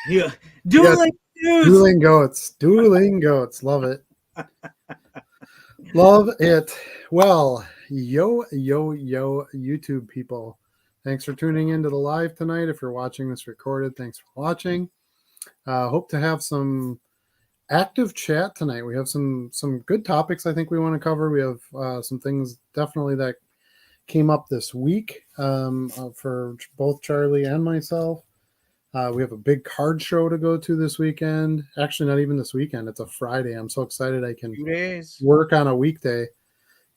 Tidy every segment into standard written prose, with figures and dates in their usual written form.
Yeah, dueling news. Dueling goats. Love it. Love it. Well, yo, YouTube people. Thanks for tuning into the live tonight. If you're watching this recorded, thanks for watching. Hope to have some active chat tonight. We have some good topics I think we want to cover. We have some things definitely that came up this week for both Charlie and myself. We have a big card show to go to this weekend. Actually, not even this weekend. It's a Friday. I'm so excited I can 2 days. work on a weekday.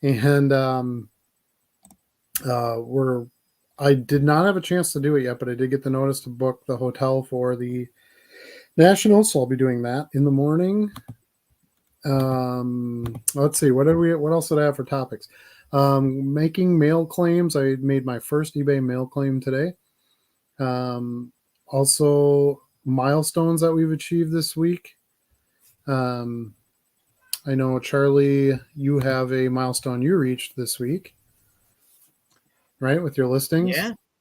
And I did not have a chance to do it yet, but I did get the notice to book the hotel for the Nationals, so I'll be doing that in the morning. Let's see, what else did I have for topics? Making mail claims. I made my first eBay mail claim today. Also milestones that we've achieved this week. I know, Charlie, you have a milestone you reached this week, right, with your listings?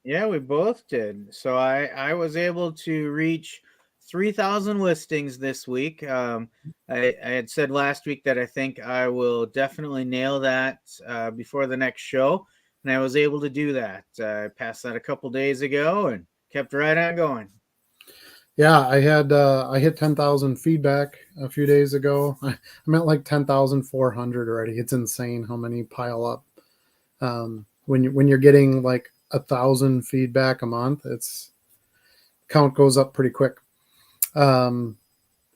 Yeah, we both did. So I was able to reach 3,000 listings this week. I had said last week that I think I will definitely nail that before the next show, and I was able to do that. I passed that a couple days ago and kept right on going. Yeah, I hit 10,000 feedback a few days ago. I'm at like 10,400 already. It's insane how many pile up. When you're getting like 1,000 feedback a month, it's count goes up pretty quick. And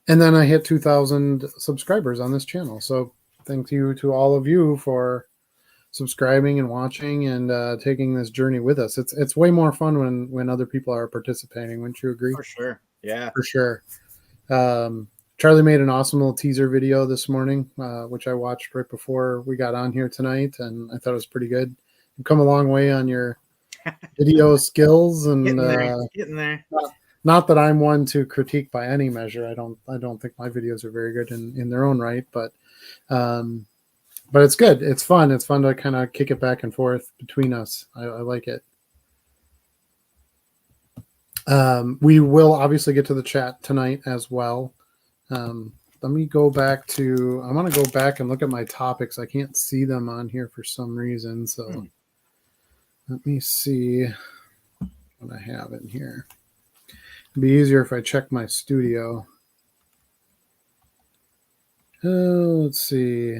then I hit 2,000 subscribers on this channel. So thank you to all of you for subscribing and watching and taking this journey with us. It's way more fun when other people are participating. Wouldn't you agree? For sure. Yeah, for sure. Charlie made an awesome little teaser video this morning, which I watched right before we got on here tonight, and I thought it was pretty good. You've come a long way on your video skills, and getting there. Not that I'm one to critique by any measure. I don't think my videos are very good in their own right, but it's good. It's fun. It's fun to kind of kick it back and forth between us. I like it. We will obviously get to the chat tonight as well. Let me go back to, I want to go back and look at my topics. I can't see them on here for some reason. So let me see what I have in here. It'd be easier if I check my studio. Let's see.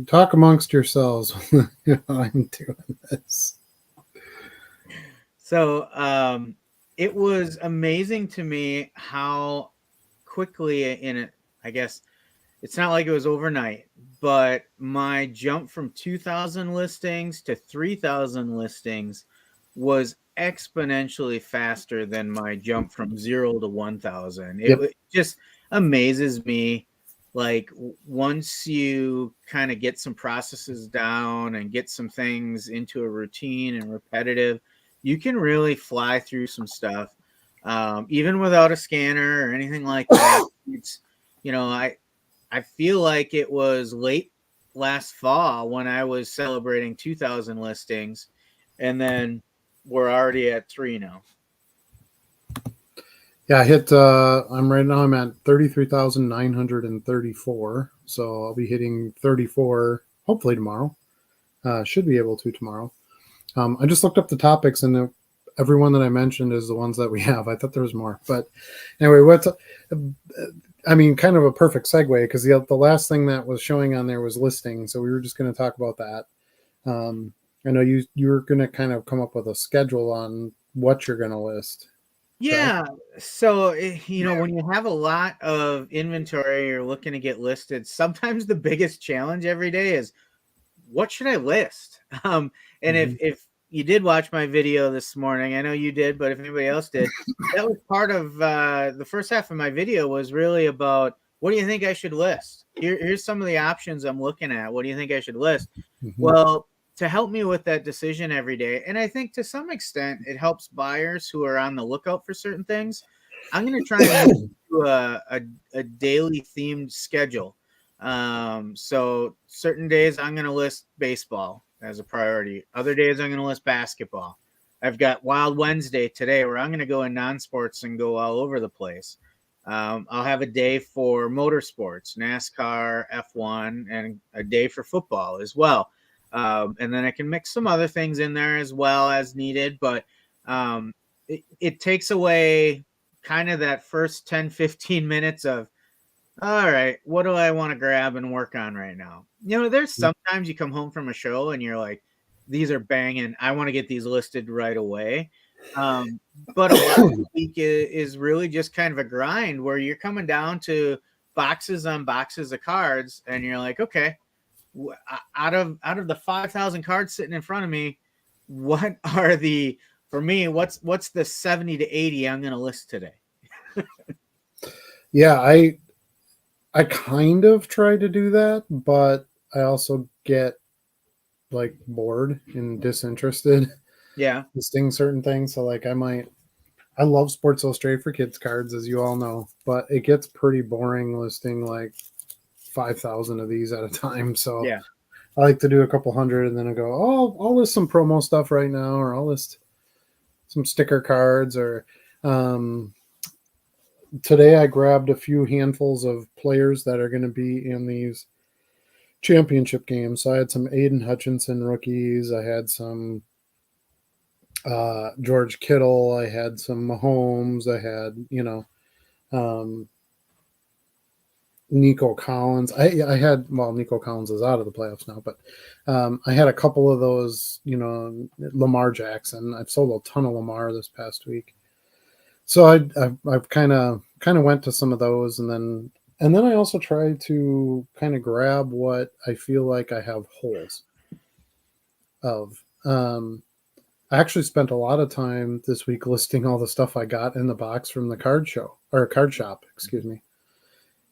Talk amongst yourselves while I'm doing this. So it was amazing to me how quickly I guess it's not like it was overnight, but my jump from 2,000 listings to 3,000 listings was exponentially faster than my jump from 0 to 1,000. It just amazes me. Like once you kind of get some processes down and get some things into a routine and repetitive, you can really fly through some stuff, even without a scanner or anything like that. It's, I feel like it was late last fall when I was celebrating 2,000 listings, and then we're already at 3 now. Yeah, I hit. I'm at 33,934. So I'll be hitting 34 hopefully tomorrow. Should be able to tomorrow. I just looked up the topics, and everyone that I mentioned is the ones that we have. I thought there was more, but anyway, kind of a perfect segue, because the last thing that was showing on there was listing. So we were just going to talk about that. I know you were going to kind of come up with a schedule on what you're going to list. Yeah. So, when you have a lot of inventory you're looking to get listed, sometimes the biggest challenge every day is, what should I list? And if you did watch my video this morning, I know you did, but if anybody else did, that was part of the first half of my video was really about, what do you think I should list? Here's some of the options I'm looking at. What do you think I should list? Well, to help me with that decision every day, and I think to some extent it helps buyers who are on the lookout for certain things, I'm going to try and do a daily themed schedule. So certain days I'm going to list baseball as a priority. Other days I'm going to list basketball. I've got Wild Wednesday today where I'm going to go in non-sports and go all over the place. I'll have a day for motorsports, NASCAR, F1, and a day for football as well. And then I can mix some other things in there as well as needed. But it takes away kind of that first 10, 15 minutes of, all right, what do I want to grab and work on right now? There's sometimes you come home from a show and you're like, these are banging. I want to get these listed right away. But a lot of the week is really just kind of a grind where you're coming down to boxes on boxes of cards, and you're like, okay, out of the 5,000 cards sitting in front of me, what are the for me? What's the 70 to 80 I'm going to list today? Yeah, I kind of try to do that, but I also get like bored and disinterested Yeah, listing certain things. So like I love Sports Illustrated for Kids cards, as you all know, but it gets pretty boring listing like 5,000 of these at a time. So yeah, I like to do a couple hundred and then I go, oh, I'll list some promo stuff right now, or I'll list some sticker cards, or today I grabbed a few handfuls of players that are going to be in these championship games. So I had some Aiden Hutchinson rookies. I had some George Kittle. I had some Mahomes. I had, um, Nico Collins. I had, well, Nico Collins is out of the playoffs now, but I had a couple of those, Lamar Jackson. I've sold a ton of Lamar this past week. So I've kind of went to some of those, and then I also try to kind of grab what I feel like I have holes of. I actually spent a lot of time this week listing all the stuff I got in the box from the card show, or card shop, excuse me.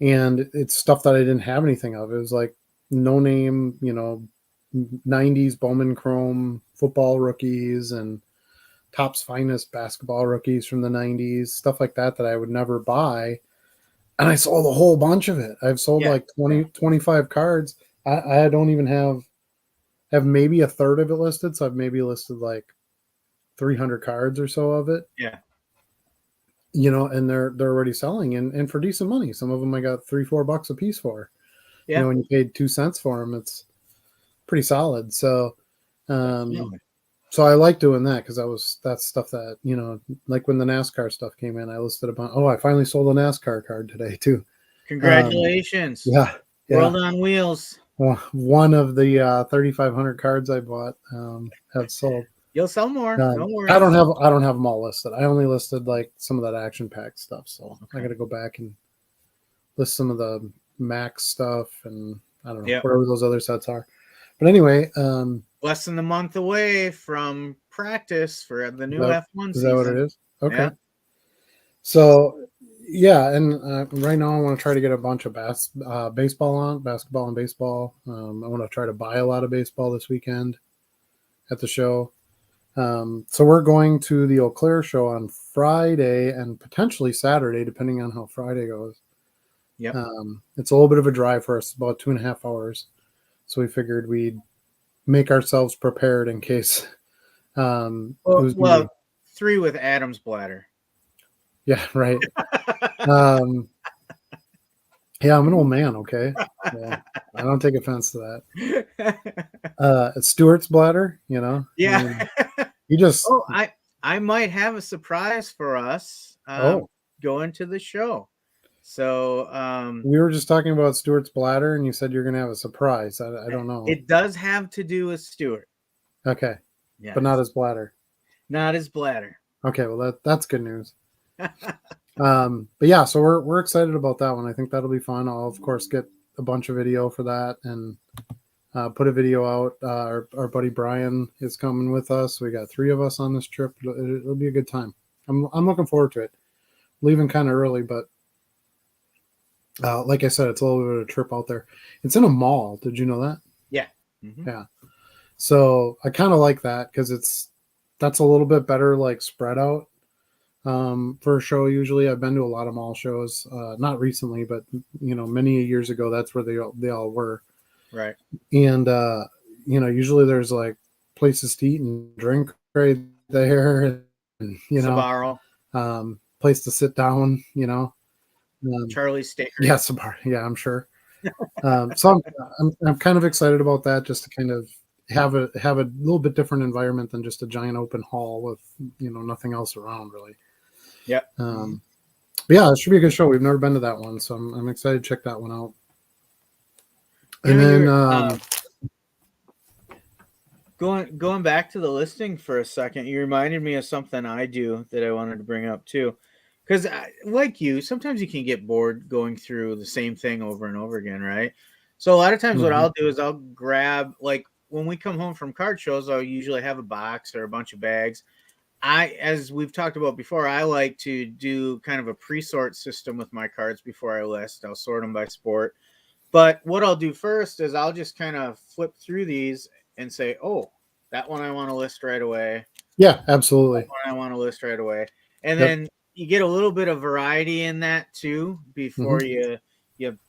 And it's stuff that I didn't have anything of. It was like no name, 90s Bowman Chrome football rookies and Topps Finest basketball rookies from the 90s, stuff like that I would never buy. And I sold a whole bunch of it. I've sold yeah, like 20, 25 cards. I don't even have maybe a third of it listed. So I've maybe listed like 300 cards or so of it, yeah, and they're already selling and for decent money. Some of them I got $3-4 a piece for, yeah. when you paid 2 cents for them, it's pretty solid. So, Definitely. so I like doing that because that's stuff that, like when the NASCAR stuff came in, I listed a bunch. Oh, I finally sold a NASCAR card today too. Congratulations. Yeah. Yeah. World on wheels. One of the 3,500 cards I bought have sold. You'll sell more. Don't I worry. don't have them all listed. I only listed like some of that action pack stuff. So I Okay. got to go back and list some of the Max stuff and I don't know, Yep. whatever those other sets are. But anyway, Less than a month away from practice for the new F1 is that what it season. is? Okay. Yeah. So yeah, and right now I want to try to get a bunch of basketball and baseball. I want to try to buy a lot of baseball this weekend at the show. So we're going to the Eau Claire show on Friday and potentially Saturday, depending on how Friday goes. Yep. It's a little bit of a drive for us, about 2.5 hours. So we figured we'd make ourselves prepared in case it was going to be. 3 with Adam's bladder. Yeah, right. Yeah, I'm an old man, okay? Yeah, I don't take offense to that. It's Stuart's bladder, Yeah. I mean, he just. Oh, I might have a surprise for us going to the show. So We were just talking about Stuart's bladder, and you said you're going to have a surprise. I don't know. it does have to do with Stuart. Okay, Yeah. but not his bladder. Not his bladder. Okay, well that's good news. But yeah, so we're excited about that one. I think that'll be fun. I'll of course get a bunch of video for that and put a video out. Our buddy Brian is coming with us. We got 3 of us on this trip. It'll be a good time. I'm looking forward to it. Leaving kind of early, but like I said, it's a little bit of a trip out there. It's in a mall. Did you know that? Yeah. Mm-hmm. Yeah. So I kind of like that because that's a little bit better, like spread out for a show. Usually I've been to a lot of mall shows, not recently, but many years ago, that's where they all were. Right. And, usually there's like places to eat and drink right there, and Sabaro, place to sit down. Um, Charlie's yeah, Steakhouse. Sabar. Yeah, I'm sure. So I'm kind of excited about that, just to kind of have a little bit different environment than just a giant open hall with nothing else around really. Yep. But yeah, it should be a good show. We've never been to that one, so I'm excited to check that one out. You And know, then you're going back to the listing for a second. You reminded me of something I do that I wanted to bring up too, because like you, sometimes you can get bored going through the same thing over and over again, right? So a lot of times, what mhm. I'll do is I'll grab, like, when we come home from card shows, I'll usually have a box or a bunch of bags. As we've talked about before, I like to do kind of a pre-sort system with my cards before I list. I'll sort them by sport. But what I'll do first is I'll just kind of flip through these and say, oh, that one I want to list right away. Yeah, That absolutely. one I want to list right away. And Yep. then you get a little bit of variety in that too before Hmm. you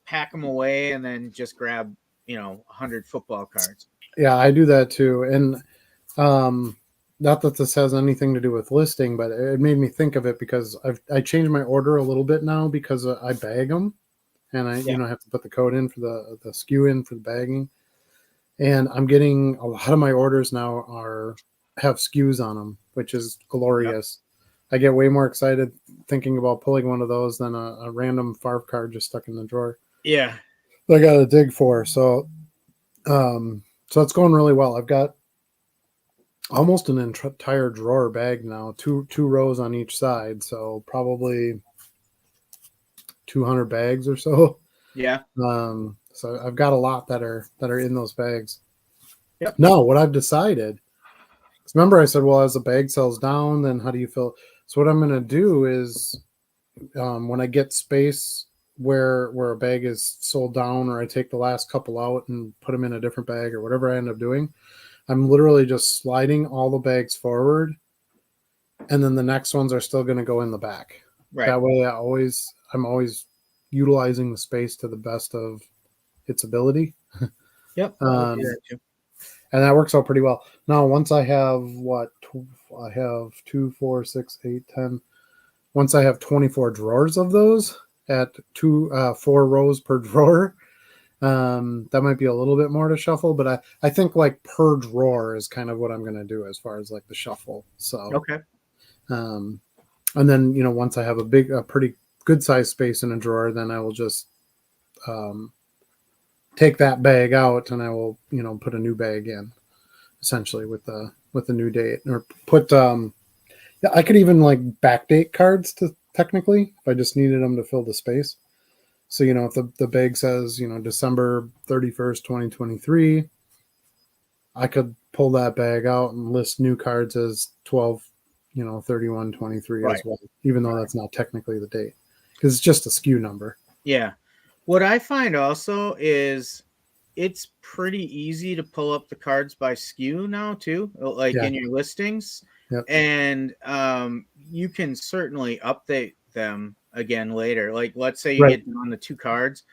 pack them away and then just grab 100 football cards. Yeah, I do that too. And um, not that this has anything to do with listing, but it made me think of it because I changed my order a little bit now because I bag them, and I Yeah. have to put the code in for the SKU in for the bagging. And I'm getting a lot of my orders now have SKUs on them, which is Yep. glorious. I get way more excited thinking about pulling one of those than a random FARF card just stuck in the drawer Yeah. that I got to dig for. So it's going really well. I've got almost an entire drawer bag now, two rows on each side, so probably 200 bags or so. Yeah. So I've got a lot that are in those bags. Yep. Now, what I've decided, 'cause remember I said, well, as the bag sells down, then how do you fill? So what I'm going to do is, when I get space where a bag is sold down, or I take the last couple out and put them in a different bag, or whatever I end up doing, I'm literally just sliding all the bags forward, and then the next ones are still going to go in the back. Right. That way, I'm always utilizing the space to the best of its ability. Yep. I do Um, that too. and that works out pretty well. Now, once I have I have 2, 4, 6, 8, 10. Once I have 24 drawers of those at 4 rows per drawer, that might be a little bit more to shuffle, but I think like per drawer is kind of what I'm going to do as far as like the shuffle. So, Okay. um, and then once I have a pretty good size space in a drawer, then I will just um, take that bag out and I will put a new bag in, essentially with the new date, or put yeah, I could even like backdate cards to technically if I just needed them to fill the space. So if the bag says December 31st, 2023, I could pull that bag out and list new cards as 12, 31, 23 Right. as well, even though that's not technically the date because it's just a SKU number. Yeah. What I find also is it's pretty easy to pull up the cards by SKU now too, like Yeah. in your listings, Yep. and you can certainly update them again later. Like, let's say you Right. get down to 2 cards,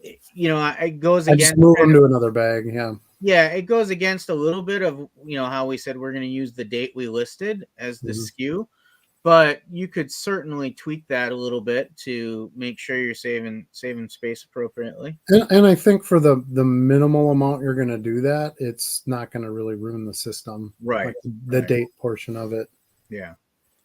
it goes I just against move kind them of, to another bag. Yeah. yeah, it goes against a little bit of how we said we're going to use the date we listed as the Mhm. SKU, but you could certainly tweak that a little bit to make sure you're saving space appropriately. And I think for the minimal amount you're going to do that, it's not going to really ruin the system, Right. like the Right. date portion of it. Yeah.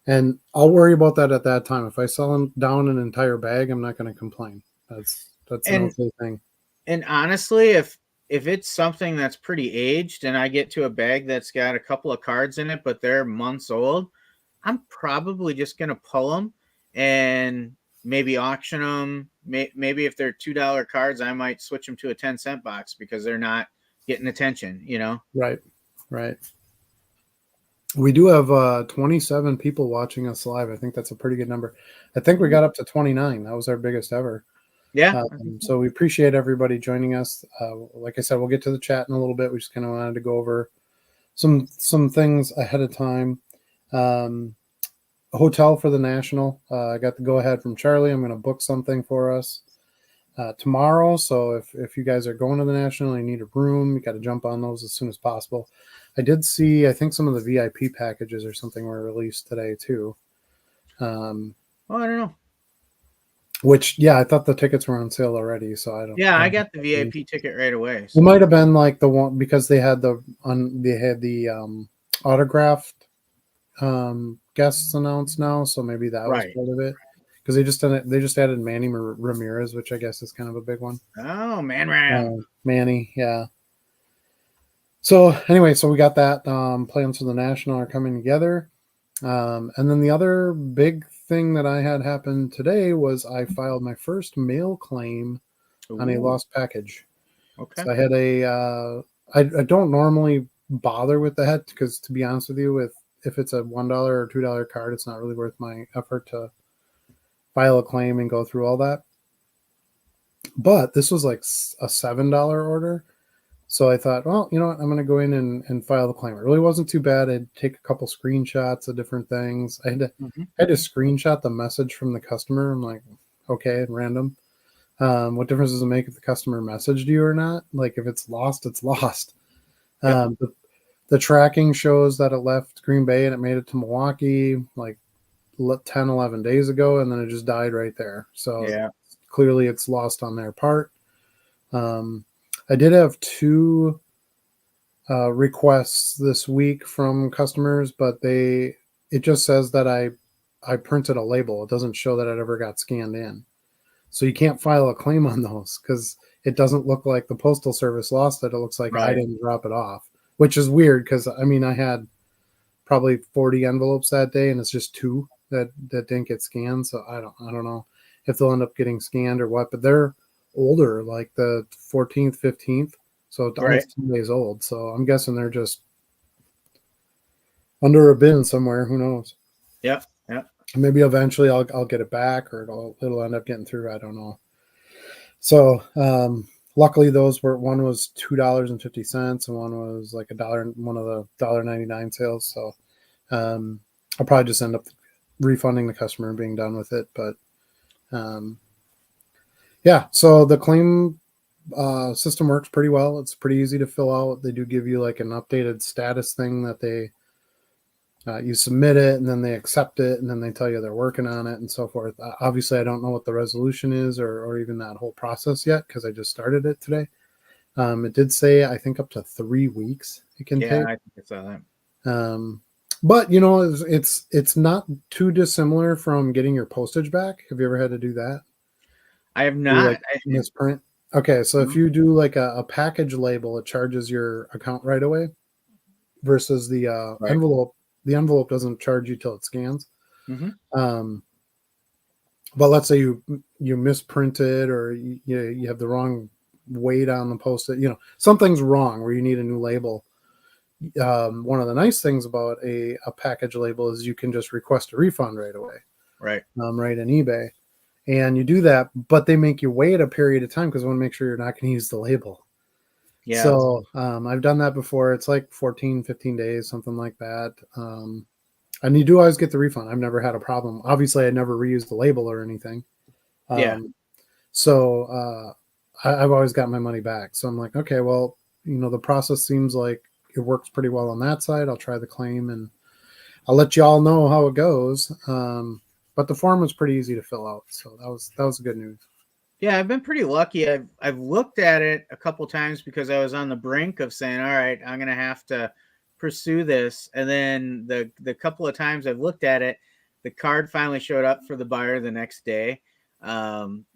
And I'll worry about that at that time. If I sell them down an entire bag, I'm not going to complain. That's an And okay thing. And honestly, if it's something that's pretty aged and I get to a bag that's got a couple of cards in it, but they're months old, I'm probably just going to pull them and maybe auction them. Maybe if they're $2 cards, I might switch them to a 10-cent box because they're not getting attention. Right. Right. We do have 27 people watching us live. I think that's a pretty good number. I think we got up to 29. That was our biggest ever. Yeah. I think so. So we appreciate everybody joining us. Like I said, we'll get to the chat in a little bit. We just kind of wanted to go over some things ahead of time. Um, Hotel for the National. I got the go ahead from Charlie. I'm going to book something for us tomorrow. So if you guys are going to the National and you need a room, you got to jump on those as soon as possible. I did see, I think some of the VIP packages or something were released today too. Um, Oh, I don't know. which, yeah, I thought the tickets were on sale already, so Yeah, I I don't got the VIP ticket right away. It So might have been like the one because they had the autographed guests announced now, so maybe that was right. part of it. Because they just added Manny Ramirez, which I guess is kind of a big one. Oh, man, Ram. Manny, yeah. So anyway, so we got that. Plans for the national are coming together, and then the other big thing that I had happen today was I filed my first mail claim on a Ooh, lost package. okay. So I had I don't normally bother with that because, to be honest with you, with if it's a $1 or $2 card, it's not really worth my effort to file a claim and go through all that. But this was like a $7 order. So I thought, well, you know what? I'm going to go in and file the claim. It really wasn't too bad. I'd take a couple screenshots of different things. Hmm. I had to screenshot the message from the customer. I'm like, okay, random. What difference does it make if the customer messaged you or not? Like if it's lost, it's lost. Yep. The tracking shows that it left Green Bay and it made it to Milwaukee like 10, 11 days ago, and then it just died right there. So Yeah. clearly it's lost on their part. Um, I did have two requests this week from customers, but it just says that I printed a label. It doesn't show that it ever got scanned in. So you can't file a claim on those because it doesn't look like the postal service lost it. It looks like I Right. didn't drop it off, which is weird because I mean I had probably 40 envelopes that day and it's just two that didn't get scanned. So I don't know if they'll end up getting scanned or what, but they're older, like the 14th, 15th. So it's Right. almost 2 days old. So I'm guessing they're just under a bin somewhere. Who knows? Yep. Yep. Maybe eventually I'll get it back or it'll end up getting through. I don't know. So luckily those were one was $2.50 and one was like one of the $1.99 sales. So I'll probably just end up refunding the customer and being done with it. But um, yeah, so the claim system works pretty well. It's pretty easy to fill out. They do give you like an updated status thing that they you submit it and then they accept it and then they tell you they're working on it and so forth. Obviously, I don't know what the resolution is or even that whole process yet because I just started it today. It did say I think up to 3 weeks it can Yeah, take. I think I saw that. Um, but you know, it's not too dissimilar from getting your postage back. Have you ever had to do that? I have Do like not. misprint? Okay, so if No. you do like a package label, it charges your account right away versus the Right. envelope. The envelope doesn't charge you till it scans. Hmm. Um, but let's say you misprinted or you have the wrong weight on the post-it, something's wrong where you need a new label. One of the nice things about a package label is you can just request a refund right away, Right. right in eBay. And you do that, but they make you wait a period of time because they want to make sure you're not going to use the label. Yeah. So I've done that before. It's like 14, 15 days, something like that. And you do always get the refund. I've never had a problem. Obviously, I never reused the label or anything. Yeah. Um, so I've always got my money back. So I'm like, okay, well, the process seems like it works pretty well on that side. I'll try the claim and I'll let you all know how it goes. But the form was pretty easy to fill out. So that was good news. Yeah, I've been pretty lucky. I've looked at it a couple times because I was on the brink of saying, "All right, I'm gonna have to pursue this." And then the couple of times I've looked at it, the card finally showed up for the buyer the next day.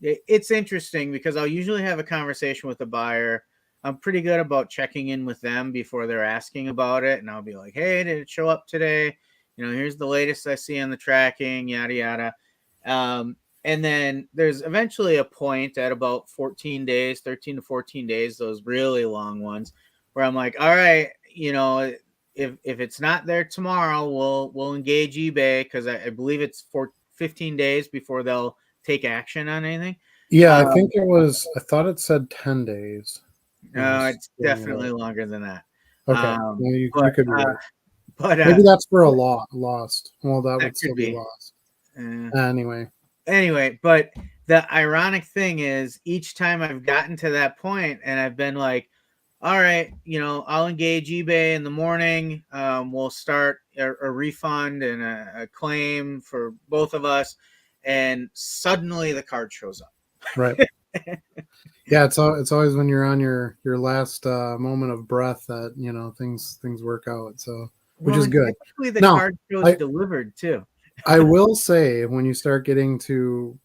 It's interesting because I'll usually have a conversation with the buyer. I'm pretty good about checking in with them before they're asking about it, and I'll be like, "Hey, did it show up today? Here's the latest I see on the tracking, yada yada." Um, and then there's eventually a point at about 14 days, 13 to 14 days, those really long ones, where I'm like, all right, if it's not there tomorrow, we'll engage eBay because I believe it's for 15 days before they'll take action on anything. Yeah, I think Um, I thought it said 10 days when I no, was it's filling it definitely out. longer than that. Okay. Um, Yeah, but you could be uh, right. but Maybe that's for a lost. Well, that that would could still be be. lost. Uh, Anyway. anyway, but the ironic thing is each time I've gotten to that point and I've been like, all right, I'll engage eBay in the morning. We'll start a refund and a claim for both of us. And suddenly the card shows up. Right. Yeah, it's always when you're on your last moment of breath that things work out. So, which Well, is and good. typically the Now, card shows I delivered too. I will say when you start getting to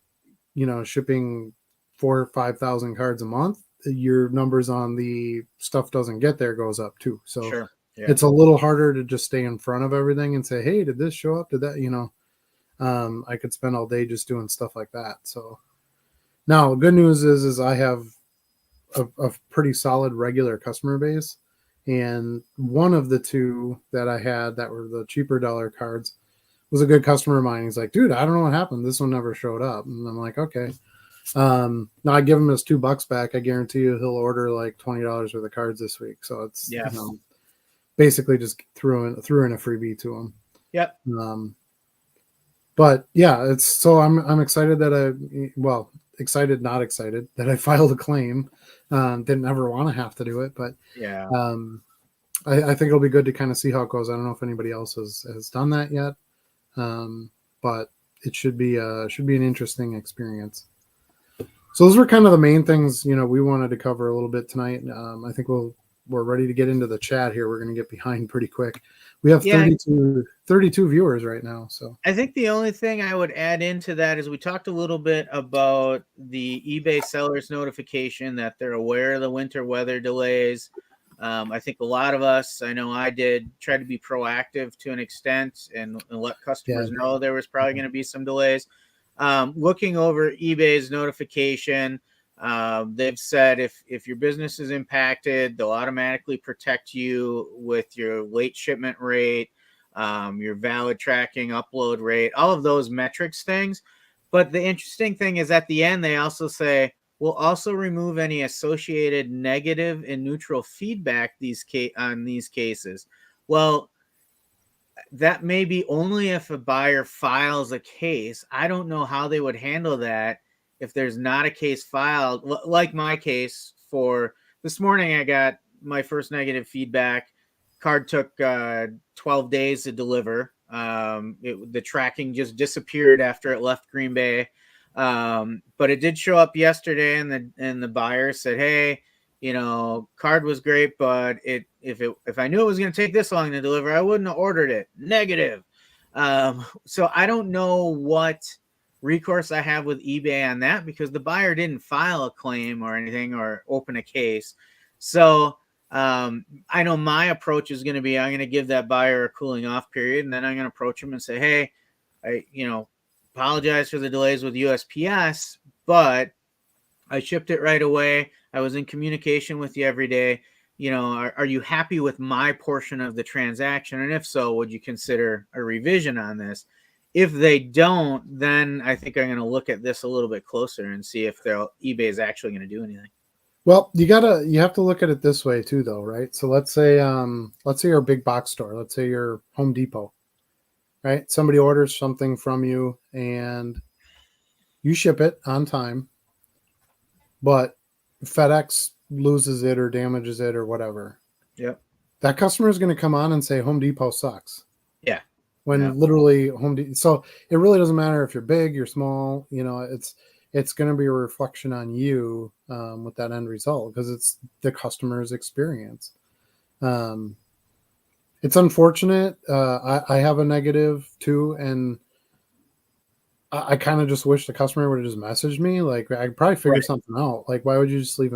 shipping 4 or 5 thousand cards a month, your numbers on the stuff doesn't get there goes up too. So Sure. Yeah. it's a little harder to just stay in front of everything and say, hey, did this show up? Did that? I could spend all day just doing stuff like that. So now, good news is I have a pretty solid regular customer base. And one of the two that I had that were the cheaper dollar cards was a good customer of mine. He's like, dude, I don't know what happened. This one never showed up. And I'm like, okay. Now I give him his $2 back. I guarantee you he'll order like $20 worth of cards this week. So it's, Yeah. basically just threw in a freebie to him. Yep. But yeah, I'm excited excited, not excited that I filed a claim. Didn't ever want to have to do it, but Yeah. I think it'll be good to kind of see how it goes. I don't know if anybody else has done that yet, but it should be an interesting experience. So those were kind of the main things we wanted to cover a little bit tonight. I think we're ready to get into the chat here. We're going to get behind pretty quick. We have Yeah. 32 viewers right now. So I think the only thing I would add into that is we talked a little bit about the eBay sellers notification that they're aware of the winter weather delays. I think a lot of us, I know I did, try to be proactive to an extent and let customers know there was probably going to be some delays. Looking over eBay's notification, they've said if your business is impacted, they'll automatically protect you with your late shipment rate, your valid tracking, upload rate, all of those metrics things. But the interesting thing is at the end, they also say, we'll also remove any associated negative and neutral feedback on these cases. Well, that may be only if a buyer files a case. I don't know how they would handle that if there's not a case filed. Like my case for this morning, I got my first negative feedback. Card took 12 days to deliver. The tracking just disappeared after it left Green Bay. But it did show up yesterday, and the buyer said, "Hey, card was great, but if I knew it was going to take this long to deliver, I wouldn't have ordered it." Negative. So I don't know what recourse I have with eBay on that because the buyer didn't file a claim or anything or open a case. So I know my approach is going to be I'm going to give that buyer a cooling off period, and then I'm going to approach them and say, "Hey, I apologize for the delays with USPS, but I shipped it right away. I was in communication with you every day. Are you happy with my portion of the transaction? And if so, would you consider a revision on this?" If they don't, then I think I'm going to look at this a little bit closer and see if eBay is actually going to do anything. well, you have to look at it this way too, though, right? So let's say you're a big box store. Let's say you're Home Depot, right? Somebody orders something from you and you ship it on time, but FedEx loses it or damages it or whatever. Yep. That customer is going to come on and say Home Depot sucks. Yeah. When literally so it really doesn't matter if you're big, you're small, it's going to be a reflection on you with that end result because it's the customer's experience. It's unfortunate. I have a negative too, and I kind of just wish the customer would have just messaged me. Like I'd probably figure something out. Like why would you just leave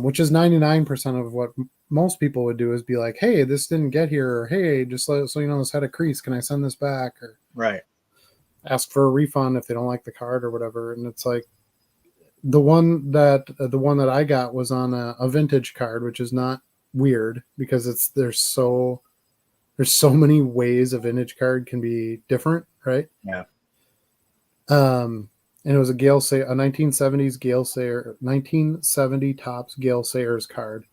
which is 99% of what most people would do is be like, "Hey, this didn't get here," or "Hey, just so this had a crease. Can I send this back?" Or ask for a refund if they don't like the card or whatever. And it's like the one that I got was on a vintage card, which is not weird because there's so many ways a vintage card can be different, right? Yeah. And it was a 1970s Gale Sayer, 1970 Topps Gale Sayers card.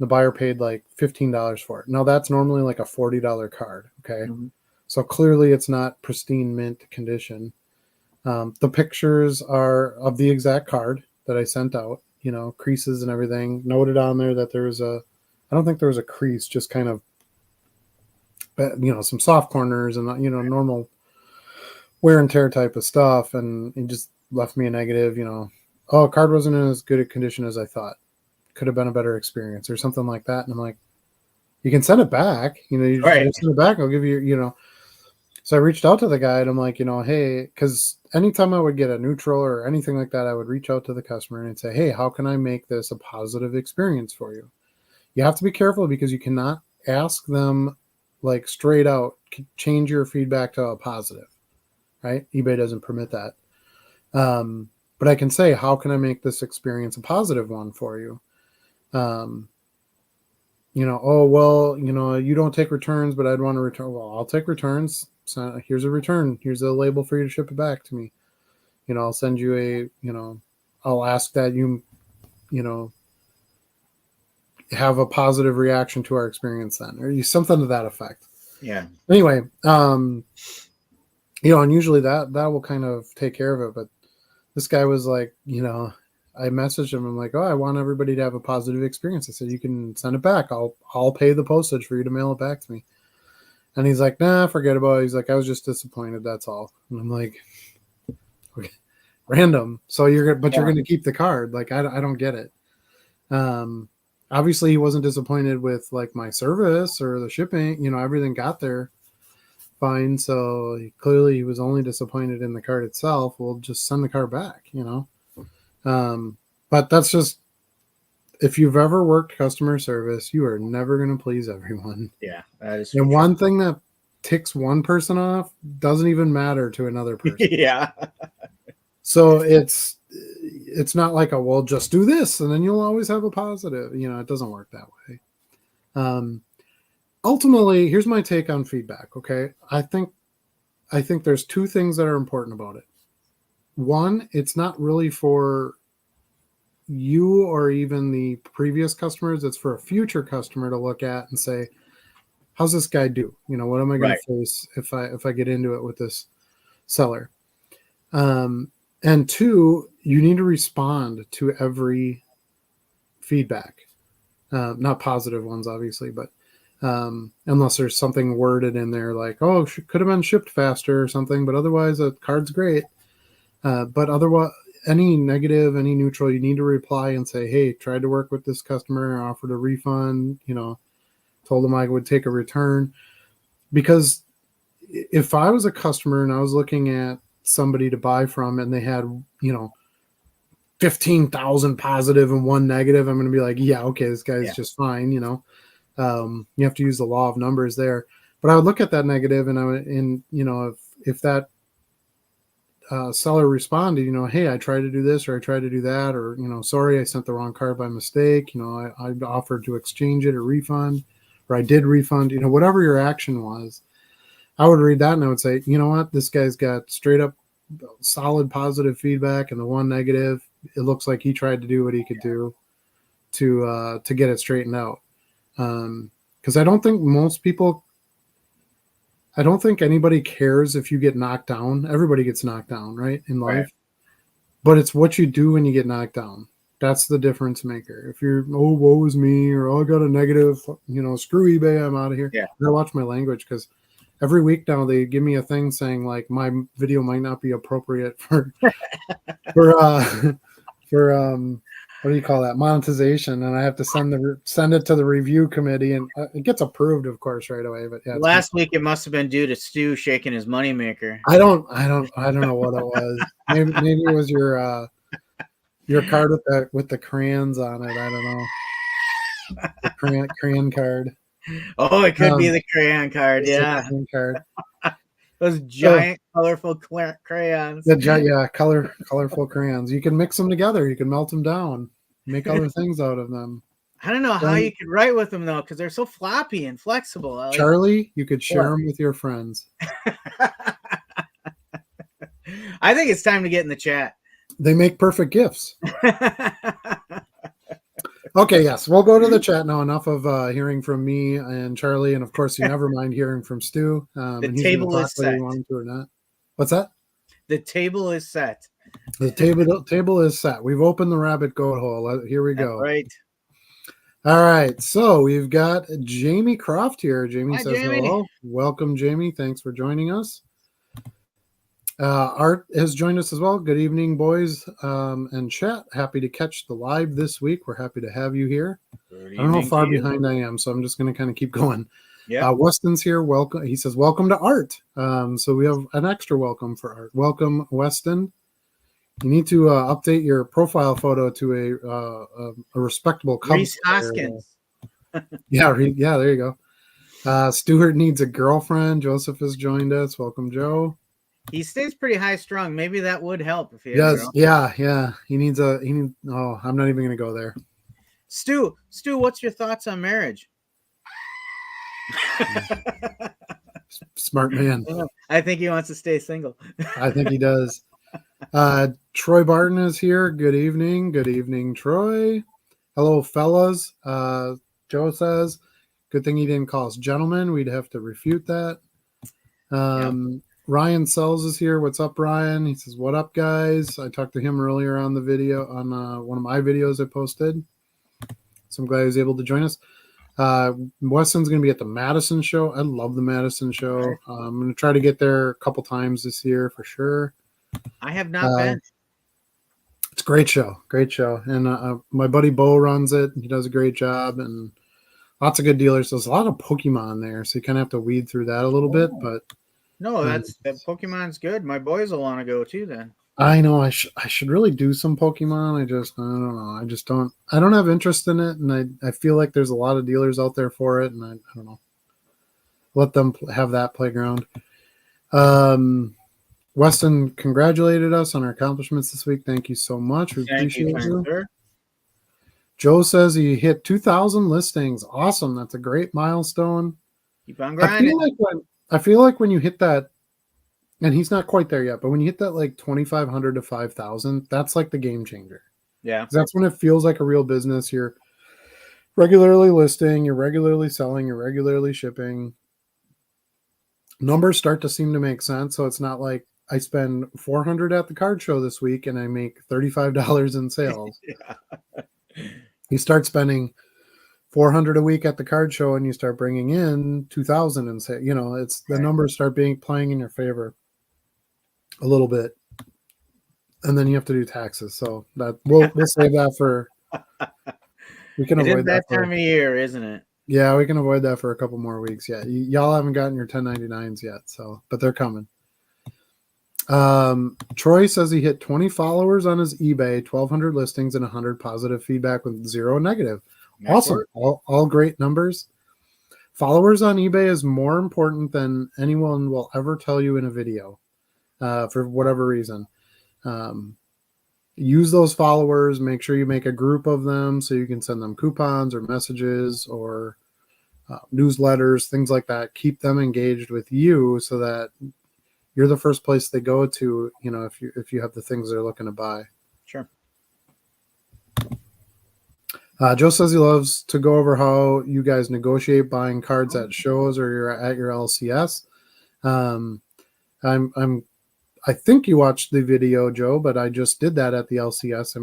The buyer paid like $15 for it. Now that's normally like a $40 card. Okay. Mm-hmm. So clearly it's not pristine mint condition. The pictures are of the exact card that I sent out. creases and everything. Noted on there that there was I don't think there was a crease, just kind of, some soft corners and, normal wear and tear type of stuff. And he just left me a negative, oh, card wasn't in as good a condition as I thought. Could have been a better experience or something like that. And I'm like, you can send it back. You Right. just send it back. I'll give you. So I reached out to the guy and I'm like, hey, because anytime I would get a neutral or anything like that, I would reach out to the customer and say, hey, how can I make this a positive experience for you? You have to be careful because you cannot ask them like straight out, change your feedback to a positive, right? eBay doesn't permit that. But I can say, how can I make this experience a positive one for you? Oh, well, you don't take returns, but I'd want to return. Well, I'll take returns. So here's a return. Here's a label for you to ship it back to me. I'll send you I'll ask that you have a positive reaction to our experience then, or something to that effect. Yeah. Anyway, and usually that will kind of take care of it. But this guy was like, I messaged him. I'm like, oh, I want everybody to have a positive experience. I said, you can send it back. I'll pay the postage for you to mail it back to me. And he's like, nah, forget about it. He's like, I was just disappointed. That's all. And I'm like, okay, random. So you're going to keep the card. Like, I don't get it. Obviously he wasn't disappointed with like my service or the shipping, everything got there fine. So clearly he was only disappointed in the card itself. We'll just send the card back, but that's just, if you've ever worked customer service, you are never going to please everyone. Yeah, that is. And one thing that ticks one person off doesn't even matter to another person. Yeah. So it's not like well, just do this and then you'll always have a positive. It doesn't work that way. Ultimately, here's my take on feedback. Okay, I think there's two things that are important about it. One, it's not really for you or even the previous customers. It's for a future customer to look at and say, how's this guy do? What am I going to face if I get into it with this seller? And two, you need to respond to every feedback, not positive ones, obviously, but unless there's something worded in there like, oh, could have been shipped faster or something, but otherwise the card's great. But otherwise, any negative, any neutral, you need to reply and say, hey, tried to work with this customer, offered a refund, told them I would take a return. Because if I was a customer and I was looking at somebody to buy from and they had, 15,000 positive and 1 negative, I'm going to be like, yeah, okay, this guy's just fine. You have to use the law of numbers there. But I would look at that negative and if that seller responded, hey, I tried to do this or I tried to do that, or, sorry, I sent the wrong card by mistake. I offered to exchange it or refund, or I did refund, whatever your action was, I would read that and I would say, you know what, this guy's got straight up solid positive feedback and the 1 negative, it looks like he tried to do what he could do to get it straightened out. Because I don't think anybody cares if you get knocked down. Everybody gets knocked down, right, in life. Right. But it's what you do when you get knocked down. That's the difference maker. If you're, oh, woe is me, or oh, I got a negative, screw eBay, I'm out of here. Yeah. I watch my language because every week now they give me a thing saying like my video might not be appropriate for what do you call that, monetization, and I have to send it to the review committee, and it gets approved, of course, right away. But yeah, last week it must have been due to Stu shaking his moneymaker. I don't know what it was. Maybe it was your card with the crayons on it. I don't know. The crayon card. Oh, it could be the crayon card. Yeah. Crayon card. Those giant, colorful crayons. Colorful crayons. You can mix them together. You can melt them down, make other things out of them. I don't know how you could write with them, though, because they're so floppy and flexible. Charlie, you could share them with your friends. I think it's time to get in the chat. They make perfect gifts. Okay, yes, we'll go to the chat now. Enough of hearing from me and Charlie, and of course, you never mind hearing from Stu. The table is set. You want to or not. What's that? The table is set. The table is set. We've opened the rabbit goat hole. Here we That's go. right. All right. So we've got Jamie Croft here. Jamie Hi, says Jamie. hello. Welcome, Jamie. Thanks for joining us. Art has joined us as well. Good evening, boys and chat. Happy to catch the live this week. We're happy to have you here. Good I don't know how evening to far you. behind I am, so I'm just going to kind of keep going. Yeah. Weston's here. Welcome. He says, welcome to Art. So we have an extra welcome for Art. Welcome, Weston. You need to update your profile photo to a respectable Cubs Reese player. Hoskins. Yeah, there you go. Stuart needs a girlfriend. Joseph has joined us. Welcome, Joe. He stays pretty high strung. Maybe that would help if he had a Yes, girl. yeah. He needs. Oh, I'm not even going to go there. Stu, what's your thoughts on marriage? Smart man. I think he wants to stay single. I think he does. Troy Barton is here. Good evening. Good evening, Troy. Hello, fellas. Joe says, good thing he didn't call us gentlemen. We'd have to refute that. Ryan Sells is here. What's up, Ryan? He says, what up, guys? I talked to him earlier on the video, on one of my videos I posted. So I'm glad he was able to join us. Weston's going to be at the Madison show. I love the Madison show. I'm going to try to get there a couple times this year for sure. I have not been. It's a great show. And my buddy Bo runs it. He does a great job, and lots of good dealers. There's a lot of Pokemon there, so you kind of have to weed through that a little bit. But no, that Pokemon's good. My boys will want to go too. Then I know I should really do some Pokemon. I don't know. I don't have interest in it, and I feel like there's a lot of dealers out there for it, and I don't know. Let them have that playground. Weston congratulated us on our accomplishments this week. Thank you so much. We appreciate you. Sir. Joe says he hit 2,000 listings. Awesome. That's a great milestone. Keep on grinding. I feel like when you hit that, and he's not quite there yet, but when you hit that like 2,500 to 5,000, that's like the game changer. Yeah. That's when it feels like a real business. You're regularly listing, you're regularly selling, you're regularly shipping. Numbers start to seem to make sense. So it's not like I spend 400 at the card show this week and I make $35 in sales. Yeah. You start spending 400 a week at the card show and you start bringing in 2,000 and say, it's the numbers start playing in your favor a little bit. And then you have to do taxes. So that we'll save that for, we can avoid that time of year, isn't it? Yeah, we can avoid that for a couple more weeks. Yeah. Y'all haven't gotten your 1099s yet. So, but they're coming. Troy says he hit 20 followers on his eBay, 1,200 listings, and 100 positive feedback with 0 negative. Awesome. All great numbers. Followers on eBay is more important than anyone will ever tell you in a video, for whatever reason. Use those followers. Make sure you make a group of them so you can send them coupons or messages or newsletters, things like that. Keep them engaged with you so that you're the first place they go to, if you have the things they're looking to buy. Sure. Joe says he loves to go over how you guys negotiate buying cards at shows or you're at your LCS. I think you watched the video, Joe, but I just did that at the LCS. I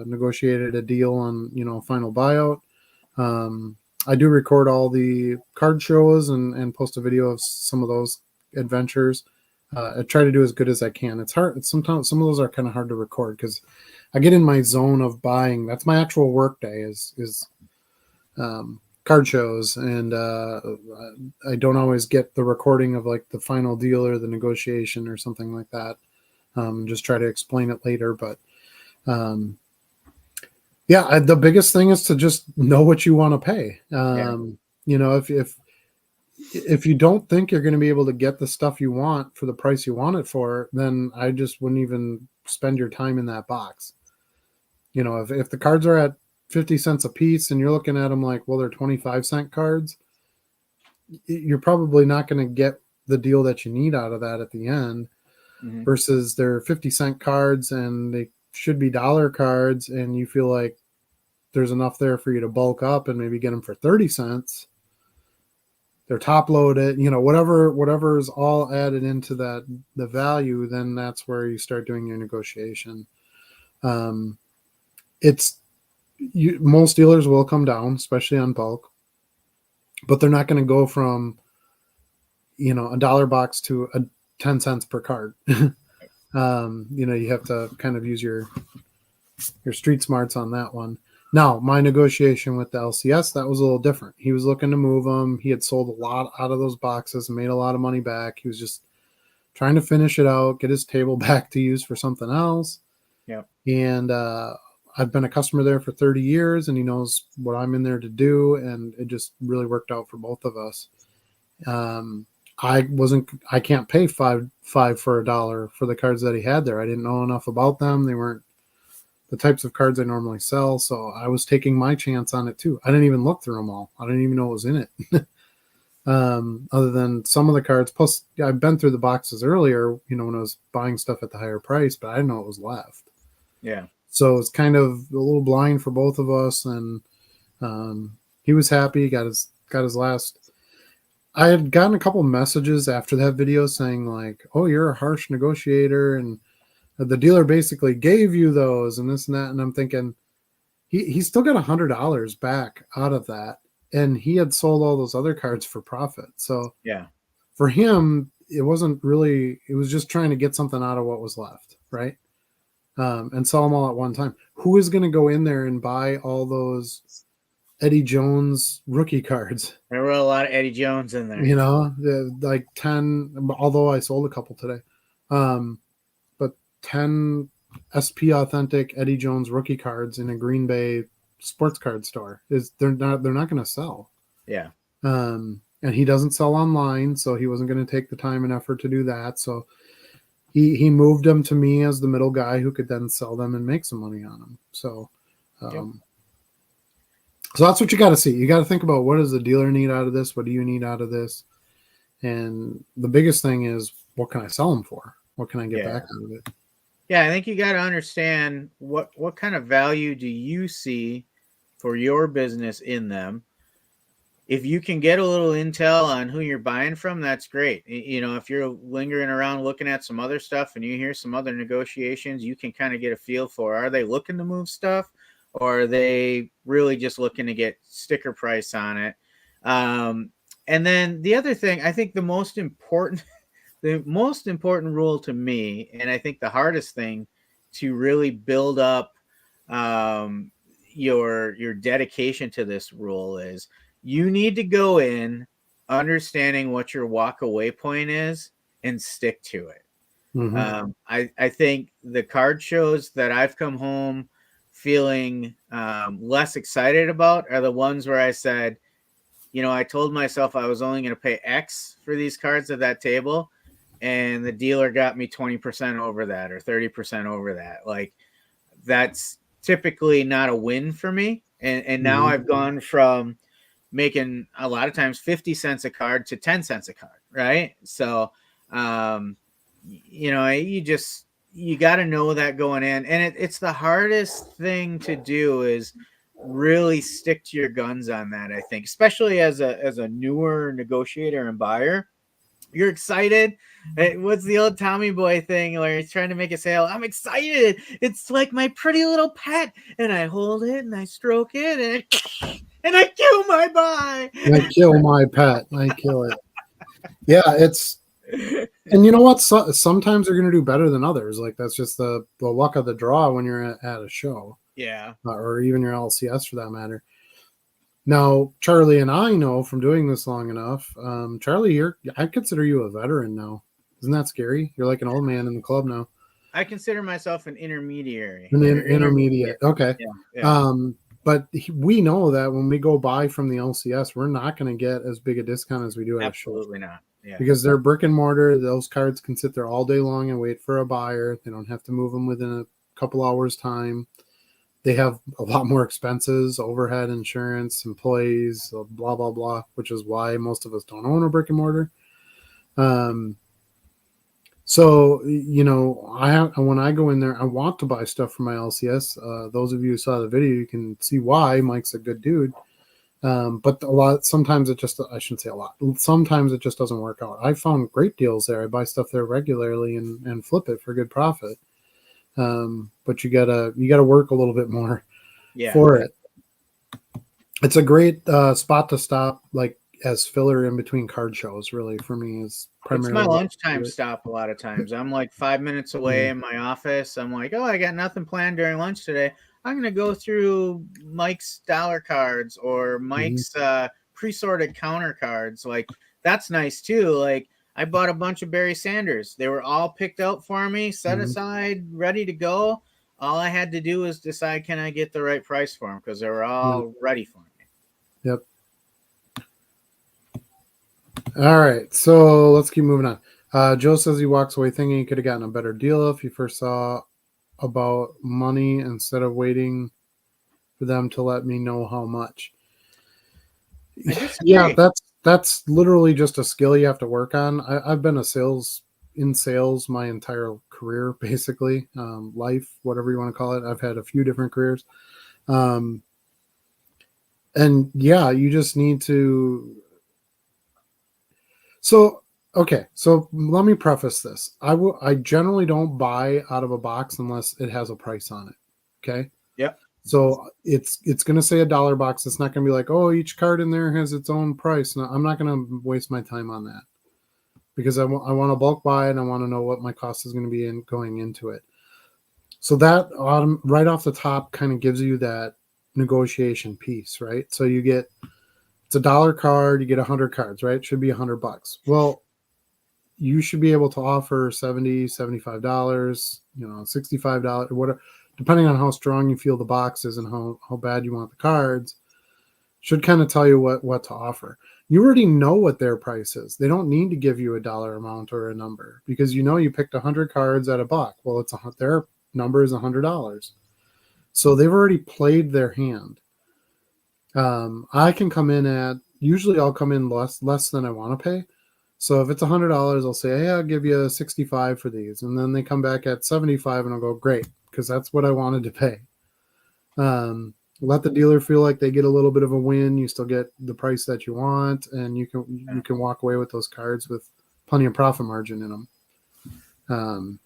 negotiated a deal on, final buyout. I do record all the card shows and post a video of some of those adventures. I try to do as good as I can. It's hard. Sometimes some of those are kind of hard to record because I get in my zone of buying. That's my actual work day is card shows. And I don't always get the recording of like the final deal or the negotiation or something like that. Just try to explain it later. But the biggest thing is to just know what you want to pay. If you don't think you're going to be able to get the stuff you want for the price you want it for, then I just wouldn't even spend your time in that box. If the cards are at 50 cents a piece and you're looking at them like, well, they're 25-cent cards, you're probably not going to get the deal that you need out of that at the end. Mm-hmm. Versus they're 50-cent cards and they should be dollar cards and you feel like there's enough there for you to bulk up and maybe get them for 30 cents. they're top loaded, whatever is all added into the value, then that's where you start doing your negotiation. It's most dealers will come down, especially on bulk, but they're not going to go from a dollar box to a 10 cents per card. You have to kind of use your street smarts on that one. Now, my negotiation with the LCS, that was a little different. He was looking to move them. He had sold a lot out of those boxes and made a lot of money back. He was just trying to finish it out, get his table back to use for something else. Yep. And I've been a customer there for 30 years, and he knows what I'm in there to do, and it just really worked out for both of us. I can't pay five for $1 for the cards that he had there. I didn't know enough about them. They weren't the types of cards I normally sell, so I was taking my chance on it too. I didn't even look through them all. I didn't even know what was in it. Other than some of the cards. Plus, I've been through the boxes earlier, when I was buying stuff at the higher price, but I didn't know what was left. Yeah. So it's kind of a little blind for both of us, and he was happy. Got his last. I had gotten a couple messages after that video saying like, "Oh, you're a harsh negotiator," and the dealer basically gave you those and this and that. And I'm thinking, he still got $100 back out of that, and he had sold all those other cards for profit. So Yeah. for him, it wasn't really. It was just trying to get something out of what was left, right? And sell them all at one time. Who is going to go in there and buy all those Eddie Jones rookie cards? There were a lot of Eddie Jones in there. Like 10, although I sold a couple today. But 10 SP authentic Eddie Jones rookie cards in a Green Bay sports card store they're not going to sell. Yeah. And he doesn't sell online, so he wasn't going to take the time and effort to do that. So he moved them to me as the middle guy who could then sell them and make some money on them. So, Yep. So that's what you got to see. You got to think about, what does the dealer need out of this? What do you need out of this? And the biggest thing is, what can I sell them for? What can I get back out of it? Yeah, I think you got to understand what kind of value do you see for your business in them. If you can get a little intel on who you're buying from, that's great. If you're lingering around looking at some other stuff and you hear some other negotiations, you can kind of get a feel for, are they looking to move stuff, or are they really just looking to get sticker price on it? And then the other thing, I think the most important rule to me, and I think the hardest thing to really build up your dedication to this rule is, you need to go in understanding what your walk away point is and stick to it. Mm-hmm. I think the card shows that I've come home feeling less excited about are the ones where I said, I told myself I was only going to pay X for these cards at that table, and the dealer got me 20% over that or 30% over that. Like, that's typically not a win for me. And now I've gone from making a lot of times 50 cents a card to 10 cents a card. Right. So, you got to know that going in, and it's the hardest thing to do is really stick to your guns on that. I think, especially as a newer negotiator and buyer, you're excited. What's the old Tommy Boy thing where he's trying to make a sale? I'm excited. It's like my pretty little pet, and I hold it and I stroke it and I kill my buy. I kill my pet. I kill it. Yeah, and you know what? Sometimes they're going to do better than others. Like, that's just the luck of the draw when you're at a show. Yeah. Or even your LCS for that matter. Now, Charlie and I know from doing this long enough, Charlie, I consider you a veteran now. Isn't that scary? You're like an old man in the club now. I consider myself an intermediary. Intermediate. Okay. Yeah. But we know that when we go buy from the LCS, we're not going to get as big a discount as we do at a show. Absolutely not. Yeah. Because they're brick and mortar. Those cards can sit there all day long and wait for a buyer. They don't have to move them within a couple hours time. They have a lot more expenses, overhead, insurance, employees, blah, blah, blah, which is why most of us don't own a brick and mortar. So, when I go in there, I want to buy stuff for my LCS. Those of you who saw the video, you can see why Mike's a good dude. But sometimes it just, I shouldn't say a lot, sometimes it just doesn't work out. I found great deals there. I buy stuff there regularly and flip it for good profit. But you gotta work a little bit more Yeah, for it. It's a great spot to stop, like as filler in between card shows. Really, for me, is it's my primarily what I lunchtime do it. stop a lot of times. I'm like 5 minutes away Mhm. in my office. I'm like, oh, I got nothing planned during lunch today. I'm gonna go through Mike's dollar cards or Mhm. Mike's pre-sorted counter cards. Like that's nice too. Like I bought a bunch of Barry Sanders. They were all picked out for me, set Mhm. aside, ready to go. All I had to do was decide, can I get the right price for them, because they were Yeah. all ready for me. Yep. All right, so let's keep moving on. Joe says he walks away thinking he could have gotten a better deal if he first saw about money instead of waiting for them to let me know how much. I Yeah, disagree. that's literally just a skill you have to work on. I've been in sales my entire career, basically, life, whatever you want to call it. I've had a few different careers, um, and yeah, you just need to. So okay, so let me preface this. I generally don't buy out of a box unless it has a price on it. Okay. Yep. So it's going to say $1 box. It's not going to be like, oh, each card in there has its own price. No, I'm not going to waste my time on that because I want to bulk buy and I want to know what my cost is going to be in going into it. So that right off the top kind of gives you that negotiation piece, right? So it's $1 card, you get 100 cards, right? It should be $100. Well, you should be able to offer 70, $75, $65, whatever, depending on how strong you feel the box is and how bad you want the cards, should kind of tell you what to offer. You already know what their price is. They don't need to give you a dollar amount or a number because you picked 100 cards at $1. Well, their number is $100. So they've already played their hand. I can come in at, usually I'll come in less than I want to pay. So if it's $100, I'll say, hey, I'll give you 65 for these. And then they come back at 75 and I'll go, great, because that's what I wanted to pay. Let the dealer feel like they get a little bit of a win. You still get the price that you want, and you can walk away with those cards with plenty of profit margin in them.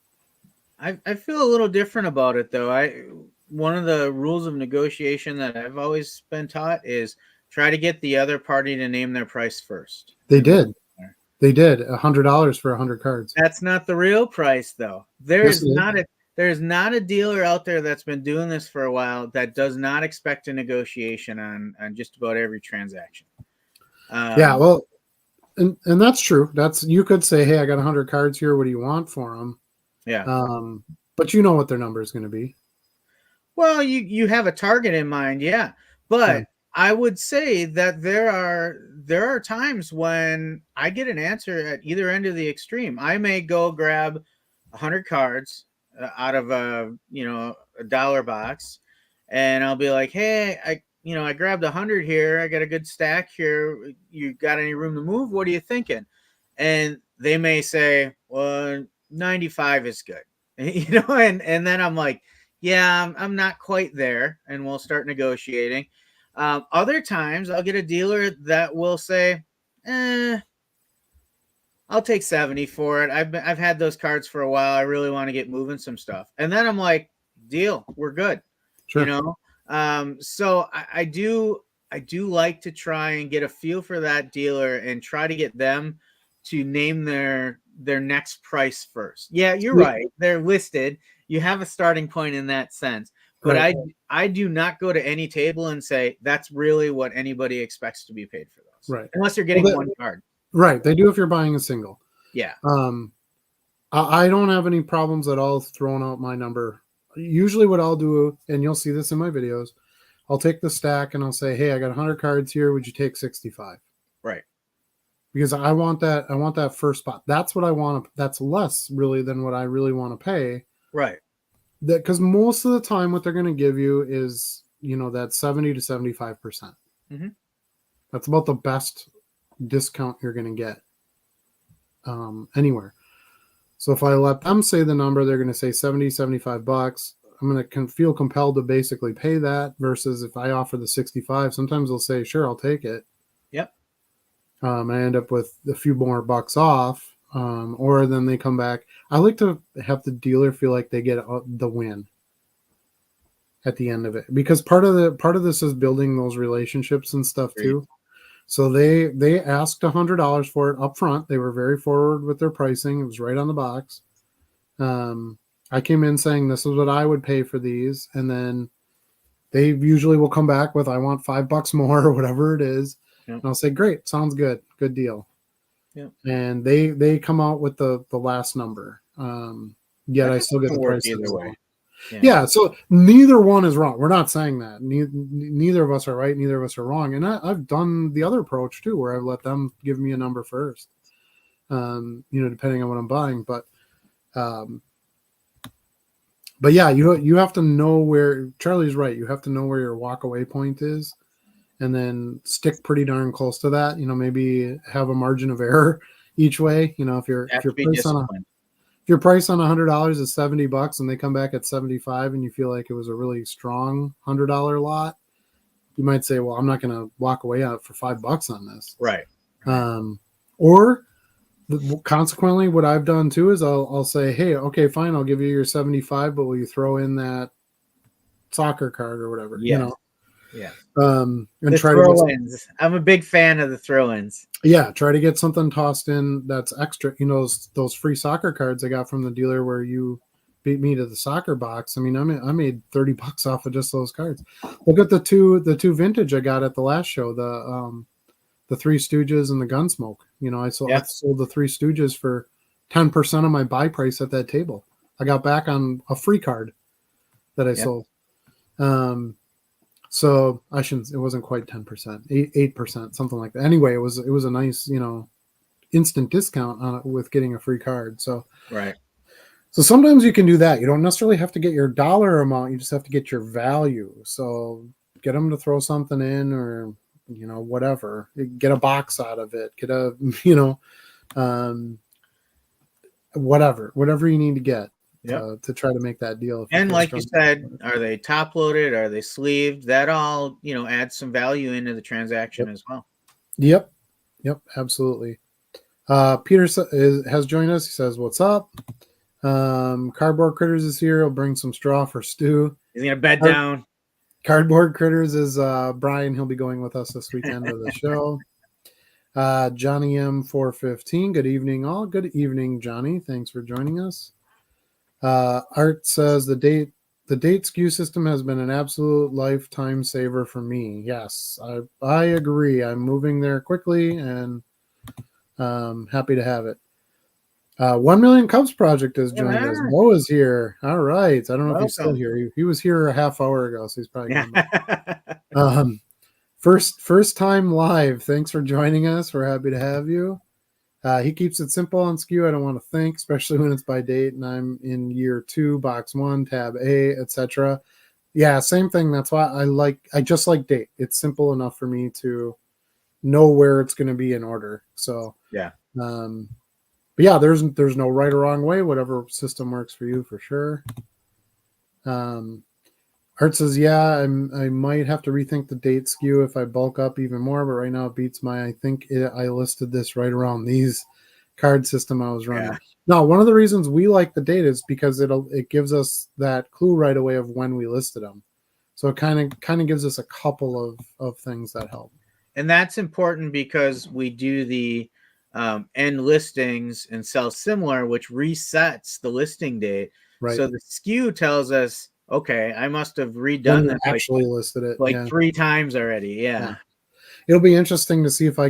I feel a little different about it though. I One of the rules of negotiation that I've always been taught is try to get the other party to name their price first, They and we'll go did. from there. They did $100 for 100 cards. That's not the real price though. Yes, it is. There's not a dealer out there that's been doing this for a while that does not expect a negotiation on just about every transaction. Yeah, Um, well, and that's true. You could say, hey, I got 100 cards here. What do you want for them? yeah. But you know what their number is going to be. Well, you have a target in mind, yeah. Yeah. But I would say that there are times when I get an answer at either end of the extreme. I may go grab 100 cards out of a dollar box, and I'll be like, "Hey, I grabbed 100 here. I got a good stack here. You got any room to move? What are you thinking?" And they may say, "Well, 95 is good." And then I'm like, yeah, I'm not quite there, and we'll start negotiating. Other times, I'll get a dealer that will say, I'll take 70 for it. I've had those cards for a while. I really want to get moving some stuff." And then I'm like, deal, we're good. You Sure. know? So I do like to try and get a feel for that dealer and try to get them to name their next price first. Yeah, you're Yeah, right. They're listed. You have a starting point in that sense. But right. I do not go to any table and say that's really what anybody expects to be paid for those. Right. Unless you're Well, getting one card. right. They do if you're buying a single. Yeah. Um, I don't have any problems at all throwing out my number. Usually, what I'll do, and you'll see this in my videos, I'll take the stack and I'll say, "Hey, I got 100 cards here. Would you take 65?" Right. Because I want that. I want that first spot. That's what I want. That's less really than what I really want to pay. Right. That because most of the time, what they're going to give you is that 70 to 75%. Mm-hmm. That's about the best discount you're going to get anywhere. So if I let them say the number, they're going to say 70, $75. feel compelled to basically pay that, versus if I offer the 65, sometimes they'll say, sure, I'll take it. Yep. I end up with a few more bucks off, or then they come back. I like to have the dealer feel like they get the win at the end of it, because part of this is building those relationships and stuff Agreed. too. So they asked $100 for it up front. They were very forward with their pricing. It was right on the box. I came in saying this is what I would pay for these, and then they usually will come back with, I want $5 more or whatever it is. Yep. And I'll say, great, sounds good, good deal. Yep. And they come out with the last number. Yet I still get the price either as way. well. Yeah. Yeah, so neither one is wrong. We're not saying that. Neither of us are right. Neither of us are wrong. And I've done the other approach too, where I've let them give me a number first, depending on what I'm buying. But yeah, you have to know where, Charlie's right. You have to know where your walk away point is, and then stick pretty darn close to that. Maybe have a margin of error each way. If your price on $100 is $70 and they come back at 75 and you feel like it was a really strong $100 lot, you might say, well, I'm not going to walk away out for $5 on this. Right. Or consequently, what I've done too is I'll say, hey, okay, fine, I'll give you your 75, but will you throw in that soccer card or whatever? Yeah. And the try throw-ins. I'm a big fan of the throw-ins. Yeah, try to get something tossed in that's extra. Those free soccer cards I got from the dealer where you beat me to the soccer box. I mean, I made $30 off of just those cards. Look at the two vintage I got at the last show, the Three Stooges and the Gunsmoke. I sold the Three Stooges for 10% of my buy price at that table. I got back on a free card that I sold. So I shouldn't. It wasn't quite 10%, 8%, something like that. Anyway, it was a nice, instant discount on it with getting a free card. So right. So sometimes you can do that. You don't necessarily have to get your dollar amount. You just have to get your value. So get them to throw something in, or whatever. Get a box out of it. Get a whatever you need to get. To try to make that deal. And like you said, are they top loaded? Are they sleeved? That all, adds some value into the transaction as well. Yep. Absolutely. Peter has joined us. He says, "What's up? Cardboard Critters is here. He'll bring some straw for Stu. He's gonna bed down. Cardboard Critters is Brian. He'll be going with us this weekend to the show. Johnny M415. Good evening, all. Good evening, Johnny. Thanks for joining us. Art says the date SKU system has been an absolute lifetime saver for me. Yes, I agree. I'm moving there quickly and happy to have it. 1 Million Cubs Project has joined us. Mo is here. All right. I don't know if he's still here. He was here a half hour ago, so he's probably gone. First time live. Thanks for joining us. We're happy to have you. He keeps it simple on SKU. I don't want to think, especially when it's by date and I'm in year 2, box 1, tab A, etc. Yeah, same thing. That's why I just like date. It's simple enough for me to know where it's going to be in order. So yeah. But yeah, there's no right or wrong way. Whatever system works for you, for sure. Art says, yeah, I might have to rethink the date SKU if I bulk up even more, but right now it beats I listed this right around these card system I was running. Yeah. Now, one of the reasons we like the date is because it gives us that clue right away of when we listed them. So it kind of gives us a couple of things that help. And that's important because we do the end listings and sell similar, which resets the listing date. Right. So the SKU tells us, okay, I must have redone this. Actually listed it 3 times already. Yeah. It'll be interesting to see if I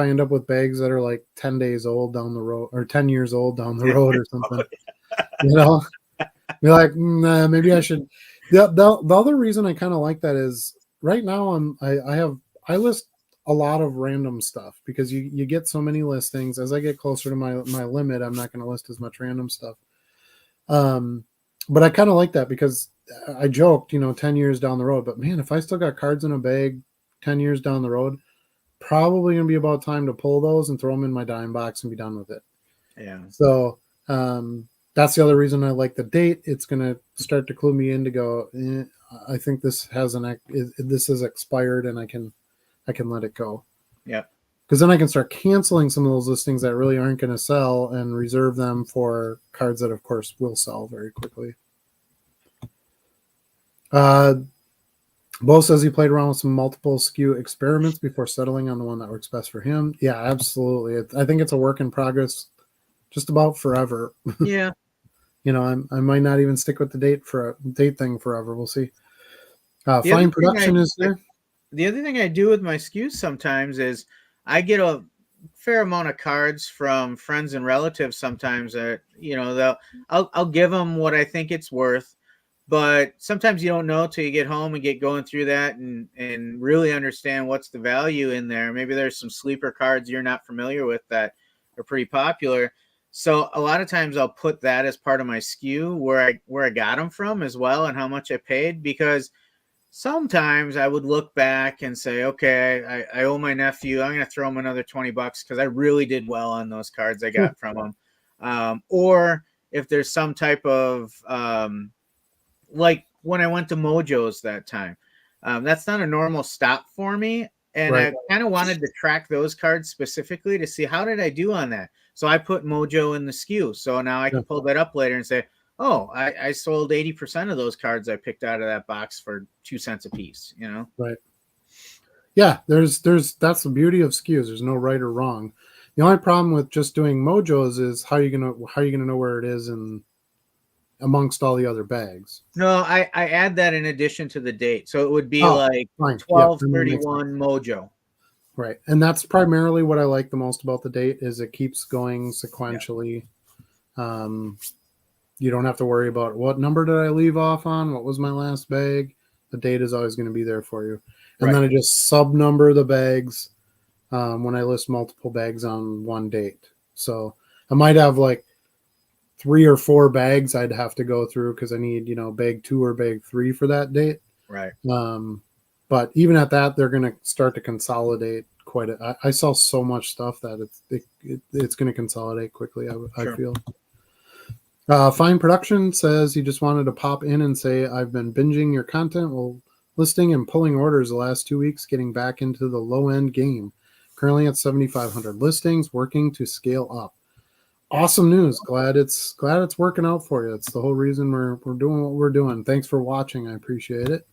end up with bags that are like 10 days old down the road, or 10 years old down the road or something. Be like, maybe I should. The other reason I kind of like that is right now I list a lot of random stuff because you get so many listings. As I get closer to my limit, I'm not going to list as much random stuff. But I kind of like that because I joked, 10 years down the road, but man, if I still got cards in a bag 10 years down the road, probably going to be about time to pull those and throw them in my dime box and be done with it. Yeah. So, that's the other reason I like the date. It's going to start to clue me in to go, I think this this is expired, and I can let it go. Yeah. Because then I can start canceling some of those listings that really aren't going to sell and reserve them for cards that, of course, will sell very quickly. Bo says he played around with some multiple SKU experiments before settling on the one that works best for him. Yeah, absolutely. I think it's a work in progress just about forever. Yeah. I might not even stick with the date thing forever. We'll see. The other Fine thing production is there. the other thing I do with my SKUs sometimes is I get a fair amount of cards from friends and relatives sometimes that, I'll give them what I think it's worth, but sometimes you don't know till you get home and get going through that and really understand what's the value in there. Maybe there's some sleeper cards you're not familiar with that are pretty popular. So a lot of times I'll put that as part of my SKU where I got them from as well and how much I paid, because sometimes I would look back and say, okay, I owe my nephew, I'm going to throw him another $20 because I really did well on those cards I got from him. Or if there's some type of, like when I went to Mojo's that time, that's not a normal stop for me. And Right. I kind of wanted to track those cards specifically to see how did I do on that. So I put Mojo in the SKU. So now I can pull that up later and say, oh, I sold 80% of those cards I picked out of that box for 2 cents a piece, Right. Yeah, there's that's the beauty of SKUs. There's no right or wrong. The only problem with just doing Mojos is how you gonna know where it is and amongst all the other bags. No, I add that in addition to the date. So it would be Oh, like fine. Yeah, that makes sense. 12/31 Mojo. Right. And that's primarily what I like the most about the date is it keeps going Yeah. sequentially. You don't have to worry about what number did I leave off on? What was my last bag? The date is always going to be there for you. And Right. then I just sub number the bags when I list multiple bags on one date. So I might have like 3 or 4 bags I'd have to go through because I need, bag 2 or bag 3 for that date. Right. But even at that, they're going to start to consolidate quite I sell so much stuff that it's going to consolidate quickly, I feel. Fine Production says he just wanted to pop in and say, I've been binging your content while listing and pulling orders the last 2 weeks, getting back into the low end game. Currently at 7,500 listings, working to scale up. Awesome news. Glad it's working out for you. It's the whole reason we're doing what we're doing. Thanks for watching. I appreciate it.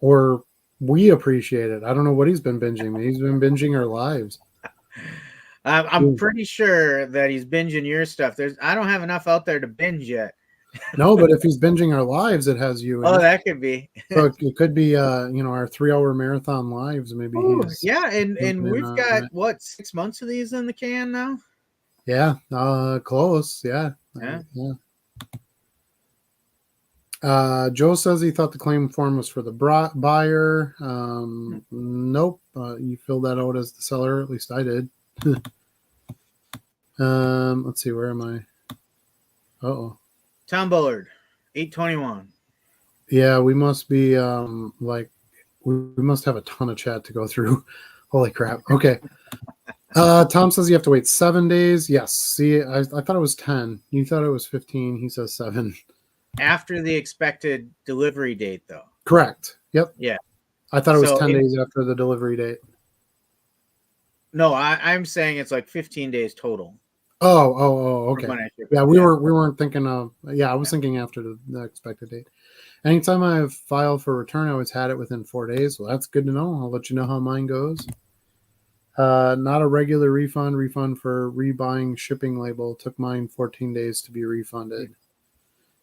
Or we appreciate it. I don't know what he's been binging. He's been binging our lives. I'm pretty sure that he's binging your stuff. I don't have enough out there to binge yet. No, but if he's binging our lives, it has you in Oh, it. that could be. So it could be, our 3-hour marathon lives. Maybe he's yeah, and we've got it. what 6 months of these in the can now. Yeah, close. Yeah. Yeah. Joe says he thought the claim form was for the buyer. Nope. You filled that out as the seller. At least I did. Let's see. Where am I? Uh-oh. Tom Bullard, 821. Yeah, we must be we must have a ton of chat to go through. Holy crap. Okay. Tom says you have to wait 7 days. Yes. See, I thought it was 10. You thought it was 15. He says 7. After the expected delivery date, though. Correct. Yep. Yeah. I thought it was 10 days after the delivery date. No, I'm saying it's like 15 days total. Oh, okay. Yeah, we weren't thinking of. Yeah, I was thinking after the expected date. Anytime I've filed for return, I always had it within 4 days. Well, that's good to know. I'll let you know how mine goes. Not a regular refund. Refund for rebuying shipping label. Took mine 14 days to be refunded.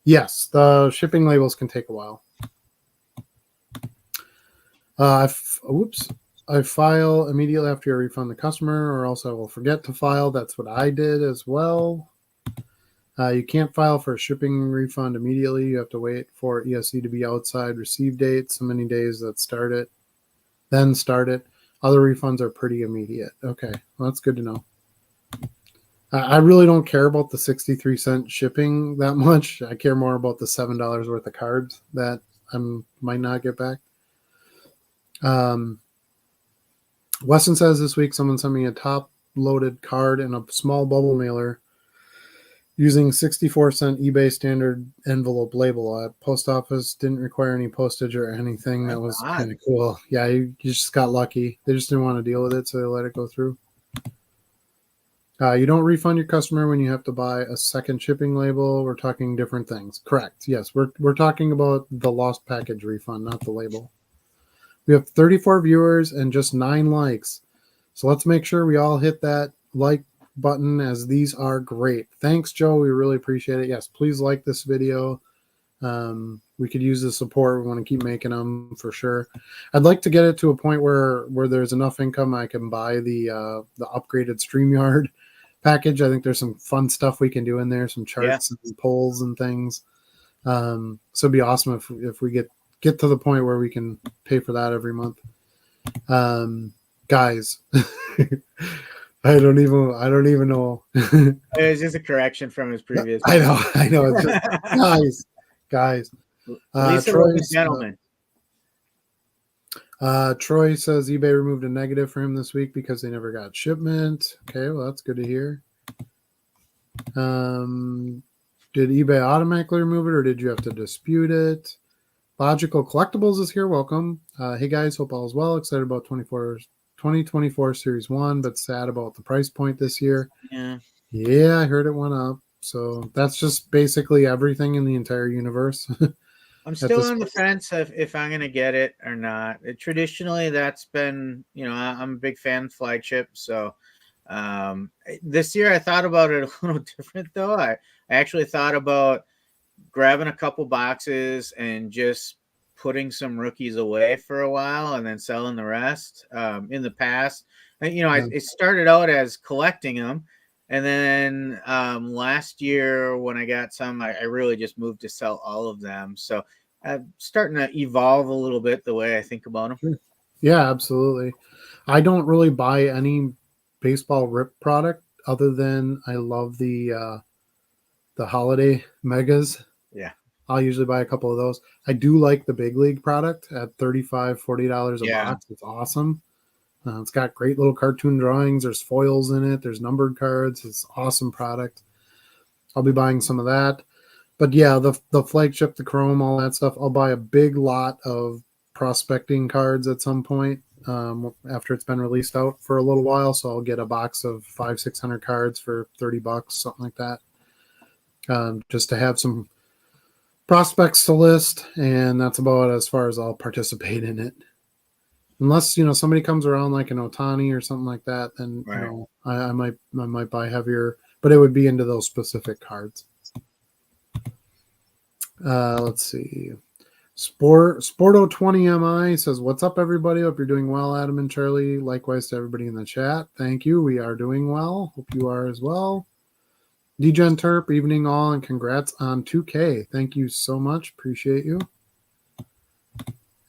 Yes, the shipping labels can take a while. I file immediately after you refund the customer, or else I will forget to file. That's what I did as well. You can't file for a shipping refund immediately. You have to wait for ESC to be outside receive date, so many days that start it, then start it. Other refunds are pretty immediate. Okay, well, that's good to know. I really don't care about the 63-cent shipping that much. I care more about the $7 worth of cards that I might not get back. Weston says this week someone sent me a top-loaded card and a small bubble mailer Using 64-cent eBay standard envelope label at post office. Didn't require any postage or anything. Right That was kind on. of cool. Yeah, you just got lucky. They just didn't want to deal with it, so they let it go through. You don't refund your customer when you have to buy a second shipping label. We're talking different things. Correct. Yes, we're talking about the lost package refund, not the label. We have 34 viewers and just 9 likes. So let's make sure we all hit that like button, as these are great. Thanks, Joe. We really appreciate it. Yes, please like this video. We could use the support. We want to keep making them for sure. I'd like to get it to a point where there's enough income I can buy the upgraded StreamYard package. I think there's some fun stuff we can do in there, some Yeah. charts and polls and things. So it'd be awesome if we get to the point where we can pay for that every month. Guys, I don't even know. It was just a correction from his previous. I know. It's just guys. Lisa was a gentleman. Troy says eBay removed a negative for him this week because they never got shipment. Okay, well that's good to hear. Did eBay automatically remove it, or did you have to dispute it? Logical Collectibles is here. Welcome. Hey guys, hope all is well. Excited about 2024 Series 1, but sad about the price point this year. Yeah, I heard it went up. So that's just basically everything in the entire universe. I'm still on the fence if I'm going to get it or not. Traditionally, that's been, I'm a big fan of flagship. So this year I thought about it a little different, though. I actually thought about grabbing a couple boxes and just putting some rookies away for a while and then selling the rest. In the past, it started out as collecting them. And then last year when I got some, I really just moved to sell all of them. So I'm starting to evolve a little bit the way I think about them. Sure. Yeah, absolutely. I don't really buy any baseball rip product other than I love the holiday megas. Yeah. I'll usually buy a couple of those. I do like the big league product at $35, $40 a box. It's awesome. It's got great little cartoon drawings. There's foils in it. There's numbered cards. It's awesome product. I'll be buying some of that. But yeah, the flagship, the chrome, all that stuff. I'll buy a big lot of prospecting cards at some point after it's been released out for a little while. So I'll get a box of 500-600 cards for $30, something like that, just to have some prospects to list. And that's about as far as I'll participate in it. Unless somebody comes around like an Otani or something like that, then right. I might buy heavier, but it would be into those specific cards. Let's see. Sporto 20 Mi says, "What's up, everybody? Hope you're doing well, Adam and Charlie. Likewise to everybody in the chat. Thank you. We are doing well. Hope you are as well." Degen Terp, evening all, and congrats on 2K. Thank you so much. Appreciate you.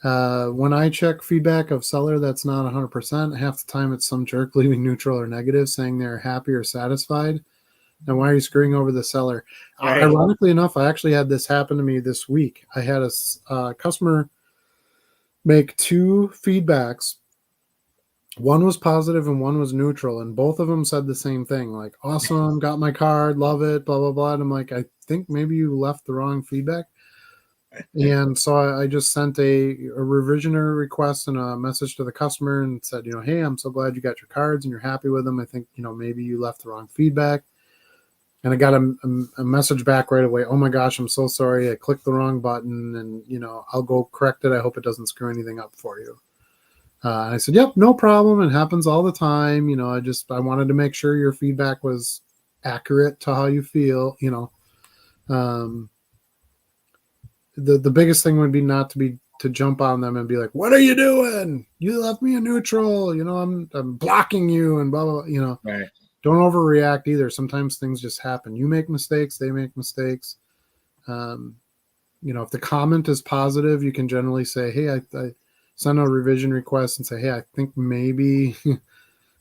When I check feedback of seller that's not 100%, half the time it's some jerk leaving neutral or negative saying they're happy or satisfied. Now, why are you screwing over the seller? Right. Ironically enough, I actually had this happen to me this week. I had a customer make 2 feedbacks. One was positive and one was neutral, and both of them said the same thing, like, awesome, got my card, love it, blah, blah, blah. And I'm like, I think maybe you left the wrong feedback. And so I just sent a revision request and a message to the customer and said, hey, I'm so glad you got your cards and you're happy with them. I think, maybe you left the wrong feedback. And I got a message back right away. Oh my gosh, I'm so sorry. I clicked the wrong button, and, I'll go correct it. I hope it doesn't screw anything up for you. And I said, yep, no problem. It happens all the time. I wanted to make sure your feedback was accurate to how you feel, The biggest thing would be not to jump on them and be like, what are you doing? You left me a neutral, I'm blocking you and blah, blah, Right. Don't overreact either. Sometimes things just happen. You make mistakes, they make mistakes. If the comment is positive, you can generally say, hey, I send a revision request and say, hey, I think maybe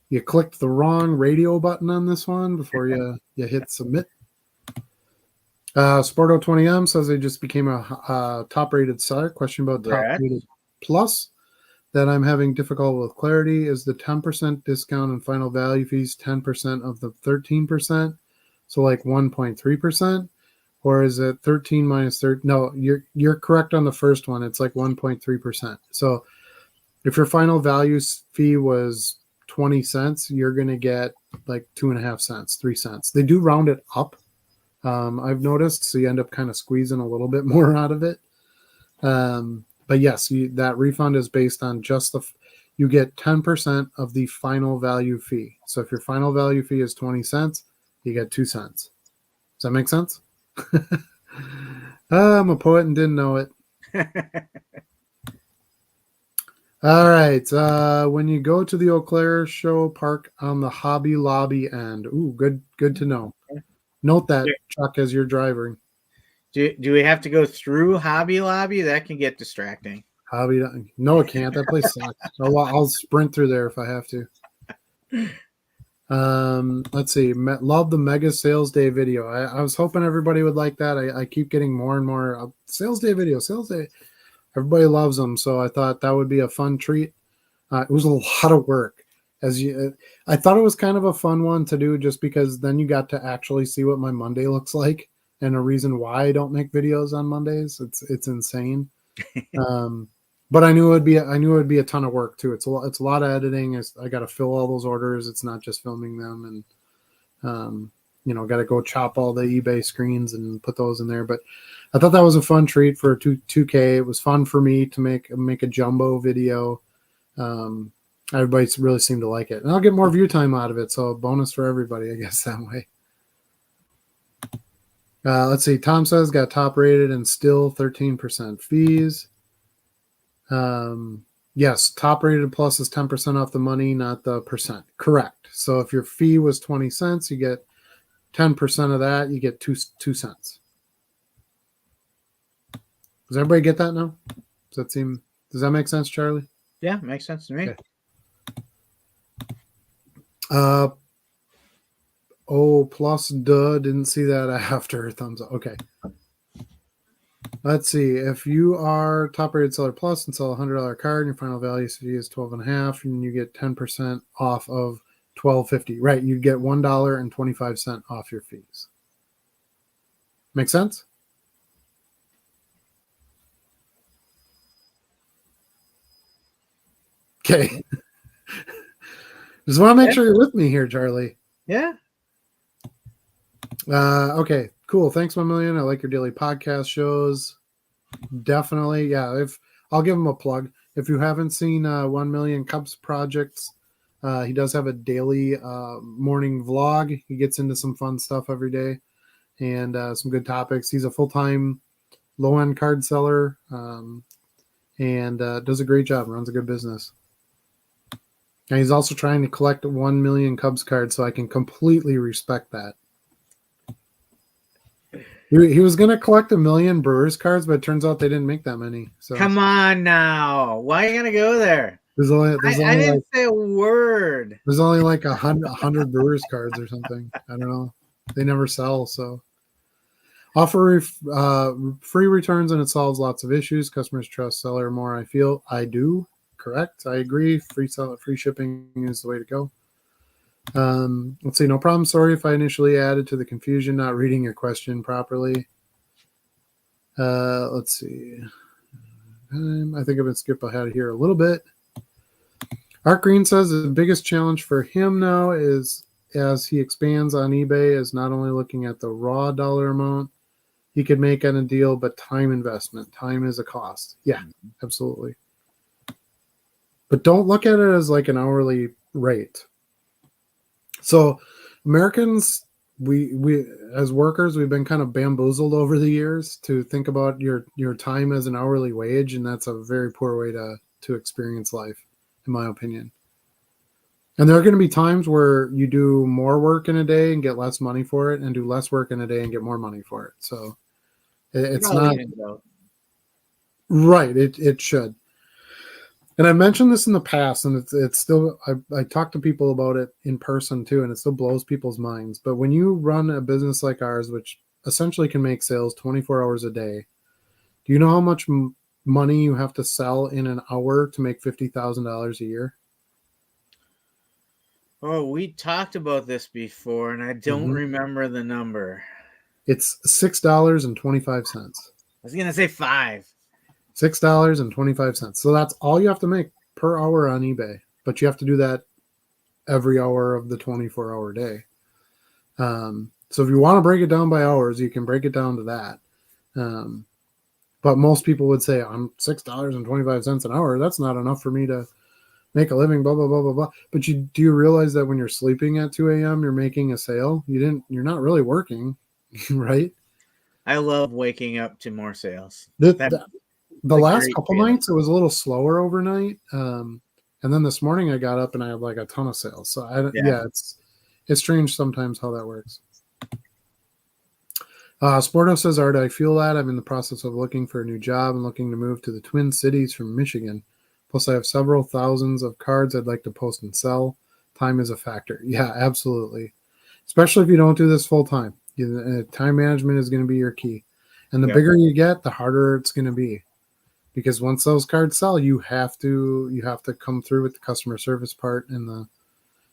you clicked the wrong radio button on this one before you hit submit. Sporto 20M says they just became a top-rated seller. Question about top-rated plus that I'm having difficulty with clarity. Is the 10% discount and final value fees 10% of the 13%? So like 1.3%, or is it 13 minus 30? No, you're correct on the first one. It's like 1.3%. So if your final value fee was 20 cents, you're going to get like 2.5 cents, 3 cents. They do round it up. I've noticed. So you end up kind of squeezing a little bit more out of it. But yes, that refund is based on just you get 10% of the final value fee. So if your final value fee is 20 cents, you get 2 cents. Does that make sense? I'm a poet and didn't know it. All right. When you go to the Eau Claire show, park on the Hobby Lobby end. Ooh, good to know. Note that, Chuck, as you're driving. Do we have to go through Hobby Lobby? That can get distracting. Hobby? No, it can't. That place sucks. I'll sprint through there if I have to. Let's see. Love the Mega Sales Day video. I was hoping everybody would like that. I keep getting more and more Sales Day video. Sales Day. Everybody loves them, so I thought that would be a fun treat. It was a lot of work. I thought it was kind of a fun one to do, just because then you got to actually see what my Monday looks like, and a reason why I don't make videos on Mondays. It's insane. But I knew it would be a ton of work too. It's a lot of editing. I got to fill all those orders. It's not just filming them, and got to go chop all the eBay screens and put those in there. But I thought that was a fun treat for 2K. It was fun for me to make a jumbo video. Everybody really seemed to like it, and I'll get more view time out of it. So a bonus for everybody, I guess, that way. Let's see. Tom says got top rated and still 13% fees. Yes, top rated plus is 10% off the money, not the percent. Correct. So if your fee was 20 cents, you get 10% of that. You get 2 cents. Does everybody get that now? Does that make sense, Charlie? Yeah, makes sense to me. Okay. Plus didn't see that after thumbs up. Okay. Let's see. If you are top rated seller plus and sell a $100 card and your final value fee is 12.5, and you get 10% off of $12.50. Right. You get $1.25 off your fees. Make sense? Okay. Just want to make sure you're with me here, Charlie. Yeah. Okay, cool. Thanks 1,000,000. I like your daily podcast shows. Definitely. Yeah. I'll give him a plug. If you haven't seen 1,000,000 Cubs projects, he does have a daily morning vlog. He gets into some fun stuff every day and some good topics. He's a full-time low-end card seller and does a great job, runs a good business. And he's also trying to collect 1,000,000 Cubs cards, so I can completely respect that. He was going to collect 1,000,000 Brewers cards, but it turns out they didn't make that many. So come on now. Why are you going to go there? I didn't say a word. There's only like 100 Brewers cards or something. I don't know. They never sell, so. Offer free returns, and it solves lots of issues. Customers trust seller more, I feel. I do. Correct. I agree. Free shipping is the way to go. Let's see. No problem. Sorry if I initially added to the confusion, not reading your question properly. Let's see. I think I'm going to skip ahead here a little bit. Art Green says the biggest challenge for him now is, as he expands on eBay, is not only looking at the raw dollar amount he could make on a deal, but time investment. Time is a cost. Yeah, absolutely. But don't look at it as like an hourly rate. So Americans, we as workers, we've been kind of bamboozled over the years to think about your time as an hourly wage, and that's a very poor way to experience life, in my opinion. And there are going to be times where you do more work in a day and get less money for it, and do less work in a day and get more money for it. So it's not right. It should. And I mentioned this in the past, and it's still, I talk to people about it in person too, and it still blows people's minds. But when you run a business like ours, which essentially can make sales 24 hours a day, do you know how much money you have to sell in an hour to make $50,000 a year? Oh, we talked about this before, and I don't Hmm. remember the number. It's $6.25. I was gonna say 5. $6.25. So that's all you have to make per hour on eBay. But you have to do that every hour of the 24-hour day. So if you want to break it down by hours, you can break it down to that. Um, but most people would say, I'm $6.25 an hour. That's not enough for me to make a living, blah, blah, blah, blah, blah. But do you realize that when you're sleeping at 2 a.m., you're making a sale? You're not really working, right? I love waking up to more sales. The, That's the, the a last great couple feeling. nights, it was a little slower overnight. And then this morning I got up and I had like a ton of sales. So Yeah. yeah, it's strange sometimes how that works. Sporto says, Art, I feel that I'm in the process of looking for a new job and looking to move to the Twin Cities from Michigan. Plus, I have several thousands of cards I'd like to post and sell. Time is a factor. Yeah, absolutely. Especially if you don't do this full time. Time management is going to be your key. And the Yep. bigger you get, the harder it's going to be. Because once those cards sell, you have to come through with the customer service part and the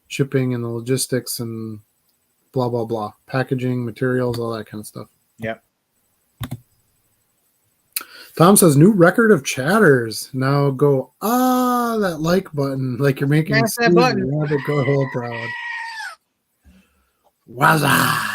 shipping and the logistics and blah blah blah, packaging, materials, all that kind of stuff. Yep. Tom says new record of chatters. Now go that like button like you're making Smash that Steve button. the Rabbit Girl proud. Wazza!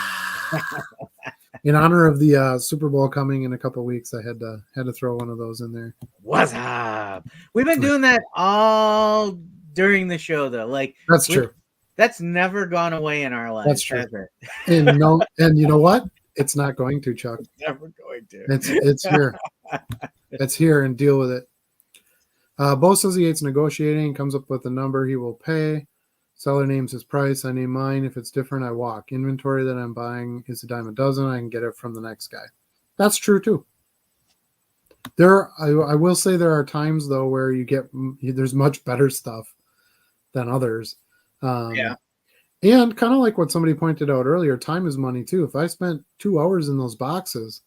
In honor of the Super Bowl coming in a couple weeks, I had to throw one of those in there. What's up? We've been doing that all during the show, though. Like, That's we true. that's never gone away in our That's lives, true. has it? And no, and you know what? It's not going to, Chuck. Never going to. It's here. It's here, and deal with it. Bo says he hates negotiating. Comes up with a number he will pay. Seller names his price. I name mine. If it's different, I walk. Inventory that I'm buying is a dime a dozen. I can get it from the next guy. That's true too. I will say there are times though where there's much better stuff than others. Yeah. And kind of like what somebody pointed out earlier, time is money too. If I spent 2 hours in those boxes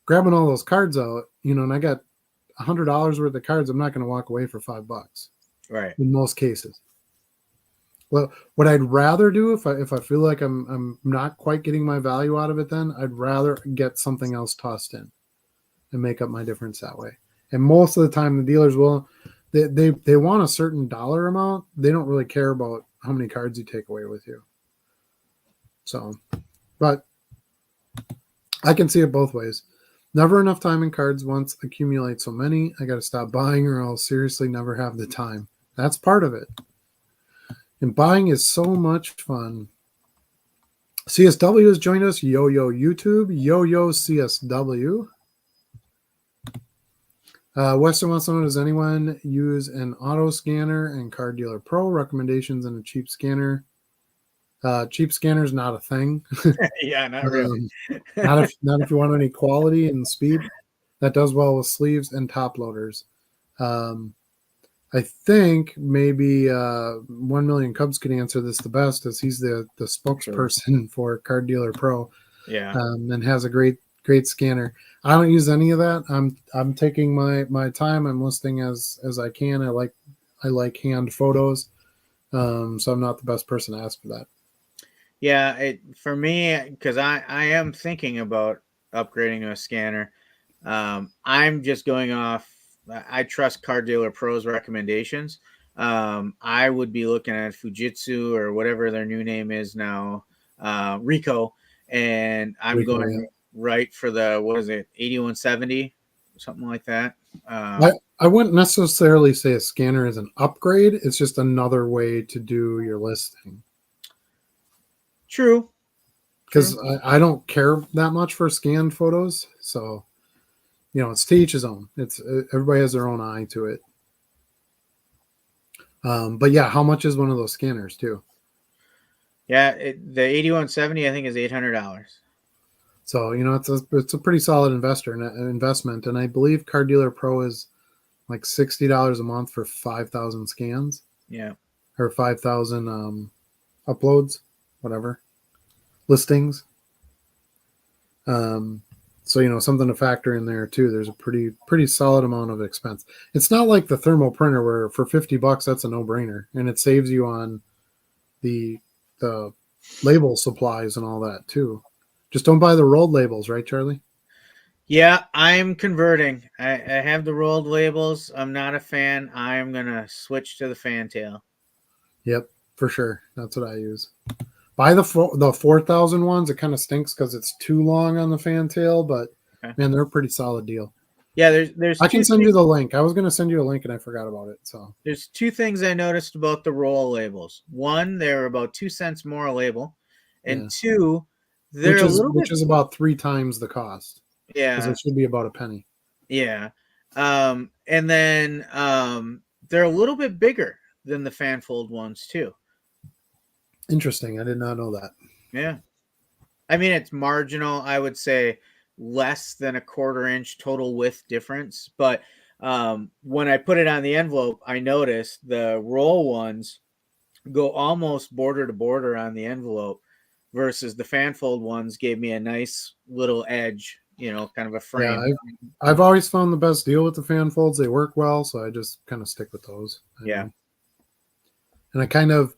grabbing all those cards out, and I got $100 worth of cards, I'm not going to walk away for $5 Right. in most cases. Well, what I'd rather do if I feel like I'm not quite getting my value out of it, then I'd rather get something else tossed in and make up my difference that way. And most of the time, the dealers will they want a certain dollar amount. They don't really care about how many cards you take away with you. So, but I can see it both ways. Never enough time in cards once accumulate so many. I got to stop buying or I'll seriously never have the time. That's part of it. And buying is so much fun. CSW has joined us. Yo YouTube. Yo CSW. Western wants to know, does anyone use an auto scanner and Card Dealer Pro? Recommendations and a cheap scanner. Cheap scanner is not a thing. Yeah, not really. Not if you want any quality and speed. That does well with sleeves and top loaders. I think maybe 1 Million Cubs could answer this the best, as he's the spokesperson for Card Dealer Pro. Yeah. And has a great scanner. I don't use any of that. I'm taking my time. I'm listing as I can. I like hand photos. So I'm not the best person to ask for that. Yeah, for me, because I am thinking about upgrading to a scanner. I'm just going off. I trust Car Dealer Pro's recommendations. I would be looking at Fujitsu or whatever their new name is now, Ricoh, and I'm Rico, going yeah. right for the, what is it, 8170, something like that. I wouldn't necessarily say a scanner is an upgrade. It's just another way to do your listing. True. Because I don't care that much for scanned photos. So, it's to each his own. It's everybody has their own eye to it. But yeah, how much is one of those scanners too? Yeah, the 8170 I think is $800. So it's a pretty solid investment, and I believe Card Dealer Pro is like $60 a month for 5,000 scans. Yeah, or 5,000 uploads, whatever listings. So something to factor in there too. There's a pretty solid amount of expense. It's not like the thermal printer where for $50 that's a no brainer, and it saves you on the the label supplies and all that too. Just don't buy the rolled labels, right, Charlie? Yeah, I'm converting. I have the rolled labels. I'm not a fan. I'm gonna switch to the fantail. Yep, for sure. That's what I use. Buy the 4,000 ones. It kind of stinks because it's too long on the fantail, but Okay. man, they're a pretty solid deal. Yeah, there's I can two send you things. the link. I was going to send you a link and I forgot about it. So There's two things I noticed about the roll labels. One, they're about 2 cents more a label, and yeah, two, they're a little which bit. is about 3 times the cost because Yeah, it should be about a penny. yeah. And then they're a little bit bigger than the fanfold ones too. Interesting. I did not know that. Yeah. I mean, it's marginal. I would say less than a quarter inch total width difference. But when I put it on the envelope, I noticed the roll ones go almost border to border on the envelope versus the fanfold ones gave me a nice little edge, kind of a Yeah, frame. I've always found the best deal with the fan folds. They work well, so I just kind of stick with those. I Yeah. mean, and I kind of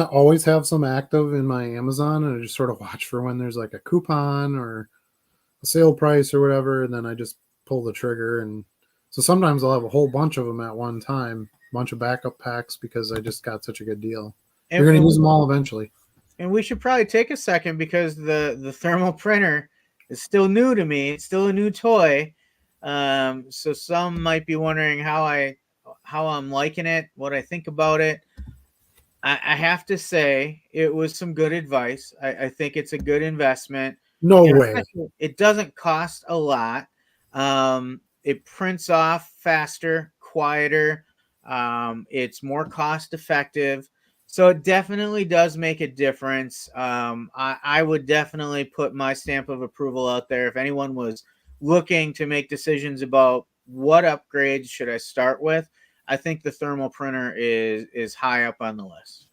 always have some active in my Amazon, and I just sort of watch for when there's like a coupon or a sale price or whatever, and then I just pull the trigger. And so sometimes I'll have a whole bunch of them at one time, bunch of backup packs because I just got such a good deal. And, You're going and, to use we, them all eventually. and we should probably take a second because the thermal printer is still new to me. It's still a new toy. So some might be wondering how I'm liking it, what I think about it. I have to say it was some good advice. I think it's a good investment. No way. Especially, it doesn't cost a lot. It prints off faster, quieter. It's more cost effective. So it definitely does make a difference. I would definitely put my stamp of approval out there if anyone was looking to make decisions about what upgrades should I start with. I think the thermal printer is high up on the list.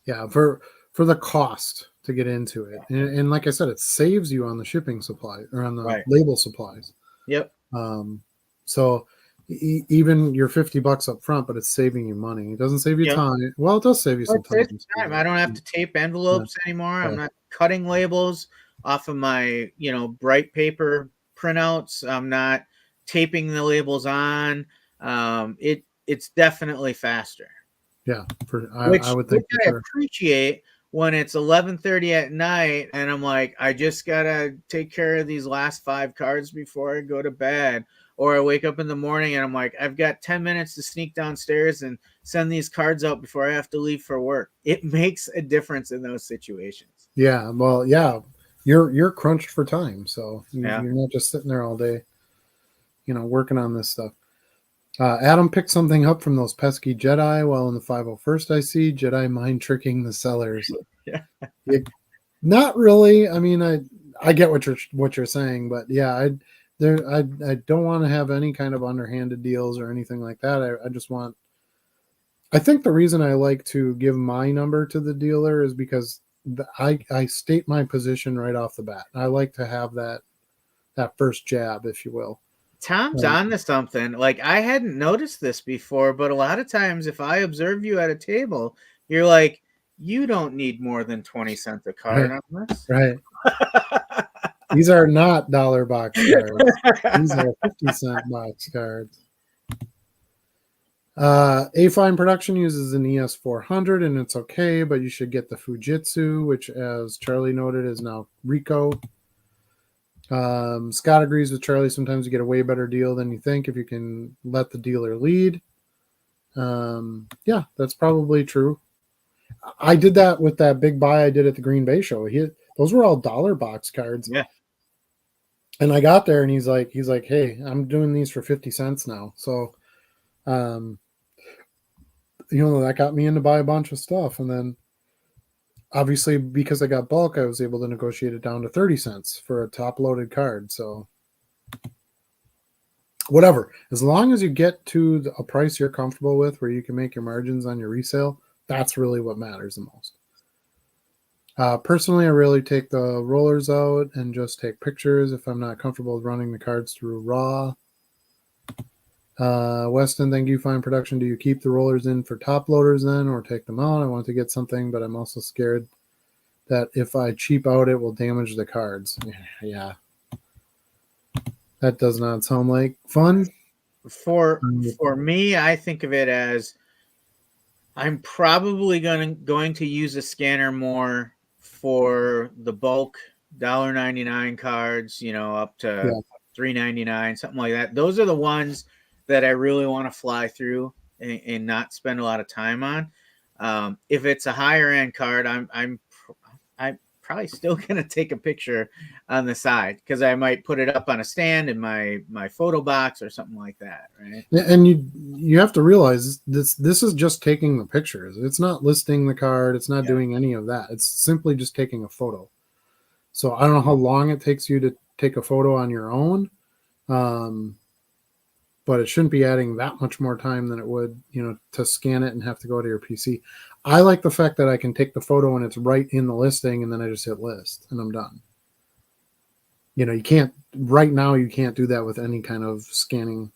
Yeah, for the cost to get into it, and like I said, it saves you on the shipping supply or on the Right. label supplies. Yep. Um, so even your $50 up front, but it's saving you money. It doesn't save you Yep. time. Well, it does save you Well, some it saves time. time. I don't have to tape Yeah, envelopes anymore. I'm yeah, not cutting labels off of my, bright paper printouts. I'm not taping the labels on. It's definitely faster, yeah. I which would which think for I sure. appreciate when it's 11:30 at night and I'm like, I just gotta take care of these last 5 cards before I go to bed. Or I wake up in the morning and I'm like, I've got 10 minutes to sneak downstairs and send these cards out before I have to leave for work. It makes a difference in those situations. Yeah, well, yeah. You're crunched for time, so Yeah. you're not just sitting there all day, working on this stuff. Adam picked something up from those pesky Jedi. While in the 501st, I see Jedi mind tricking the sellers. Yeah. It, Not really. I mean, I get what you're saying, but yeah, I don't want to have any kind of underhanded deals or anything like that. I just want. I think the reason I like to give my number to the dealer is because I state my position right off the bat. I like to have that first jab, if you will. Tom's Um, on to something. Like I hadn't noticed this before, but a lot of times if I observe you at a table, you're like, you don't need more than 20 cents a card right, on this. right. These are not dollar box cards. These are 50-cent box cards. A-Fine Production uses an ES400 and it's okay, but you should get the Fujitsu, which, as Charlie noted, is now Rico. Scott agrees with Charlie. Sometimes you get a way better deal than you think if you can let the dealer lead. Yeah, that's probably true. I did that with that big buy I did at the Green Bay show. Those were all dollar box cards. Yeah. And I got there and he's like, hey, I'm doing these for 50 cents now. So, um, that got me in to buy a bunch of stuff. And then obviously because I got bulk, I was able to negotiate it down to 30 cents for a top loaded card. So whatever, as long as you get to a price you're comfortable with where you can make your margins on your resale, that's really what matters the most. Personally, I really take the rollers out and just take pictures if I'm not comfortable with running the cards through raw. Weston, thank you. Fine production. Do you keep the rollers in for top loaders then, or take them out? I want to get something, but I'm also scared that if I cheap out, it will damage the cards. Yeah, that does not sound like fun. For me, I think of it as I'm probably going to use a scanner more for the bulk $1.99 cards, up to Yeah, $3.99, something like that. Those are the ones that I really want to fly through and not spend a lot of time on. If it's a higher end card, I'm probably still gonna take a picture on the side because I might put it up on a stand in my photo box or something like that, right? and you have to realize this is just taking the pictures. It's not listing the card. It's not Yeah. doing any of that. It's simply just taking a photo. So I don't know how long it takes you to take a photo on your own, um, but it shouldn't be adding that much more time than it would, to scan it and have to go to your PC. I like the fact that I can take the photo and it's right in the listing, and then I just hit list and I'm done. You can't right now. You can't do that with any kind of scanning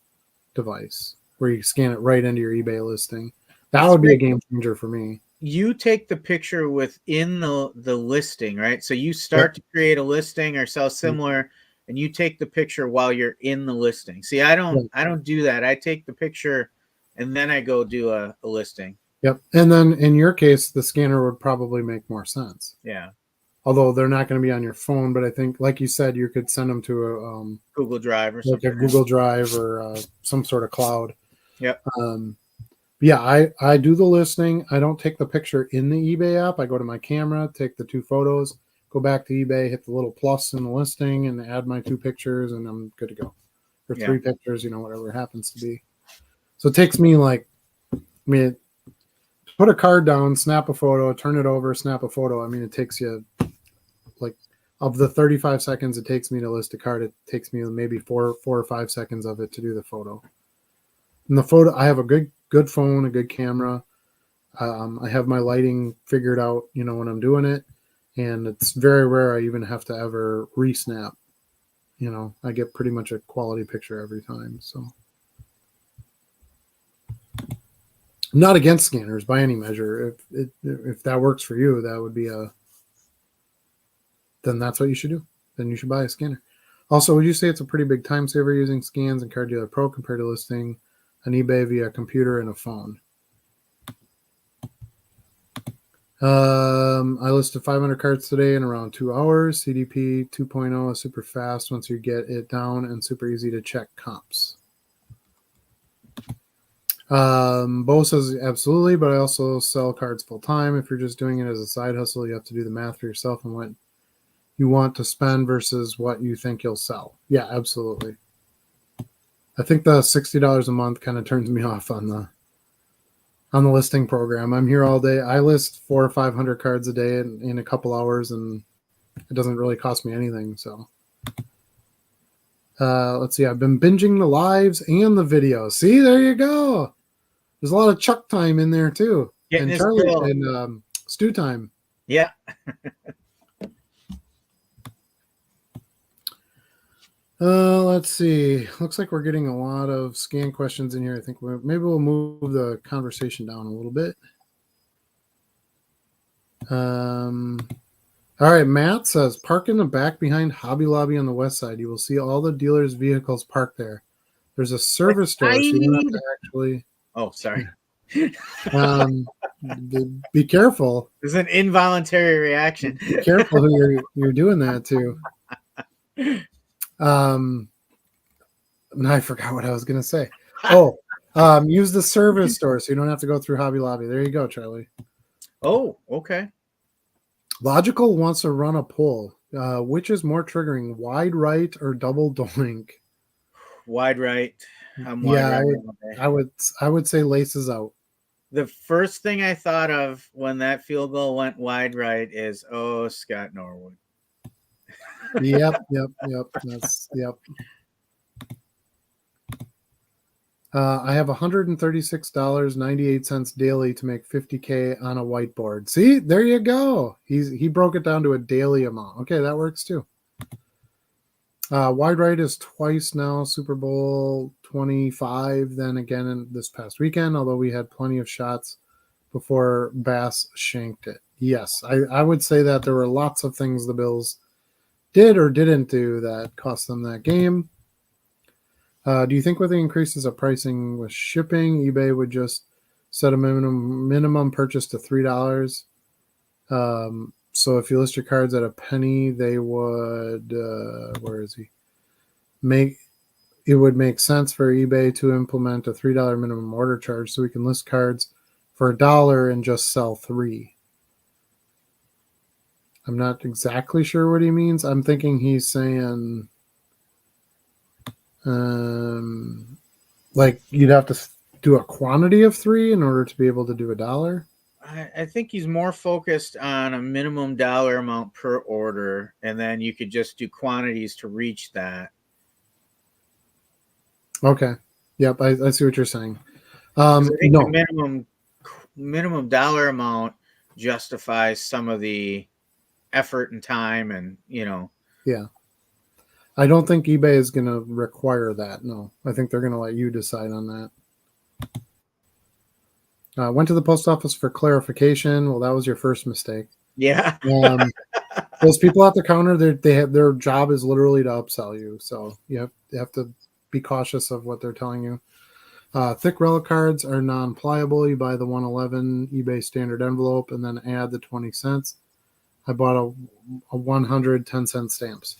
device where you scan it right into your eBay listing. That would be a game changer for me. You take the picture within the listing, right? So you Yep. start to create a listing or sell Yep. similar, and you take the picture while you're in the listing. See, Yep. I don't do that. I take the picture and then I go do a listing. Yep. And then in your case, the scanner would probably make more sense. Yeah. Although they're not going to be on your phone, but I think, like you said, you could send them to Google Drive or like a something. Google Drive or some sort of cloud. Yep. Yeah, I do the listing. I don't take the picture in the eBay app. I go to my camera, take the 2 photos, go back to eBay, hit the little plus in the listing, and add my 2 pictures, and I'm good to go. Or 3 pictures, whatever it happens to be. So it takes me put a card down, snap a photo, turn it over, snap a photo. I mean, it takes you like of the 35 seconds it takes me to list a card, it takes me maybe 4 or 5 seconds of it to do the photo. And the photo, I have a good phone, a good camera. I have my lighting figured out, when I'm doing it, and it's very rare I even have to ever resnap. I get pretty much a quality picture every time. So I'm not against scanners by any measure. If that works for you, that would be then that's what you should do. Then you should buy a scanner. Also, would you say it's a pretty big time saver using scans and Card Dealer Pro compared to listing on eBay via computer and a phone? I listed 500 cards today in around 2 hours. CDP 2.0 is super fast once you get it down and super easy to check comps. Bo says absolutely, but I also sell cards full time. If you're just doing it as a side hustle, you have to do the math for yourself and what you want to spend versus what you think you'll sell. Yeah, absolutely. I think the $60 a month kind of turns me off on the listing program. I'm here all day. I list 400 or 500 cards a day in a couple hours, and it doesn't really cost me anything. So let's see. I've been binging the lives and the videos. See, there you go. There's a lot of Chuck time in there too, Getting and his Charlie fill. and Stew time. Yeah. Let's see. Looks like we're getting a lot of scan questions in here. I think maybe we'll move the conversation down a little bit. All right. Matt says, park in the back behind Hobby Lobby on the west side. You will see all the dealers' vehicles parked there. There's a service store, so you don't have to actually. Oh, sorry. Be careful. It's an involuntary reaction. Be careful who you're doing that to. I forgot what I was going to say. Oh, use the service store so you don't have to go through Hobby Lobby. There you go, Charlie. Oh, okay. Logical wants to run a poll. Which is more triggering, wide right or double doink? Wide right. I'm wide right. I would say laces out. The first thing I thought of when that field goal went wide right is, oh, Scott Norwood. Yep. Yep. I have $136.98 daily to make 50K on a whiteboard. See, there you go. He broke it down to a daily amount. Okay, that works too. Wide right is twice now, Super Bowl 25, then again in this past weekend, although we had plenty of shots before Bass shanked it. Yes, I would say that there were lots of things the Bills did or didn't do that cost them that game. Do you think with the increases of pricing with shipping, eBay would just set a minimum purchase to $3? So if you list your cards at a penny, they would where is he? Make it would make sense for eBay to implement a $3 minimum order charge so we can list cards for $1 and just sell 3. I'm not exactly sure what he means. I'm thinking he's saying um, like you'd have to do a quantity of 3 in order to be able to do $1. I think he's more focused on a minimum dollar amount per order, and then you could just do quantities to reach that. Okay. Yep, I see what you're saying. Because I think the No, minimum dollar amount justifies some of the effort and time, and yeah. I don't think eBay is going to require that. No, I think they're going to let you decide on that. Went to the post office for clarification. Well, that was your first mistake. yeah. Um, those people at the counter, they have their job is literally to upsell you. So you have to be cautious of what they're telling you. Thick relic cards are non-pliable. You buy the 111 eBay standard envelope and then add the 20 cents. I bought a 110-cent stamps.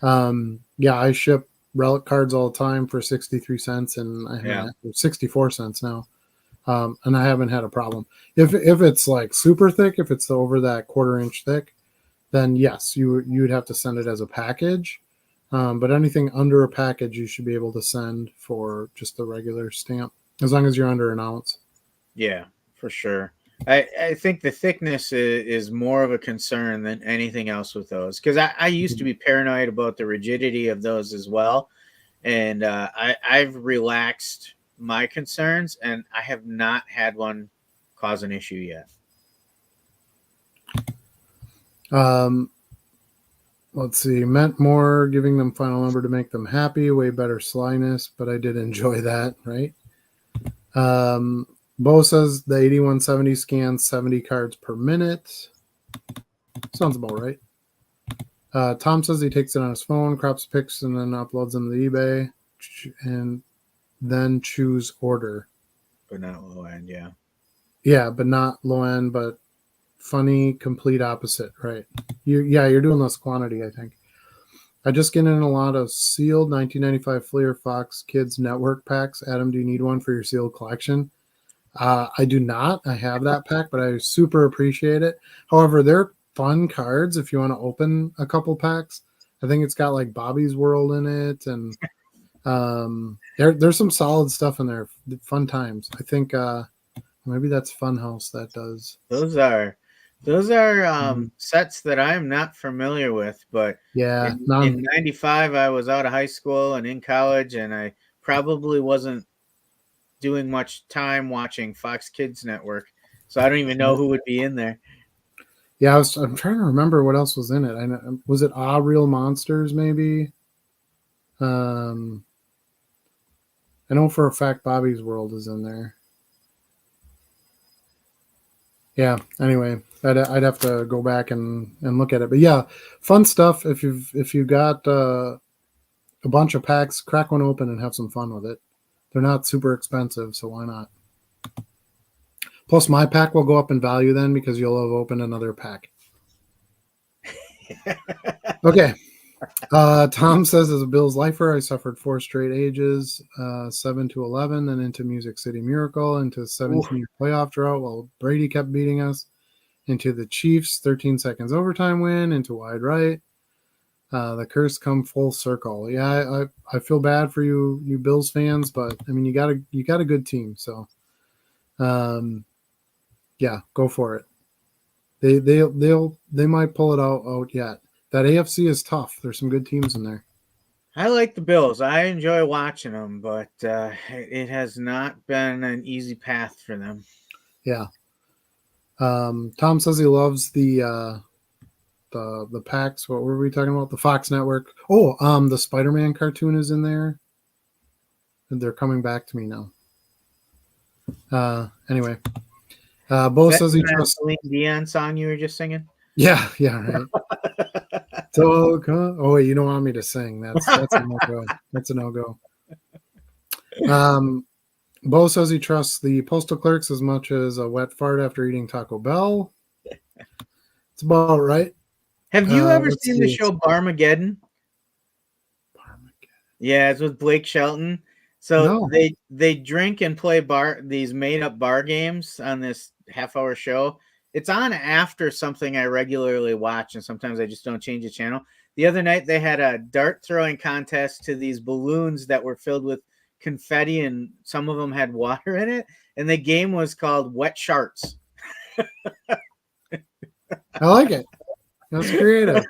Yeah, I ship relic cards all the time for 63 cents and I Yeah. haven't 64 cents now. And I haven't had a problem. If it's like super thick, if it's over that 1/4 inch thick, then yes, you'd have to send it as a package. But anything under a package, you should be able to send for just the regular stamp, as long as you're under an ounce. Yeah, for sure. I think the thickness is more of a concern than anything else with those, because I used to be paranoid about the rigidity of those as well. And I've relaxed my concerns, and I have not had one cause an issue yet. Um, let's see, meant more, giving them final number to make them happy, way better slyness, but I did enjoy that, right? Bo says the 8170 scans 70 cards per minute. Sounds about right. Tom says he takes it on his phone, crops pics, and then uploads them to eBay, and then choose order. But not low end, yeah. Yeah, but not low end, but funny, complete opposite, right? You're doing less quantity, I think. I just get in a lot of sealed 1995 Fleer Fox Kids Network packs. Adam, do you need one for your sealed collection? I do not. I have that pack, but I super appreciate it. However, they're fun cards if you want to open a couple packs. I think it's got like Bobby's World in it, and there's some solid stuff in there. Fun times. I think maybe that's Funhouse that does. Those are Mhm. sets that I'm not familiar with, but Yeah, in '95 I was out of high school and in college, and I probably wasn't doing much time watching Fox Kids Network, so I don't even know who would be in there. yeah. I'm trying to remember what else was in it. I know, was it Ah Real Monsters maybe? Um, I know for a fact Bobby's World is in there. Yeah. Anyway, I'd have to go back and look at it, but yeah, fun stuff. If you've got a bunch of packs, crack one open and have some fun with it. They're not super expensive, so why not? Plus, my pack will go up in value then because you'll have opened another pack. Okay. Tom says, as a Bills lifer, I suffered 4 straight ages, 7 to 11, then into Music City Miracle, into 17-year playoff drought while Brady kept beating us, into the Chiefs 13 seconds overtime win, into wide right. The curse come full circle. Yeah, I feel bad for you Bills fans, but I mean you got a good team, so yeah, go for it. They might pull it out yet. That AFC is tough. There's some good teams in there. I like the Bills. I enjoy watching them, but it has not been an easy path for them. Yeah. Tom says he loves the the packs. What were we talking about? The Fox Network. Oh, the Spider-Man cartoon is in there. They're coming back to me now. Anyway, Bo That says he that trusts. Celine Dion song you were just singing. Yeah, yeah, right. So, oh wait, you don't want me to sing? That's a no go. That's a no go. Bo says he trusts the postal clerks as much as a wet fart after eating Taco Bell. It's about right. Have you ever Let's seen the see. show Barmageddon? Yeah, it's with Blake Shelton. So No. they drink and play these made up bar games on this half-hour show. It's on after something I regularly watch, and sometimes I just don't change the channel. The other night they had a dart throwing contest to these balloons that were filled with confetti, and some of them had water in it. And the game was called Wet Sharks. I like it. That's creative.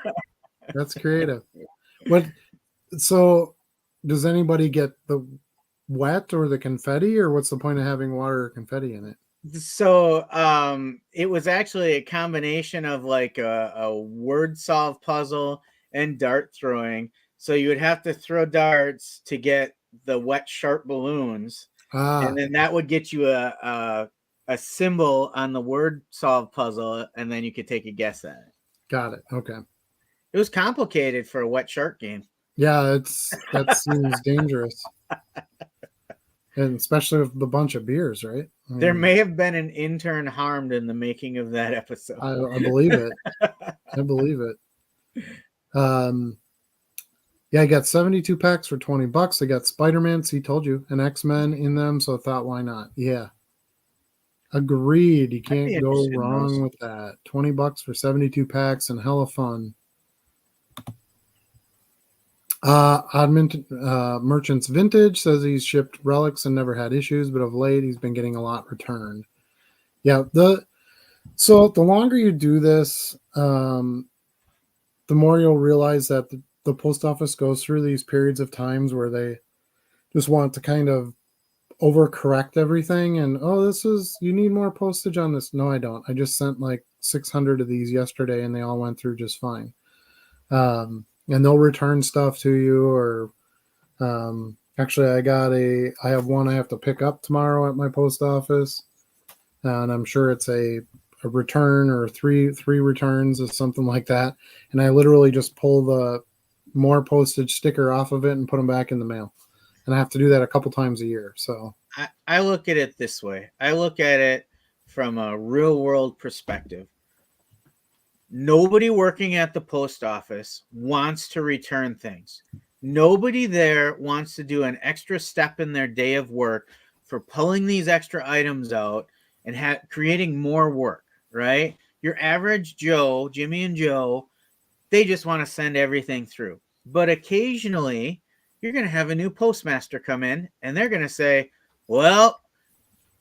That's creative. What? So, does anybody get the wet or the confetti, or what's the point of having water or confetti in it? So it was actually a combination of like a word solve puzzle and dart throwing. So you would have to throw darts to get the wet sharp balloons, and Ah, then that would get you a symbol on the word solve puzzle, and then you could take a guess at it. got it. Okay. It was complicated for a wet shark game. Yeah, that seems dangerous, and especially with the bunch of beers, right? I There mean, may have been an intern harmed in the making of that episode. I believe it. I believe it. Um, yeah, I got 72 packs for $20. I got Spider-Man, he told you, and X-Men in them, so I thought, why not? Yeah. Agreed. You I'd be can't go interested in wrong those. with that. $20 for 72 packs and hella fun. Merchants Vintage says he's shipped relics and never had issues, but of late he's been getting a lot returned. Yeah, so the longer you do this, the more you'll realize that the post office goes through these periods of times where they just want to kind of overcorrect everything and this is you need more postage on this. No, I don't. I just sent like 600 of these yesterday and they all went through just fine. And they'll return stuff to you or actually I have one I have to pick up tomorrow at my post office, and I'm sure it's a return or three returns or something like that, and I literally just pull the more postage sticker off of it and put them back in the mail, and I have to do that a couple times a year. So I look at it this way. I look at it from a real world perspective. Nobody working at the post office wants to return things. Nobody there wants to do an extra step in their day of work for pulling these extra items out and creating more work, right? Your average Joe, Jimmy and Joe, they just want to send everything through. But occasionally, you're going to have a new postmaster come in and they're going to say, well,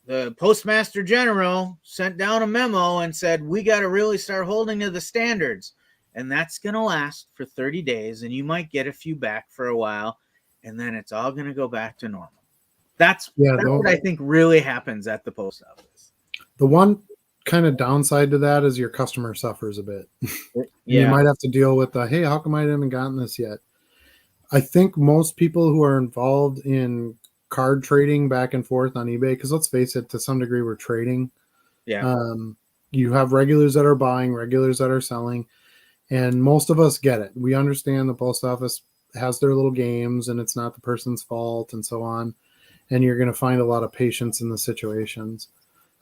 the postmaster general sent down a memo and said, we got to really start holding to the standards. And that's going to last for 30 days. And you might get a few back for a while. And then it's all going to go back to normal. That's what I think really happens at the post office. The one kind of downside to that is your customer suffers a bit. Yeah. You might have to deal with the, hey, how come I haven't gotten this yet? I think most people who are involved in card trading back and forth on eBay, because let's face it, to some degree, we're trading. Yeah. You have regulars that are buying, regulars that are selling, and most of us get it. We understand the post office has their little games and it's not the person's fault and so on. And you're going to find a lot of patience in the situations.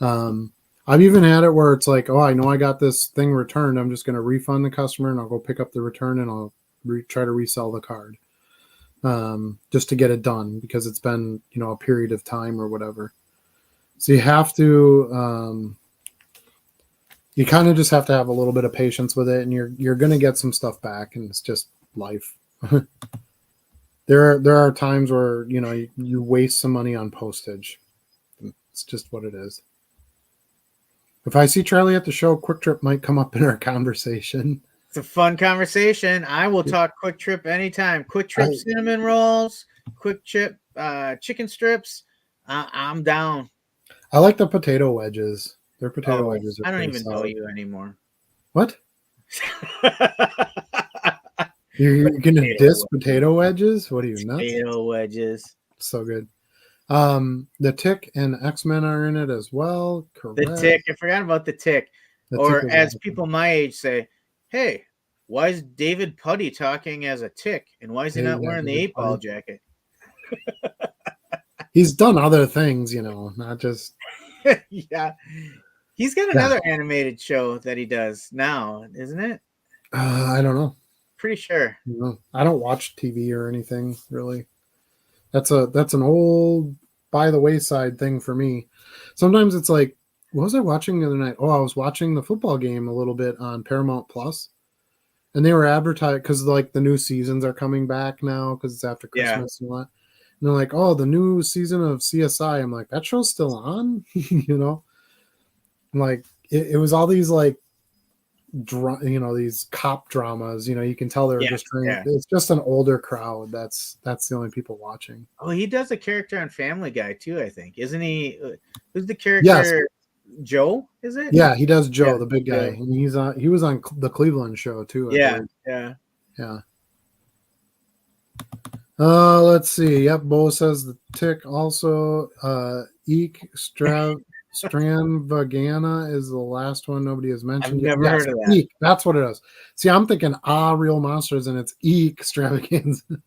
I've even had it where it's like, oh, I know I got this thing returned. I'm just going to refund the customer and I'll go pick up the return and I'll try to resell the card just to get it done because it's been, a period of time or whatever. So you have to, you kind of just have to have a little bit of patience with it, and you're going to get some stuff back, and it's just life. There are times where you waste some money on postage. It's just what it is. If I see Charlie at the show, Quick Trip might come up in our conversation. It's a fun conversation. I will talk Quick Trip anytime. Quick Trip cinnamon rolls, Quick Trip chicken strips. I'm down. I like the potato wedges. Their potato wedges are I don't pretty even solid. know you anymore. What? You're gonna Potato diss potato wedges? What are you, nuts? potato wedges. So good. The Tick and X-Men are in it as well. The Correct. Tick. I forgot about the Tick. The Tick Or was as awesome. people my age say, hey, why is David Putty talking as a tick? And why is he Hey, not yeah, wearing the David 8 ball Putty. jacket? He's done other things, not just Yeah. He's got yeah. another animated show that he does now, isn't it? I don't know. Pretty sure. No, I don't watch TV or anything really. That's an old by the wayside thing for me. Sometimes it's like, what was I watching the other night? Oh, I was watching the football game a little bit on Paramount Plus, and they were advertised because like the new seasons are coming back now because it's after Yeah. Christmas and all that. And they're like, oh, the new season of CSI. I'm like, that show's still on, Like it was all these like these cop dramas. You can tell they're just Yes. trying. Yeah. It's just an older crowd. That's the only people watching. Oh, he does a character on Family Guy too, I think. Isn't he? Who's the Yes, character? Joe, is it? yeah, he does Yeah. Joe, the big guy, Joe. and he was on the Cleveland show too, I Yeah. believe. Yeah. Yeah. Let's see. Yep, Bo says the Tick also. Eek Stravagana is the last one nobody has I've mentioned yet. never Yes, heard of that. Eek. That's what it is. See, I'm thinking Real Monsters, and it's Eek Extravaganza. That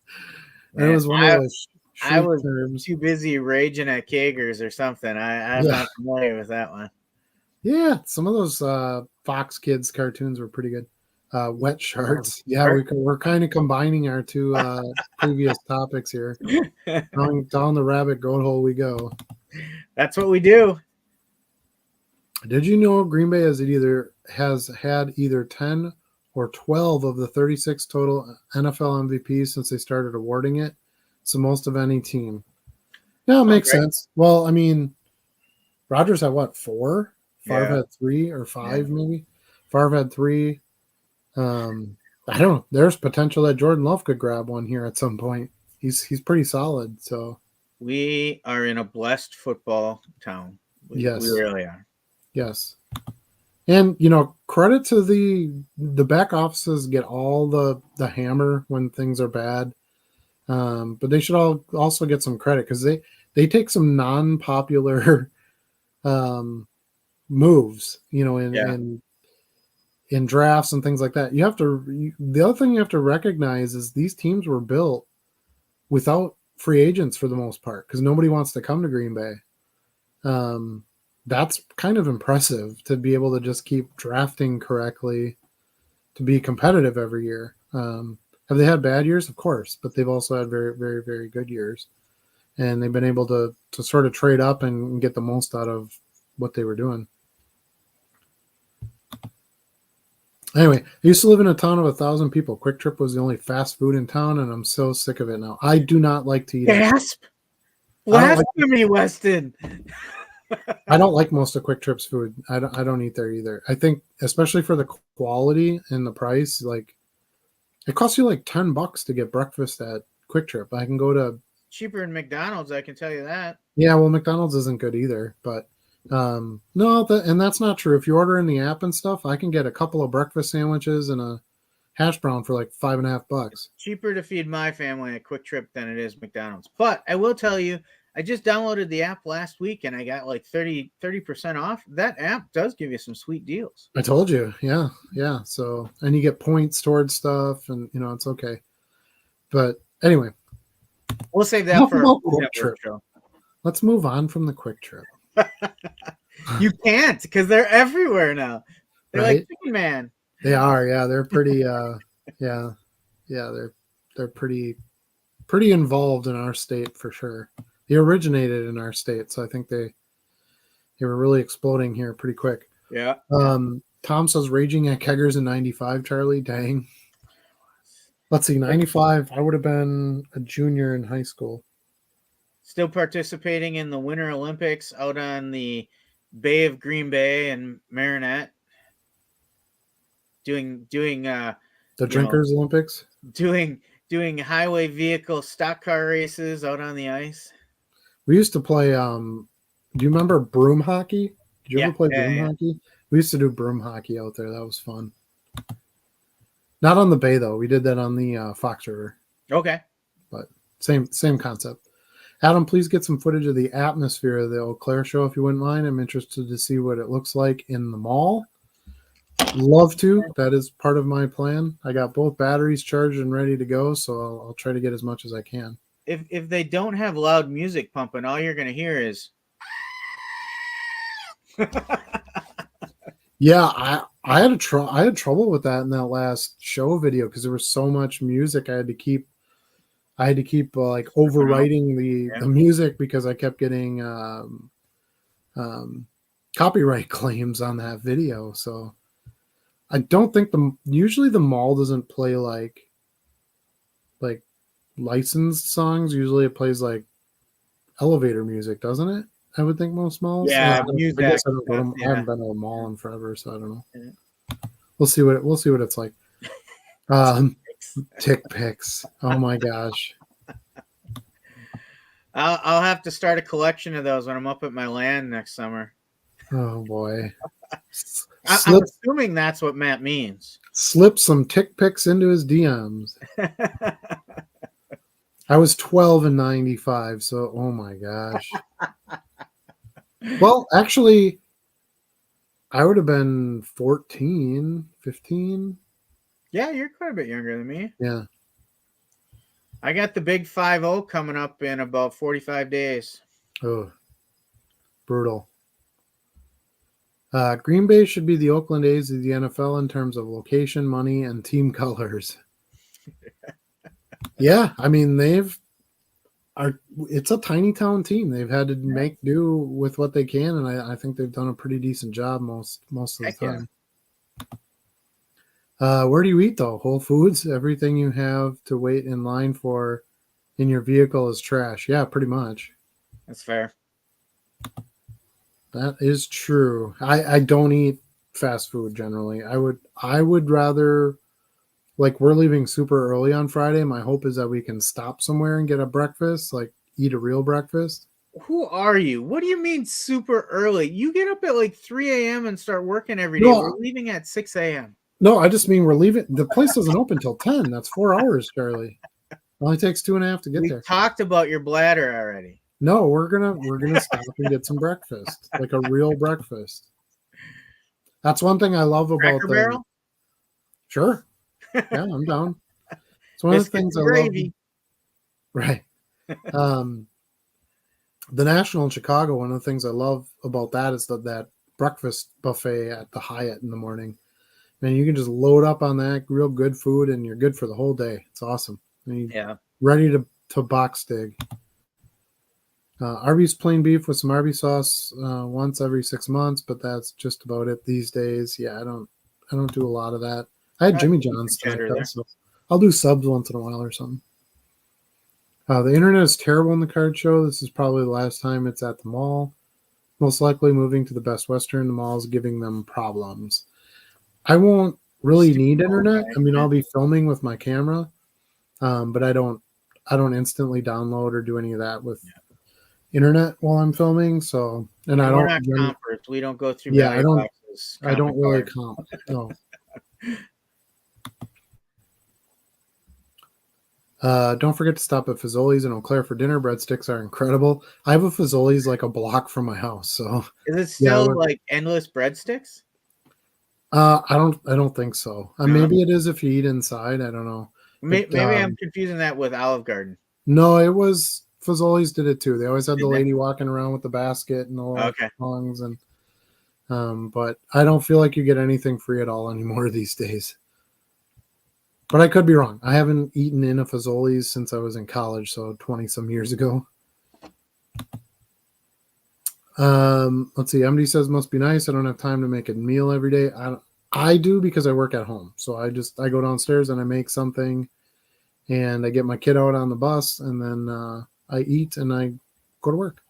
Man, was one of those I shriek was terms. too busy raging at Kagers or something. I'm Yeah, not familiar with that one. yeah. Some of those Fox Kids cartoons were pretty good. Wet Sharks. Yeah, Sure. we're kind of combining our two previous topics here. Down the rabbit goat hole we go. That's what we do. Did you know Green Bay has had either 10 or 12 of the 36 total NFL MVPs since they started awarding it? It's the most of any team. Yeah, it makes Okay. sense. Well, I mean, Rodgers had what, four? Favre Yeah. had three or Yeah. five, maybe. Favre had three. I don't know. There's potential that Jordan Love could grab one here at some point. He's pretty solid. So We are in a blessed football town. We yes, really are. yes. And credit to the back offices get all the hammer when things are bad, but they should also get some credit because they take some non-popular um, moves, Yeah. in drafts and things like that. The other thing you have to recognize is these teams were built without free agents for the most part because nobody wants to come to Green Bay. That's kind of impressive to be able to just keep drafting correctly to be competitive every year. Have they had bad years? Of course, but they've also had very, very, very good years, and they've been able to sort of trade up and get the most out of what they were doing. Anyway, I used to live in a town of 1,000 people. Quick Trip was the only fast food in town, and I'm so sick of it now. I do not like to eat at. Gasp! I don't like. Blasphemy, Weston. I don't like most of Quick Trip's food. I don't eat there either. I think, especially for the quality and the price, like it costs you like $10 to get breakfast at Quick Trip. I can go to Cheaper than McDonald's, I can tell you that. yeah. Well, McDonald's isn't good either, but no, and that's not true. If you order in the app and stuff, I can get a couple of breakfast sandwiches and a hash brown for like $5.50. Cheaper to feed my family at Quick Trip than it is McDonald's. But I will tell you, I just downloaded the app last week and I got like 30% off. That app does give you some sweet deals. I told you, yeah, yeah. So and you get points towards stuff, and it's okay. But anyway, We'll save that enough for a about Food Quick Network Trip. show. Let's move on from the Quick Trip. You can't because they're everywhere now. They're like Right? Chicken Man. They are, yeah. They're pretty, yeah, yeah. They're pretty involved in our state for sure. They originated in our state, so I think they were really exploding here pretty quick. Yeah. Tom says raging at Keggers in '95. Charlie, dang. Let's see, '95. I would have been a junior in high school. Still participating in the Winter Olympics out on the Bay of Green Bay and Marinette. Doing The Drinkers Olympics. doing highway vehicle stock car races out on the ice. We used to play. Do you remember broom hockey? Did you ever play broom Yeah. hockey? We used to do broom hockey out there. That was fun. Not on the Bay though. We did that on the Fox River, Okay. but same concept. Adam, please get some footage of the atmosphere of the Eau Claire show if you wouldn't mind. I'm interested to see what it looks like in the mall. Love to. That is part of my plan. I got both batteries charged and ready to go, so I'll try to get as much as I can. If they don't have loud music pumping, all you're gonna hear is Yeah, I had trouble with that in that last show video because there was so much music. I had to keep like overwriting the music because I kept getting um, copyright claims on that video. So I don't think usually the mall doesn't play like licensed songs. Usually it plays like elevator music, doesn't it? I would think most malls. yeah, I guess music I don't go stuff, to. I yeah. haven't been to a mall in forever, so I don't know. Yeah. We'll see what it's like. Tick picks. Oh my gosh. I'll have to start a collection of those when I'm up at my land next summer. Oh boy. I'm assuming that's what Matt means. Slip some tick picks into his DMs. I was 12 in 95, so oh my gosh. Well, actually, I would have been 14, 15. Yeah, you're quite a bit younger than me. Yeah. I got the big 5-0 coming up in about 45 days. Oh, brutal. Green Bay should be the Oakland A's of the NFL in terms of location, money, and team colors. Yeah, I mean it's a tiny town team. They've had to make do with what they can, and I think they've done a pretty decent job most of the time. Where do you eat though? Whole Foods? Everything you have to wait in line for in your vehicle is trash. Yeah, pretty much. That's fair. That is true. I don't eat fast food generally. I would rather, like, we're leaving super early on Friday. My hope is that we can stop somewhere and get a breakfast, like eat a real breakfast. Who are you? What do you mean super early? You get up at like 3 a.m. and start working every day. No, We're leaving at 6 a.m. No, I just mean we're leaving. The place doesn't open till 10. That's 4 hours, Charlie. It only takes 2.5 to get We there. talked about your bladder already. No, we're gonna stop and get some breakfast, like a real breakfast. That's one thing I love about Cracker Barrel? Sure. Yeah, I'm down. It's one of the things I love. Right. The National in Chicago, one of the things I love about that is that breakfast buffet at the Hyatt in the morning. Man, you can just load up on that real good food and you're good for the whole day. It's awesome. Yeah. Ready to box dig. Arby's plain beef with some Arby's sauce once every 6 months, but that's just about it these days. Yeah, I don't do a lot of that. I had Jimmy John's tonight, so I'll do subs once in a while or something. The internet is terrible in the card show. This is probably the last time it's at the mall. Most likely moving to the Best Western. The mall is giving them problems. I won't really need internet. I mean, I'll be filming with my camera, but I don't instantly download or do any of that with internet while I'm filming. So, and I don't. We're not compers. We don't go through. Yeah, I don't really comp. No. Don't forget to stop at Fazoli's in Eau Claire for dinner. Breadsticks are incredible. I have a Fazoli's like a block from my house. So is it still like endless breadsticks? I don't think so. Maybe it is if you eat inside. I don't know. Maybe I'm confusing that with Olive Garden. No, it was Fazoli's did it too. They always had the lady walking around with the basket and all the tongs and but I don't feel like you get anything free at all anymore these days. But I could be wrong. I haven't eaten in a Fazoli's since I was in college, so 20 some years ago. Let's see. MD says must be nice. I don't have time to make a meal every day. I do because I work at home. So I go downstairs and I make something and I get my kid out on the bus and then I eat and I go to work.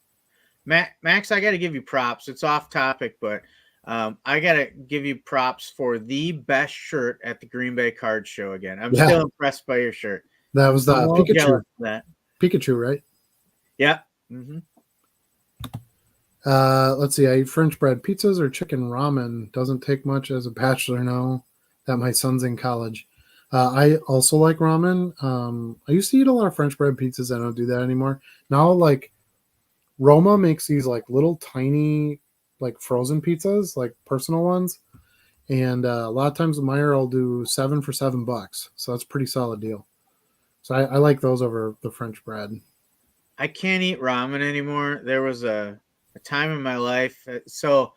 Max, I got to give you props. It's off topic, but I got to give you props for the best shirt at the Green Bay Card Show again. I'm still impressed by your shirt. That was the Pikachu. That. Pikachu, right? Yeah. Mm-hmm. Let's see. I eat French bread pizzas or chicken ramen. Doesn't take much as a bachelor now that my son's in college. I also like ramen. I used to eat a lot of French bread pizzas. I don't do that anymore. Now, like Roma makes these like little tiny, like frozen pizzas, like personal ones. And a lot of times Meyer will do 7 for $7. So that's a pretty solid deal. So I like those over the French bread. I can't eat ramen anymore. There was a time in my life. So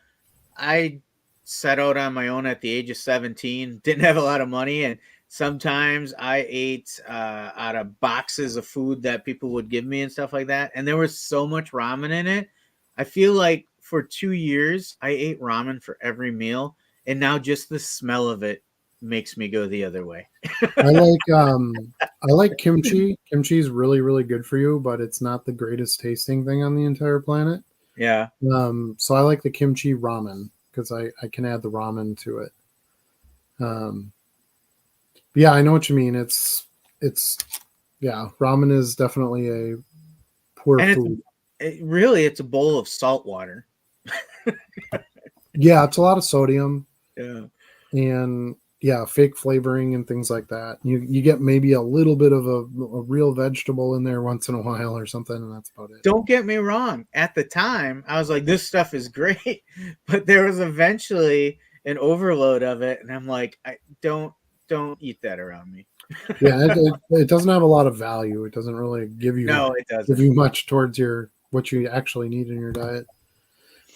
I set out on my own at the age of 17, didn't have a lot of money. And sometimes I ate out of boxes of food that people would give me and stuff like that. And there was so much ramen in it. I feel like for 2 years, I ate ramen for every meal. And now just the smell of it makes me go the other way. I like kimchi. Kimchi is really, really good for you, but it's not the greatest tasting thing on the entire planet. Yeah. So I like the kimchi ramen because I can add the ramen to it. Um, yeah, I know what you mean. It's yeah, ramen is definitely a poor And food. it's a bowl of salt water. Yeah, it's a lot of sodium Yeah. and yeah, fake flavoring and things like that. You get maybe a little bit of a real vegetable in there once in a while or something, and that's about it. Don't get me wrong. At the time, I was like, this stuff is great. But there was eventually an overload of it. And I'm like, I don't eat that around me. Yeah, it doesn't have a lot of value. It doesn't really No, it give doesn't. you much towards your what you actually need in your diet.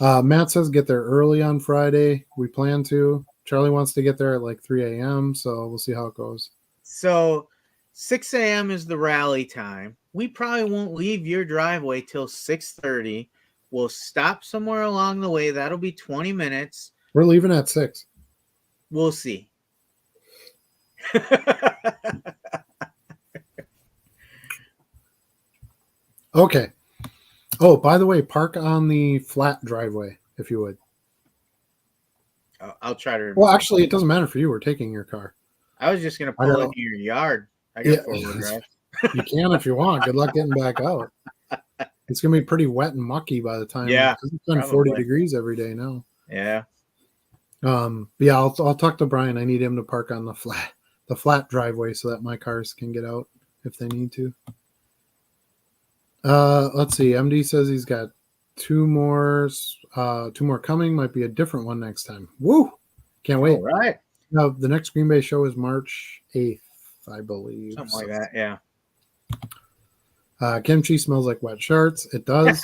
Matt says get there early on Friday. We plan to. Charlie wants to get there at like 3 a.m. So we'll see how it goes. So 6 a.m. is the rally time. We probably won't leave your driveway till 6:30. We'll stop somewhere along the way. That'll be 20 minutes. We're leaving at 6. We'll see. Okay. Oh, by the way, park on the flat driveway if you would. I'll try to Well, remember. actually, it doesn't matter for you. We're taking your car. I was just gonna I pull into don't. your yard. I got Yeah, four-wheel drive. you can if you want. Good luck getting back out. It's gonna be pretty wet and mucky by the time Yeah, because it's been 40 probably. degrees every day now. Yeah. Yeah, I'll talk to Brian. I need him to park on the flat driveway so that my cars can get out if they need to. Let's see. MD says he's got two more. Two more coming. Might be a different one next time. Woo! Can't All wait. right. Now the next Green Bay show is March 8th, I believe. Something So, like that. Yeah. kimchi smells like wet shirts. It does.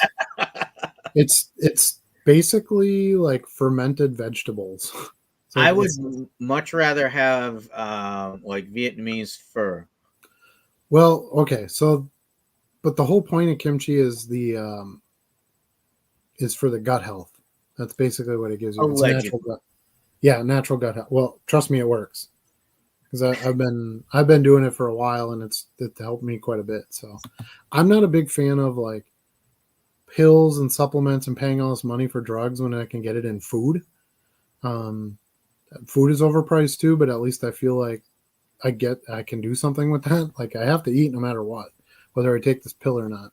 It's basically like fermented vegetables. So I would it's much rather have like Vietnamese pho. well, okay. So, but the whole point of kimchi is for the gut health. That's basically what it gives you. It's a natural Allegedly. gut. Yeah, natural gut health. Well, trust me, it works because I've been doing it for a while and it helped me quite a bit. So, I'm not a big fan of like pills and supplements and paying all this money for drugs when I can get it in food. Um, food is overpriced too, but at least I feel like I can do something with that. Like I have to eat no matter what, whether I take this pill or not.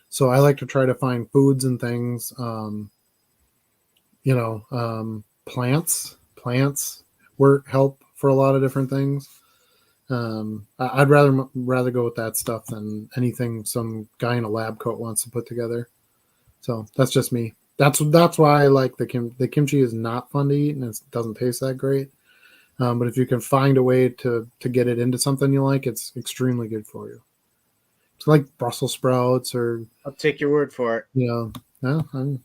So I like to try to find foods and things. Plants work help for a lot of different things. I'd rather go with that stuff than anything some guy in a lab coat wants to put together. So that's just me. That's why I like the kimchi is not fun to eat and it doesn't taste that great. But if you can find a way to get it into something you like, it's extremely good for you. It's like Brussels sprouts or I'll take your word for it. you know,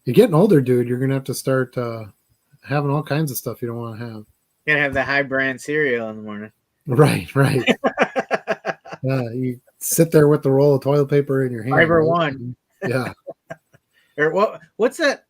you're getting older, dude. You're gonna have to start having all kinds of stuff you don't want to have. Gotta have the high brand cereal in the morning. Right, right. You sit there with the roll of toilet paper in your hand, Fiber right? one. Yeah, Or what's that?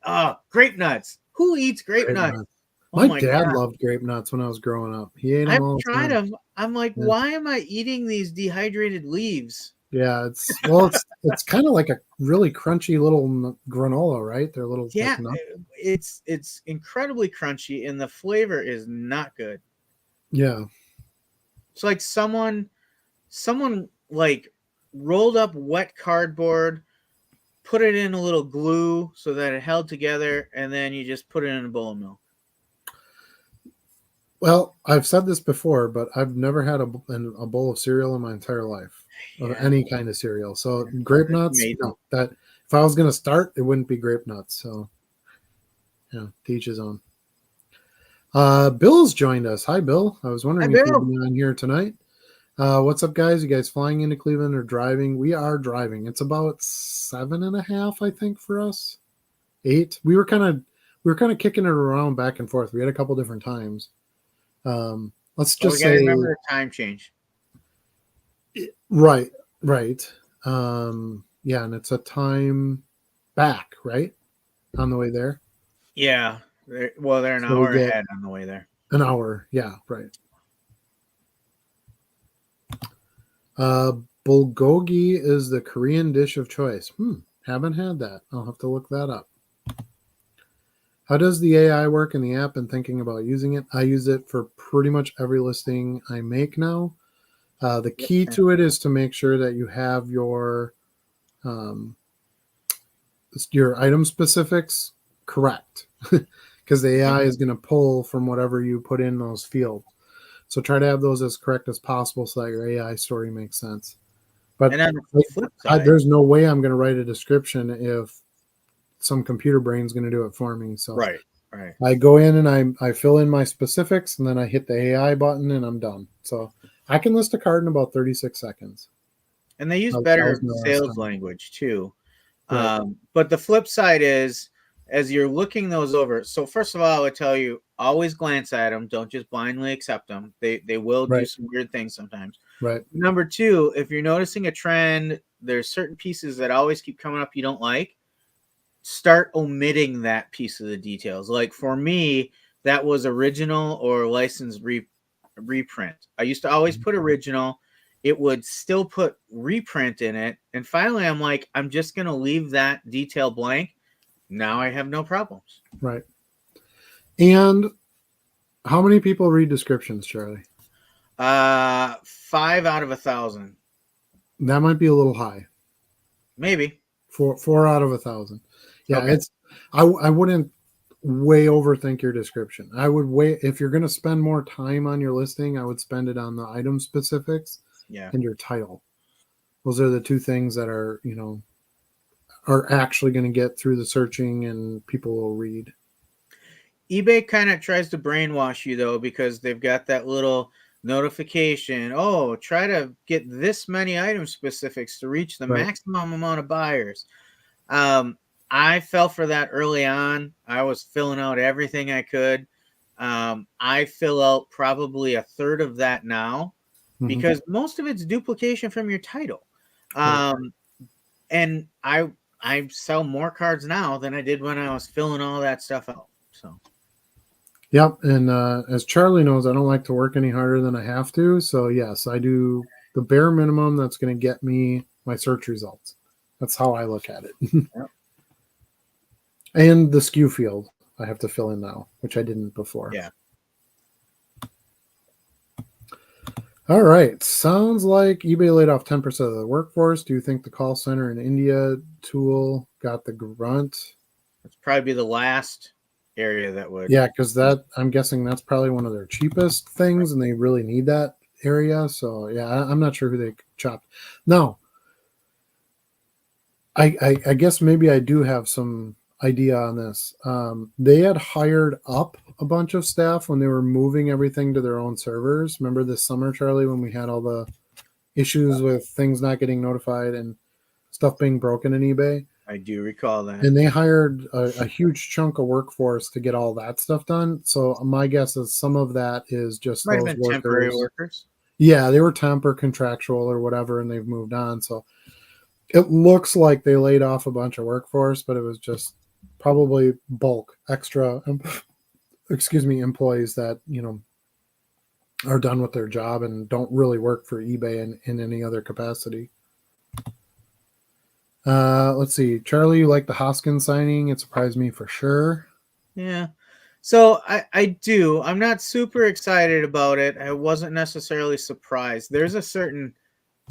Grape nuts. Who eats grape grape nuts? nuts. Oh My my dad god. loved grape nuts when I was growing up. He ate them I've all the tried time. them. I'm like, Yeah. why am I eating these dehydrated leaves? Yeah, it's kind of like a really crunchy little granola, right? They're little like Yeah, nuts. it's incredibly crunchy and the flavor is not good. Yeah, It's like someone like rolled up wet cardboard, put it in a little glue so that it held together, and then you just put it in a bowl of milk. Well, I've said this before, but I've never had a bowl of cereal in my entire life, of Yeah, any kind of cereal. So grape it's nuts, amazing. no. That if I was going to start, it wouldn't be grape nuts. So yeah, to each his own. Bill's joined us. Hi, Bill. I was Hi, wondering if you'd Bill. be on here tonight. What's up, guys? You guys flying into Cleveland or driving? We are driving. It's about 7.5, I think, for us. 8. We were kind of kicking it around back and forth. We had a couple different times. Let's Well, we just got to remember say the time change. right, right. Yeah, and it's a time back, right, on the way there. Yeah. They're an So we hour get ahead on the way there. an hour. Yeah, right. Uh, bulgogi is the Korean dish of choice. Haven't had that. I'll have to look that up. How does the AI work in the app and thinking about using it? I use it for pretty much every listing I make now. The key Yeah. to it is to make sure that you have um, your item specifics correct, because the Yeah. AI is going to pull from whatever you put in those fields. So try to have those as correct as possible so that your AI story makes sense. But And on the flip side, there's no way I'm going to write a description if some computer brain's going to do it for me. So right, right. I go in and I fill in my specifics and then I hit the AI button and I'm done. So I can list a card in about 36 seconds. And they use That was better my last sales time. language too. Right, But the flip side is, as you're looking those over, so first of all, I would tell you always glance at them. Don't just blindly accept them. They will do right, some weird things sometimes. right. Number two, if you're noticing a trend, there's certain pieces that always keep coming up you don't like. Start omitting that piece of the details. Like for me, that was original or licensed reprint. I used to always put original. It would still put reprint in it. And finally, I'm like, I'm just going to leave that detail blank. Now I have no problems. Right. And how many people read descriptions, Charlie? 5 out of 1,000. That might be a little high. Maybe. Four out of 1,000. Yeah, Okay. I wouldn't way overthink your description. I would wait if you're going to spend more time on your listing. I would spend it on the item specifics Yeah. and your title. Those are the two things that are actually going to get through the searching and people will read. eBay kind of tries to brainwash you though because they've got that little notification. Oh, try to get this many item specifics to reach the Right. maximum amount of buyers. Um, I fell for that early on. I was filling out everything I could. I fill out probably a third of that now Hmm. because most of it's duplication from your title. Right. Um, and I sell more cards now than I did when I was filling all that stuff out. So Yep. And as Charlie knows, I don't like to work any harder than I have to. So yes, I do the bare minimum that's going to get me my search results. That's how I look at it. yeah. And the SKU field I have to fill in now, which I didn't before. Yeah. All right. Sounds like eBay laid off 10% of the workforce. Do you think the call center in India tool got the grunt? It's probably be the last area that would. Yeah, because that I'm guessing that's probably one of their cheapest things, and they really need that area. So yeah, I'm not sure who they chopped. No, I guess maybe I do have some idea on this. They had hired up a bunch of staff when they were moving everything to their own servers. Remember this summer, Charlie, when we had all the issues with things not getting notified and stuff being broken in eBay? I do recall that. And they hired a huge chunk of workforce to get all that stuff done. So my guess is some of that is just Might have those been temporary workers. workers. Yeah, they were temp or contractual or whatever, and they've moved on. So it looks like they laid off a bunch of workforce, but it was just probably bulk extra, excuse me, employees that are done with their job and don't really work for eBay in any other capacity. Let's see, Charlie, you like the Hoskins signing? It surprised me for sure. Yeah. So I do. I'm not super excited about it. I wasn't necessarily surprised. There's a certain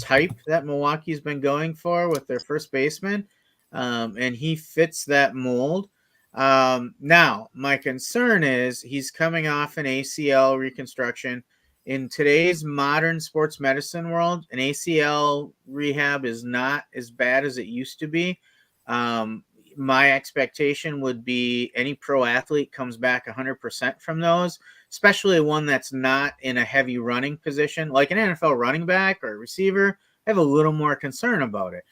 type that Milwaukee's been going for with their first baseman, and he fits that mold. Now, my concern is he's coming off an ACL reconstruction. In today's modern sports medicine world, an ACL rehab is not as bad as it used to be. Um, my expectation would be any pro athlete comes back 100% from those, especially one that's not in a heavy running position, like an NFL running back or a receiver. I have a little more concern about it.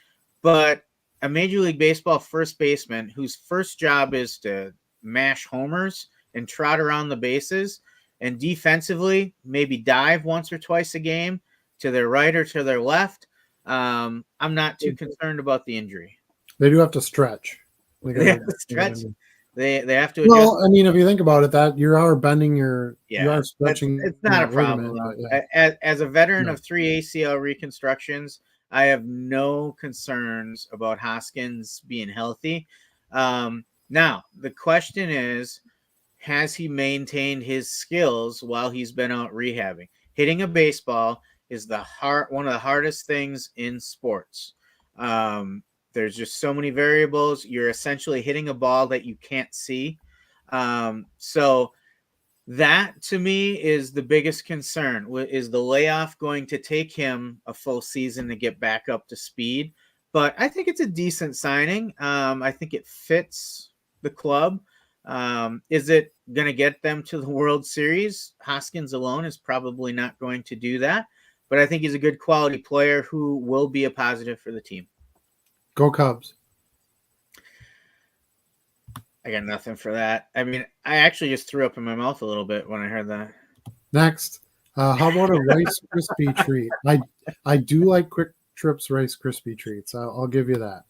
But a Major League Baseball first baseman whose first job is to mash homers and trot around the bases and defensively maybe dive once or twice a game to their right or to their left. I'm not too concerned about the injury. They do have to stretch. They They have gotta, to they gotta stretch. They have to adjust. well, I mean, if you think about it, that you are bending you Yeah, are stretching it's not a that problem ligament, but yeah, though. As a veteran no. of 3 ACL reconstructions, I have no concerns about Hoskins being healthy. Now the question is, has he maintained his skills while he's been out rehabbing? Hitting a baseball is one of the hardest things in sports. Um, there's just so many variables. You're essentially hitting a ball that you can't see. So that to me is the biggest concern. Is the layoff going to take him a full season to get back up to speed? But I think it's a decent signing. I think it fits the club. Is it going to get them to the World Series? Hoskins alone is probably not going to do that. But I think he's a good quality player who will be a positive for the team. Go Cubs. I got nothing for that. I mean, I actually just threw up in my mouth a little bit when I heard that. Next, how about a Rice Krispie treat? I do like Quick Trip's Rice Krispie treats. I'll give you that.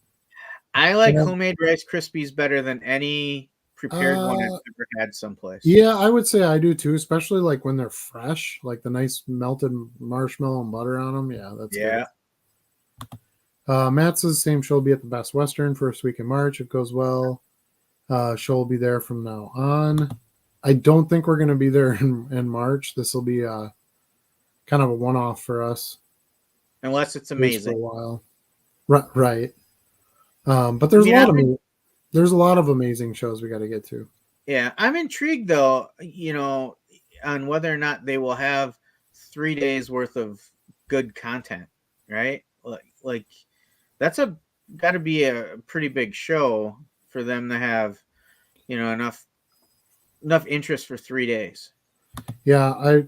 I like And, homemade Rice Krispies better than any prepared one I've uh, ever had someplace. yeah, I would say I do too, especially like when they're fresh, like the nice melted marshmallow and butter on them. Yeah, that's good. Yeah. Matt says same show will be at the Best Western first week in March. It goes well. Show will be there from now on. I don't think we're going to be there in March. This will be kind of a one-off for us. Unless it's At least for a amazing. while. Right. But I there's a mean, lot of there's a lot of amazing shows we got to get to. yeah, I'm intrigued though, on whether or not they will have 3 days worth of good content, right? Like that's got to be a pretty big show for them to have, enough interest for 3 days. Yeah,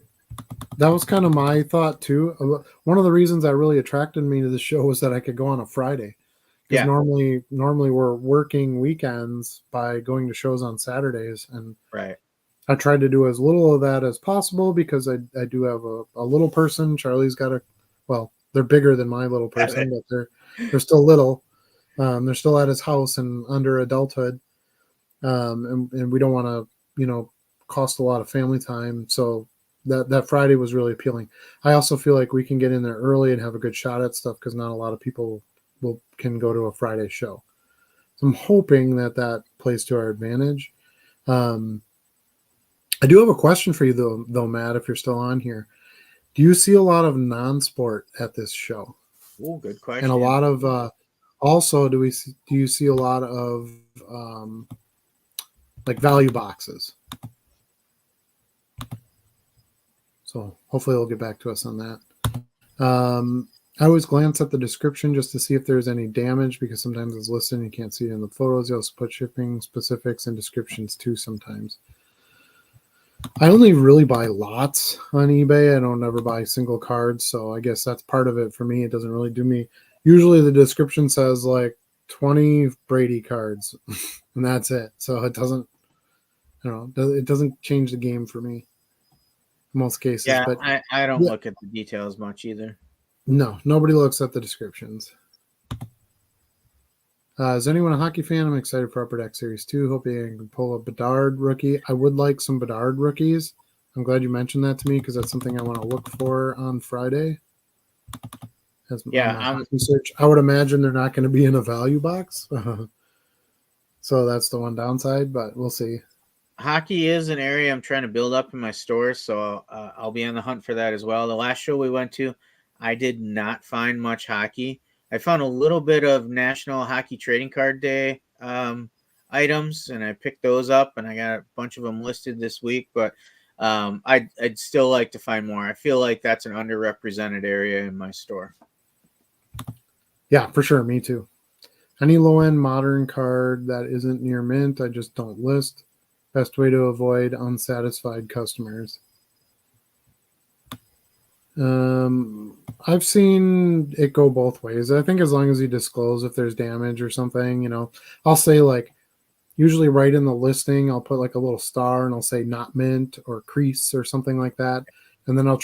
that was kind of my thought too. One of the reasons that really attracted me to the show was that I could go on a Friday, because Yeah, normally we're working weekends by going to shows on Saturdays, and right. I tried to do as little of that as possible because I do have a little person. Charlie's got well, they're bigger than my little person, but they're still little. They're still at his house and under adulthood, and we don't want to cost a lot of family time. So that Friday was really appealing. I also feel like we can get in there early and have a good shot at stuff because not a lot of people can go to a Friday show. So I'm hoping that plays to our advantage. I do have a question for you though, Matt, if you're still on here. Do you see a lot of non-sport at this show? Oh, good And a question. lot of also do you see a lot of like value boxes? So hopefully they'll get back to us on that. I always glance at the description just to see if there's any damage, because sometimes it's listed and you can't see it in the photos. You also put shipping specifics and descriptions too sometimes. I only really buy lots on eBay. I don't ever buy single cards, so I guess that's part of it for me. It doesn't really do me. Usually the description says like 20 Brady cards, and that's it. So it doesn't, it doesn't change the game for me in most cases. Yeah, But I don't yeah, look at the details much either. no, nobody looks at the descriptions. Is anyone a hockey fan? I'm excited for Upper Deck Series 2. Hoping I can pull a Bedard rookie. I would like some Bedard rookies. I'm glad you mentioned that to me because that's something I want to look for on Friday. As Yeah, on my hockey search, I would imagine they're not going to be in a value box. So that's the one downside, but we'll see. hockey is an area I'm trying to build up in my store, so I'll be on the hunt for that as well. The last show we went to, I did not find much hockey. I found a little bit of National Hockey Trading Card Day items, and I picked those up, and I got a bunch of them listed this week. But I'd still like to find more. I feel like that's an underrepresented area in my store. Yeah, for sure. Me too. Any low end modern card that isn't near mint, I just don't list. Best way to avoid unsatisfied customers. I've seen it go both ways. I think as long as you disclose if there's damage or something, I'll say like usually right in the listing, I'll put like a little star and I'll say not mint or crease or something like that. And then I'll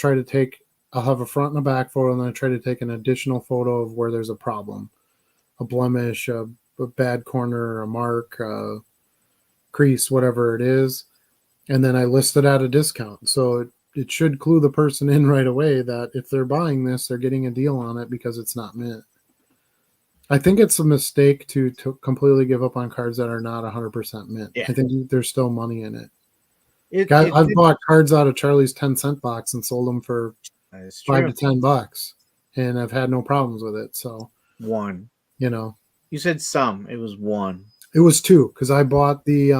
have a front and a back photo, and then I try to take an additional photo of where there's a problem, a blemish, a bad corner, a mark, a crease, whatever it is. And then I list it at a discount. So it should clue the person in right away that if they're buying this, they're getting a deal on it because it's not mint. I think it's a mistake to completely give up on cards that are not 100% mint. Yeah, I think there's still money in it. it I've bought cards out of Charlie's 10-cent box and sold them for it's five true. to $10, and I've had no problems with it. So, One. you know, You said some. It was one. it was two because I bought the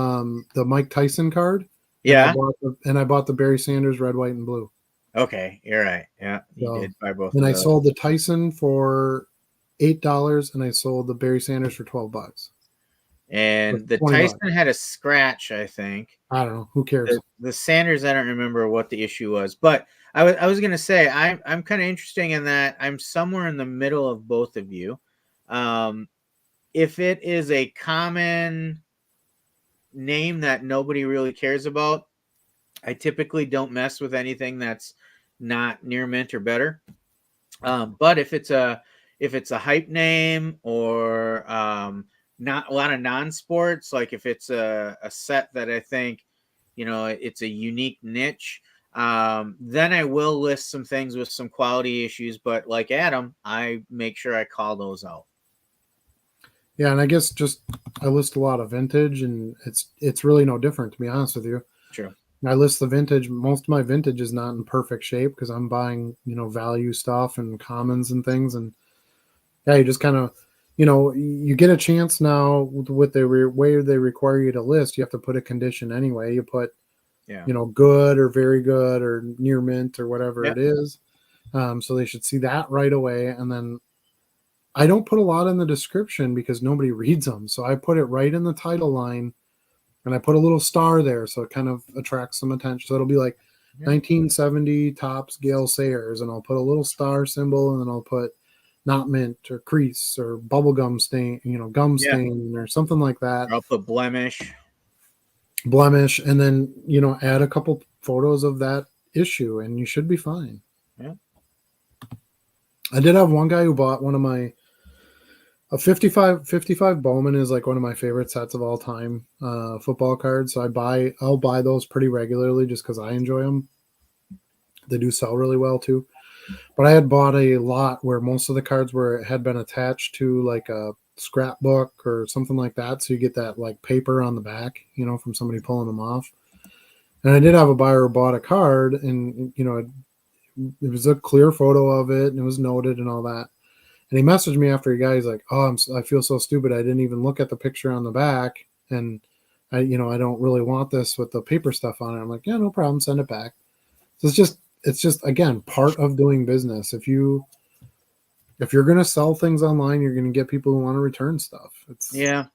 Mike Tyson card, and Yeah. I bought the Barry Sanders red, white, and blue. Okay, you're right. Yeah, you So, did buy both and of I those. sold the Tyson for $8, and I sold the Barry Sanders for $12. Or And the $20. Tyson had a scratch, I think. I don't know. Who cares? The Sanders, I don't remember what the issue was, but I was gonna say I'm kind of interesting in that I'm somewhere in the middle of both of you. Um, if it is a common name that nobody really cares about, I typically don't mess with anything that's not near mint or better. But if it's a hype name or not a lot of non-sports, like if it's a set that I think it's a unique niche, then I will list some things with some quality issues. But like Adam, I make sure I call those out. Yeah, and I guess just I list a lot of vintage, and it's really no different, to be honest with you. True. I list the vintage. Most of my vintage is not in perfect shape because I'm buying value stuff and commons and things, and yeah, you just kind of you get a chance now with the way they require you to list. You have to put a condition anyway. You put Yeah. good or very good or near mint or whatever Yeah. it is. So they should see that right away, and then I don't put a lot in the description because nobody reads them. So I put it right in the title line, and I put a little star there so it kind of attracts some attention. So it'll be like Yeah. 1970 Topps Gale Sayers, and I'll put a little star symbol, and then I'll put not mint or crease or bubblegum stain, gum Yeah. stain or something like that, Or I'll put blemish. blemish, and then add a couple photos of that issue, and you should be fine. Yeah. I did have one guy who bought one of my a 55 Bowman is like one of my favorite sets of all time football cards. So I'll buy those pretty regularly just because I enjoy them. They do sell really well too. But I had bought a lot where most of the cards had been attached to like a scrapbook or something like that. So you get that like paper on the back, from somebody pulling them off. And I did have a buyer who bought a card, and it was a clear photo of it, and it was noted and all that. And he messaged me after he got. He's like, "Oh, I feel so stupid. I didn't even look at the picture on the back, and I don't really want this with the paper stuff on it." I'm like, "Yeah, no problem. Send it back." So it's just again part of doing business. If you're gonna sell things online, you're gonna get people who want to return stuff. Yeah.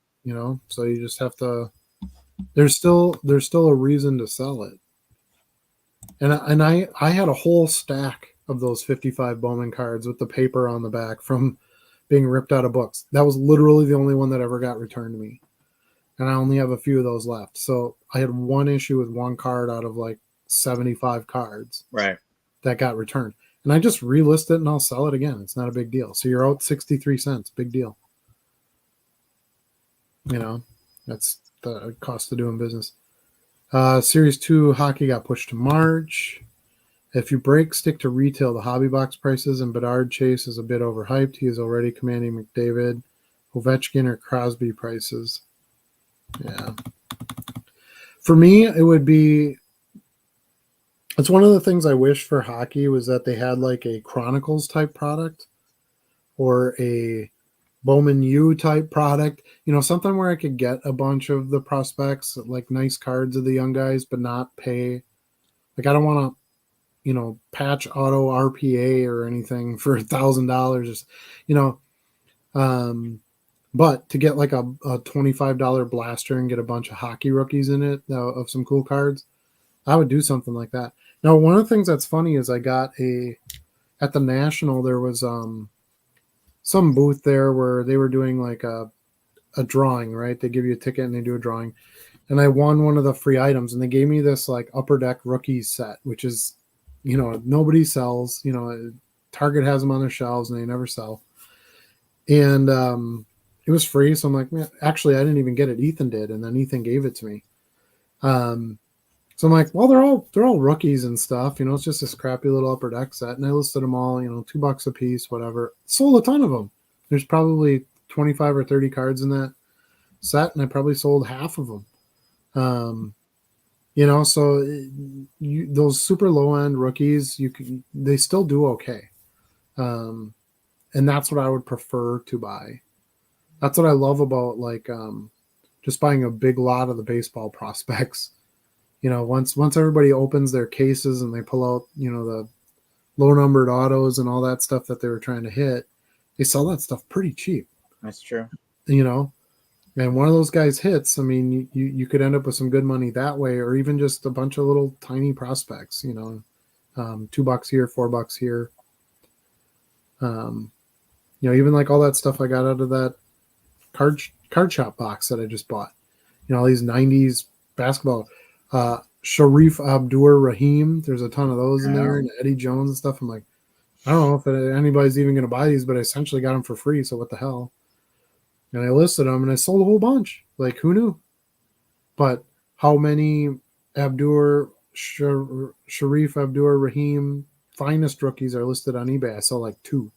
So you just have to. There's still a reason to sell it. And I had a whole stack of those 55 Bowman cards with the paper on the back from being ripped out of books. That was literally the only one that ever got returned to me. And I only have a few of those left. So I had one issue with one card out of like 75 cards Right. that got returned. And I just relist it and I'll sell it again. It's not a big deal. So you're out 63 cents. Big deal. That's the cost of doing business. Series 2 hockey got pushed to March. If you break, stick to retail. The hobby box prices and Bedard Chase is a bit overhyped. He is already commanding McDavid, Ovechkin, or Crosby prices. Yeah. For me, it would be. It's one of the things I wish for hockey was that they had like a Chronicles type product or a Bowman U type product, something where I could get a bunch of the prospects, like nice cards of the young guys, but not pay. Like I don't want to, patch auto RPA or anything for $1,000, you know. Um, but to get like a $25 blaster and get a bunch of hockey rookies in it of some cool cards, I would do something like that. Now, one of the things that's funny is I got at the National, there was some booth there where they were doing like a drawing, right? They give you a ticket and they do a drawing. And I won one of the free items, and they gave me this like Upper Deck Rookies set, which is, nobody sells. Target has them on their shelves and they never sell. And it was free, so I'm like, man, actually, I didn't even get it. Ethan did, and then Ethan gave it to me. So I'm like, well, they're all rookies and stuff. It's just this crappy little Upper Deck set, and I listed them all. $2 a piece, whatever. Sold a ton of them. There's probably 25 or 30 cards in that set, and I probably sold half of them. So those super low end rookies, they still do okay. And that's what I would prefer to buy. That's what I love about just buying a big lot of the baseball prospects. Once everybody opens their cases and they pull out, the low numbered autos and all that stuff that they were trying to hit, they sell that stuff pretty cheap. That's true. And one of those guys hits, I mean, you could end up with some good money that way, or even just a bunch of little tiny prospects, $2 here, $4 here. Even like all that stuff I got out of that card shop box that I just bought. All these 90s basketball. Sharif Abdur-Rahim, there's a ton of those in there, and Eddie Jones and stuff. I'm like, I don't know if anybody's even going to buy these, but I essentially got them for free, so what the hell? And I listed them, and I sold a whole bunch. Like, who knew? But how many Sharif Abdur-Rahim finest rookies are listed on eBay? I saw like 2.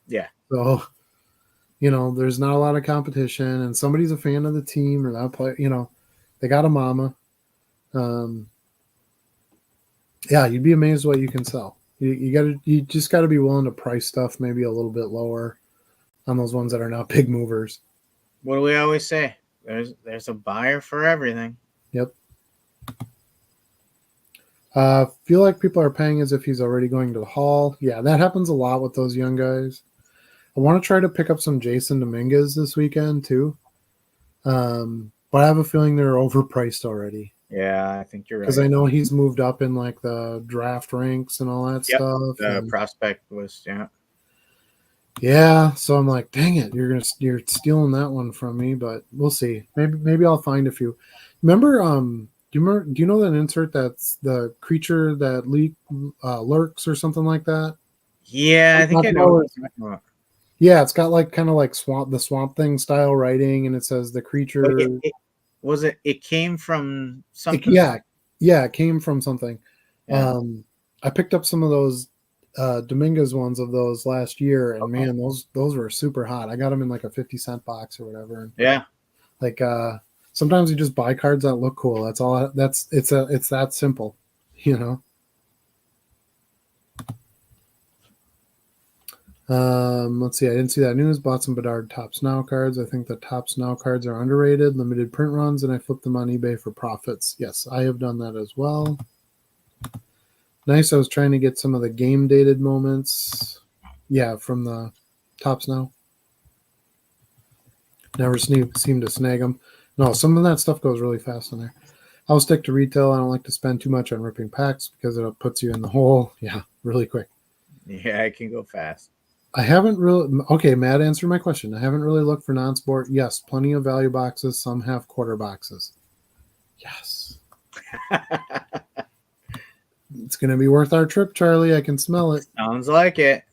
Yeah. So, there's not a lot of competition, and somebody's a fan of the team or that player. They got a mama. Yeah, you'd be amazed what you can sell. You just got to be willing to price stuff maybe a little bit lower on those ones that are not big movers. What do we always say? There's a buyer for everything. Yep. Feel like people are paying as if he's already going to the hall. Yeah, that happens a lot with those young guys. I want to try to pick up some Jason Dominguez this weekend too. But I have a feeling they're overpriced already. Yeah, I think you're right. Because I know he's moved up in like the draft ranks and all that stuff. The prospect list, yeah. Yeah, so I'm like, dang it, you're stealing that one from me, but we'll see. Maybe I'll find a few. Remember, do you know that insert that's the creature that lurks or something like that? Yeah, I think I know what you're talking about. Yeah, it's got like kind of like the Swamp Thing style writing, and it says the creature. It came from something. Yeah, it came from something. Yeah. I picked up some of those Dominguez ones of those last year, and man, those were super hot. I got them in like a 50-cent box or whatever. Yeah. Like sometimes you just buy cards that look cool. That's all. It's that simple, Let's see. I didn't see that news. Bought some Bedard Tops Now cards. I think the Tops Now cards are underrated. Limited print runs, and I flipped them on eBay for profits. Yes, I have done that as well. Nice. I was trying to get some of the game dated moments. Yeah, from the Tops Now. Never seem to snag them. No, some of that stuff goes really fast in there. I'll stick to retail. I don't like to spend too much on ripping packs because it puts you in the hole. Yeah, really quick. Yeah, it can go fast. I haven't really. Okay, Matt, answer my question. I haven't really looked for non-sport. Yes, plenty of value boxes. Some have quarter boxes. Yes. It's going to be worth our trip, Charlie. I can smell it. Sounds like it.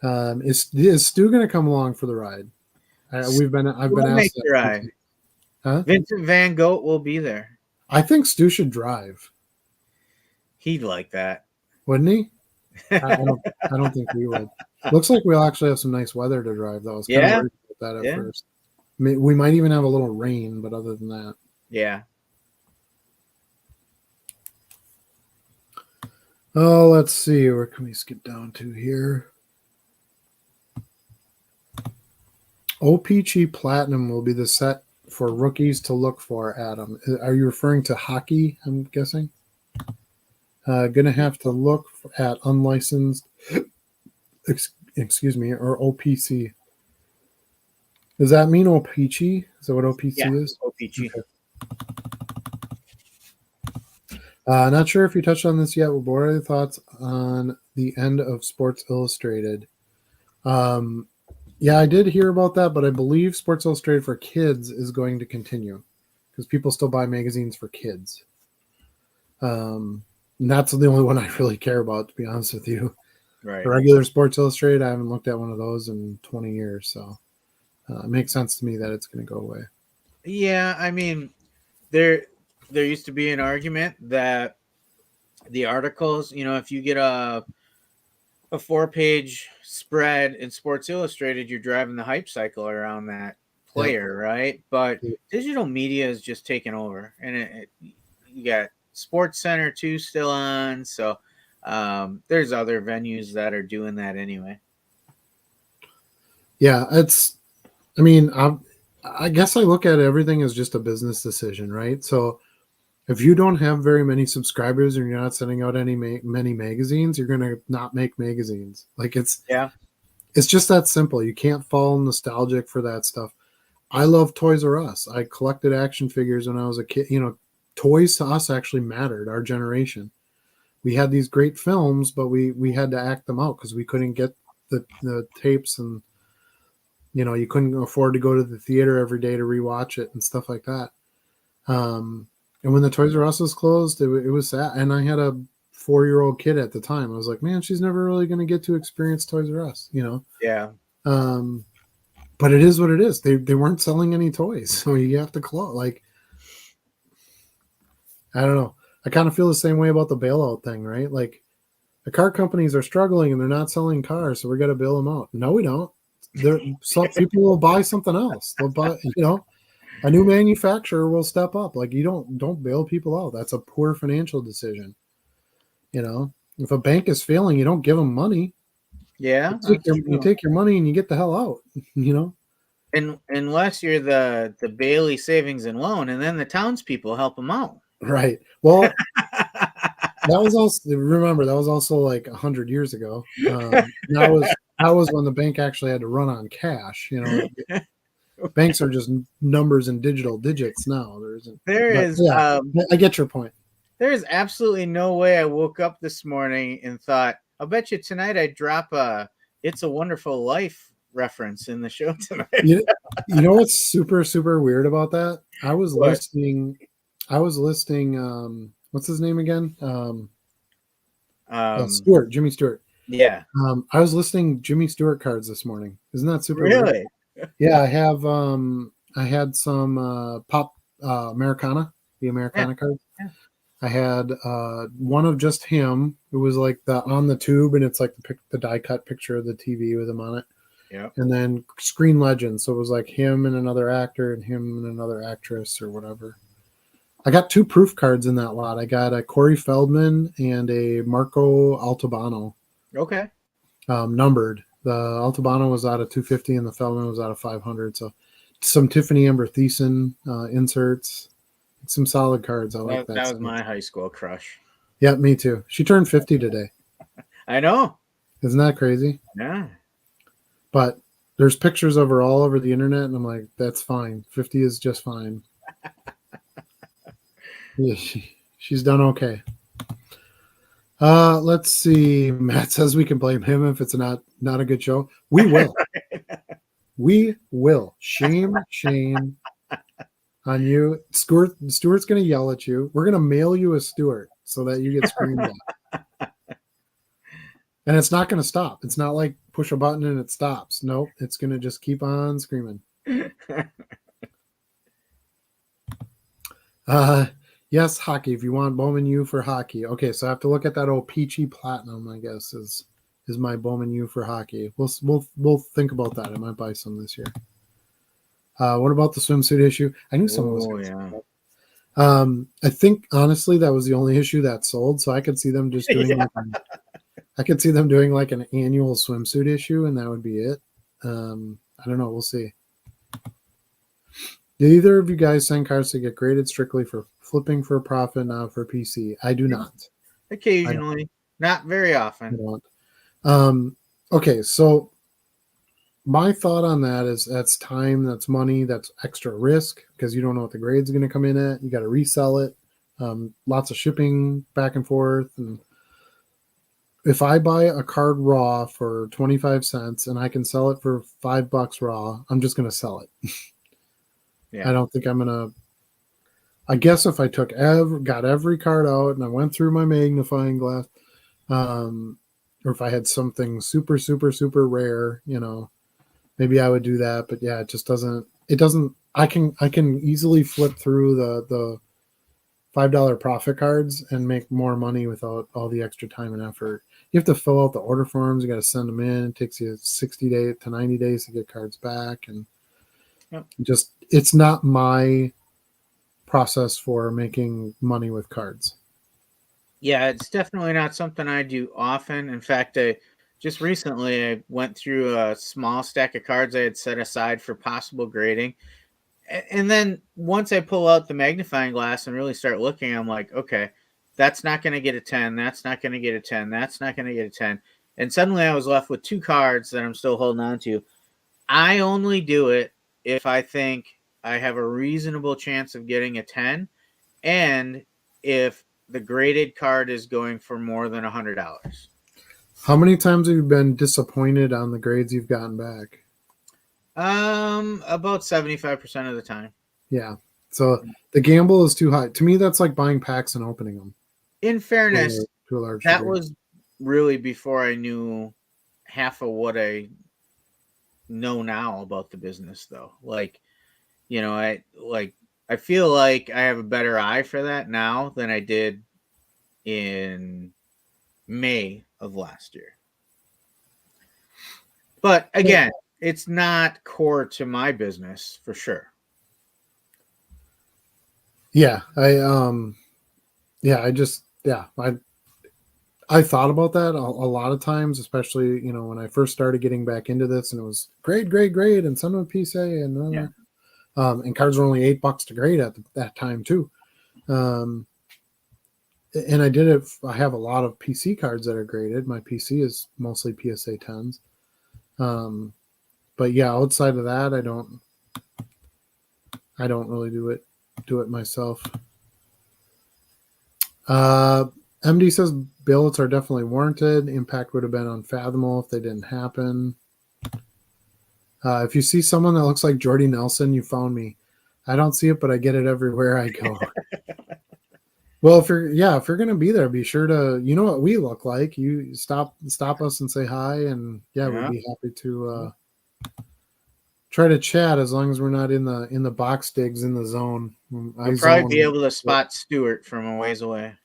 Is Stu going to come along for the ride? I've been asked that. Ride. Huh? Vincent Van Gogh will be there. I think Stu should drive. He'd like that, wouldn't he? I don't think we would. Looks like we'll actually have some nice weather to drive, though. I was kind of worried about that at first. We might even have a little rain, but other than that, yeah. Oh, let's see. Where can we skip down to here? OPG Platinum will be the set for rookies to look for, Adam. Are you referring to hockey, I'm guessing? Going to have to look at unlicensed, excuse me, or OPC. Does that mean OPG? Is that what OPC Yeah, is? OPG. Okay. Not sure if you touched on this yet, but what are your thoughts on the end of Sports Illustrated? Yeah, I did hear about that, but I believe Sports Illustrated for Kids is going to continue because people still buy magazines for kids. And that's the only one I really care about, to be honest with you. The Right. regular Sports Illustrated, I haven't looked at one of those in 20 years, so it makes sense to me that it's going to go away. Yeah, I mean, there used to be an argument that the articles, if you get a 4-page spread in Sports Illustrated, you're driving the hype cycle around that Yep. player, right? But digital media is just taking over, and you got Sports Center 2 still on, so there's other venues that are doing that anyway. Yeah, I mean, I guess I look at everything as just a business decision, right? So if you don't have very many subscribers and you're not sending out many magazines, you're going to not make magazines. Like Yeah. it's just that simple. You can't fall nostalgic for that stuff. I love Toys R Us. I collected action figures when I was a kid. Toys to us actually mattered, our generation. We had these great films, but we had to act them out because we couldn't get the tapes, and you couldn't afford to go to the theater every day to rewatch it and stuff like that. And when the Toys R Us was closed, it was sad. And I had a 4-year-old kid at the time. I was like, man, she's never really going to get to experience Toys R Us, Yeah. But it is what it is. They weren't selling any toys, so you have to close. Like, I don't know. I kind of feel the same way about the bailout thing, right? Like, the car companies are struggling and they're not selling cars, so we got to bail them out. No, we don't. Some people will buy something else. They'll buy, a new manufacturer will step up. Like, you don't bail people out. That's a poor financial decision. If a bank is failing, you don't give them money. Yeah, that's You true. take your money and you get the hell out. And unless you're the Bailey Savings and Loan, and then the townspeople help them out. Right. Well, that was also, remember, that was also like 100 years ago. That was when the bank actually had to run on cash. Banks are just numbers and digital digits now. There But is yeah, I get your point. there is absolutely no way I woke up this morning and thought, I'll bet you tonight I drop a "It's a Wonderful Life" reference in the show tonight. You know what's super super weird about that? I was What? listening. What's his name again? Jimmy Stewart. Yeah. I was listening Jimmy Stewart cards this morning. Isn't that super weird? Really? Yeah, I had some pop Americana, the Yeah. Americana cards. Yeah. I had one of just him. It was like the on the tube, and it's like the die cut picture of the TV with him on it. Yeah. And then Screen Legends. So it was like him and another actor and him and another actress or whatever. I got 2 proof cards in that lot. I got a Corey Feldman and a Marco Altabano, Okay. numbered. The Altabano was out of 250 and the Feldman was out of 500. So some Tiffany Amber Thiessen inserts, some solid cards. I like that That was stuff. my high school crush. Yeah, me too. She turned 50 today. I know. Isn't that crazy? Yeah. But there's pictures of her all over the internet, and I'm like, that's fine. 50 is just fine. Yeah, she's done okay. Let's see. Matt says we can blame him if it's not a good show. We will. We will. Shame on you. Stuart's going to yell at you. We're going to mail you a Stuart so that you get screamed at. And it's not going to stop. It's not like push a button and it stops. Nope. It's going to just keep on screaming. Yes, hockey. If you want Bowman U for hockey. Okay, so I have to look at that old peachy platinum, I guess, is my Bowman U for hockey. We'll think about that. I might buy some this year. What about the swimsuit issue? I knew someone was going to I think honestly that was the only issue that sold, so I could see them just doing I could see them doing like an annual swimsuit issue, and that would be it. I don't know. We'll see. Do either of you guys send cards to get graded strictly for flipping for a profit, not for PC? I do not. I don't. Occasionally, not very I often. don't. Um, okay, so my thought on that is that's time, that's money, that's extra risk because you don't know what the grade's going to come in at. You got to resell it. Lots of shipping back and forth. And if I buy a card raw for 25 cents and I can sell it for $5 raw, I'm just going to sell it. I Yeah. don't think I'm going to. I guess if I got every card out and I went through my magnifying glass, um, or if I had something super, super, super rare, maybe I would do that. But yeah, it just doesn't. It doesn't. I can easily flip through the $5 profit cards and make more money without all the extra time and effort. You have to fill out the order forms. You got to send them in. It takes you 60 days to 90 days to get cards back, and Yep. just it's not my process for making money with cards. Yeah, it's definitely not something I do often. In fact, I just recently I went through a small stack of cards I had set aside for possible grading. And then once I pull out the magnifying glass and really start looking, I'm like, okay, that's not going to get a 10. That's not going to get a 10. That's not going to get a 10. And suddenly I was left with two cards that I'm still holding on to. I only do it if I think I have a reasonable chance of getting a 10 and if the graded card is going for more than $100. How many times have you been disappointed on the grades you've gotten back? About 75% of the time. Yeah. So the gamble is too high. To me, that's like buying packs and opening them In fairness, to a large that degree. was really before I knew half of what I know now about the business though. Like, I feel like I have a better eye for that now than I did in May of last year. But again, it's not core to my business for sure. Yeah. I thought about that a lot of times, especially, when I first started getting back into this and it was grade, grade, grade, and some of PSA Yeah. and cards were only $8 to grade at that time too. Um, and I did it. I have a lot of PC cards that are graded. My PC is mostly PSA 10s. But yeah, outside of that, I don't really do it myself. Uh, MD says billets are definitely warranted. Impact would have been unfathomable if they didn't happen. If you see someone that looks like Jordy Nelson, you found me. I don't see it, but I get it everywhere I go. Well, if you're gonna be there, be sure to what we look like. You stop us and say hi, and yeah, we'd Yeah. be happy to try to chat as long as we're not in the box digs in the zone. I You'll probably be zone able to spot Stewart from a ways away.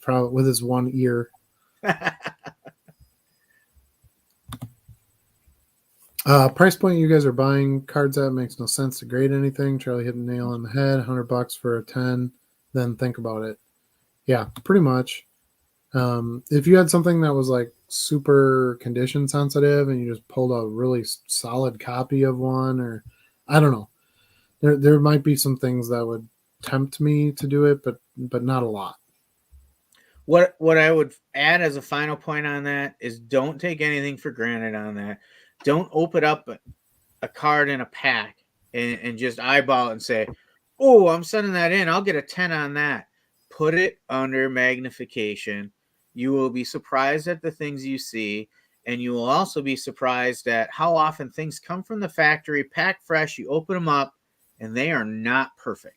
probably with his one ear. Price point you guys are buying cards at makes no sense to grade anything. Charlie hit a nail on the head. $100 for a 10. Then think about it. Yeah, pretty much. If you had something that was like super condition sensitive and you just pulled a really solid copy of one, or I don't know, there might be some things that would tempt me to do it, but not a lot. What I would add as a final point on that is don't take anything for granted on that. Don't open up a card in a pack and just eyeball it and say, "Oh, I'm sending that in. I'll get a 10 on that." Put it under magnification. You will be surprised at the things you see, and you will also be surprised at how often things come from the factory, packed fresh. You open them up, and they are not perfect.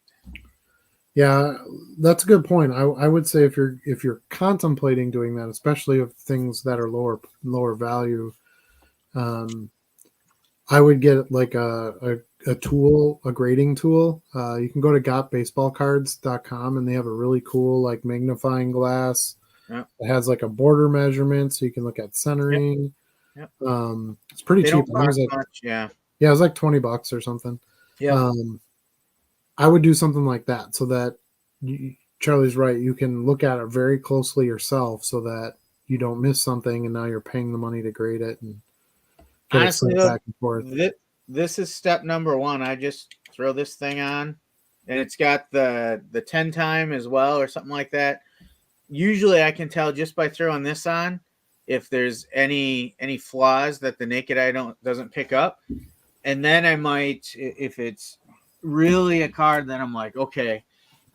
Yeah, that's a good point. I would say if you're contemplating doing that, especially of things that are lower value, um, I would get like a tool, a grading tool. You can go to gotbaseballcards.com and they have a really cool like magnifying glass. Yep. It has like a border measurement so you can look at Yep. centering. Yep. It's pretty They cheap. don't I think it was cost like, much. Yeah. yeah, it was like $20 or something. Yep. Um, I would do something like that so that Charlie's right. You can look at it very closely yourself so that you don't miss something and now you're paying the money to grade it and get it Honestly, sent though, back and forth. this is step number one. throw this thing on, and it's got the 10 time as well or something like that. Usually I can tell just by throwing this on if there's any flaws that the naked eye doesn't pick up. And then I might, if it's really a card that I'm like, okay,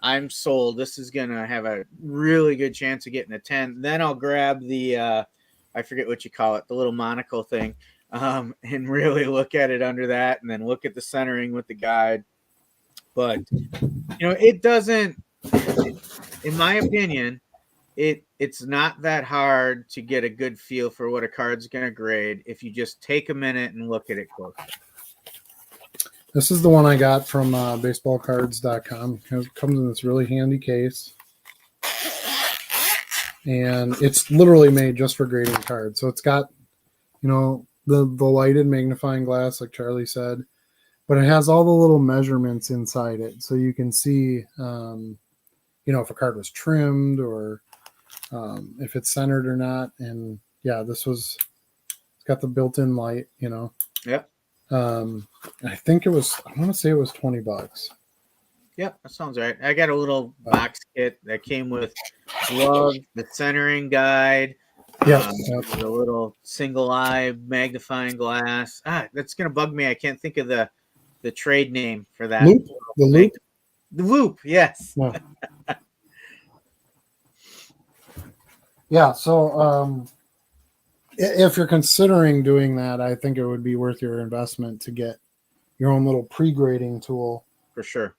I'm sold, this is gonna have a really good chance of getting a 10, then I'll grab the I forget what you call it, the little monocle thing, and really look at it under that, and then look at the centering with the guide. But it doesn't, in my opinion, it's not that hard to get a good feel for what a card's going to grade if you just take a minute and look at it closely. This is the one I got from baseballcards.com. It comes in this really handy case. And it's literally made just for grading cards. So it's got, the lighted magnifying glass, like Charlie said, but it has all the little measurements inside it. So you can see, if a card was trimmed or if it's centered or not. And yeah, it's got the built-in light, Yep. I think I want to say it was $20. Yep, that sounds right. I got a little box kit that came with gloves, the centering guide, the little single eye magnifying glass. That's gonna bug me. I can't think of the trade name for that. Loop? The loop? The loop, yes. Yeah. Yeah, so if you're considering doing that, I think it would be worth your investment to get your own little pre-grading tool. For sure.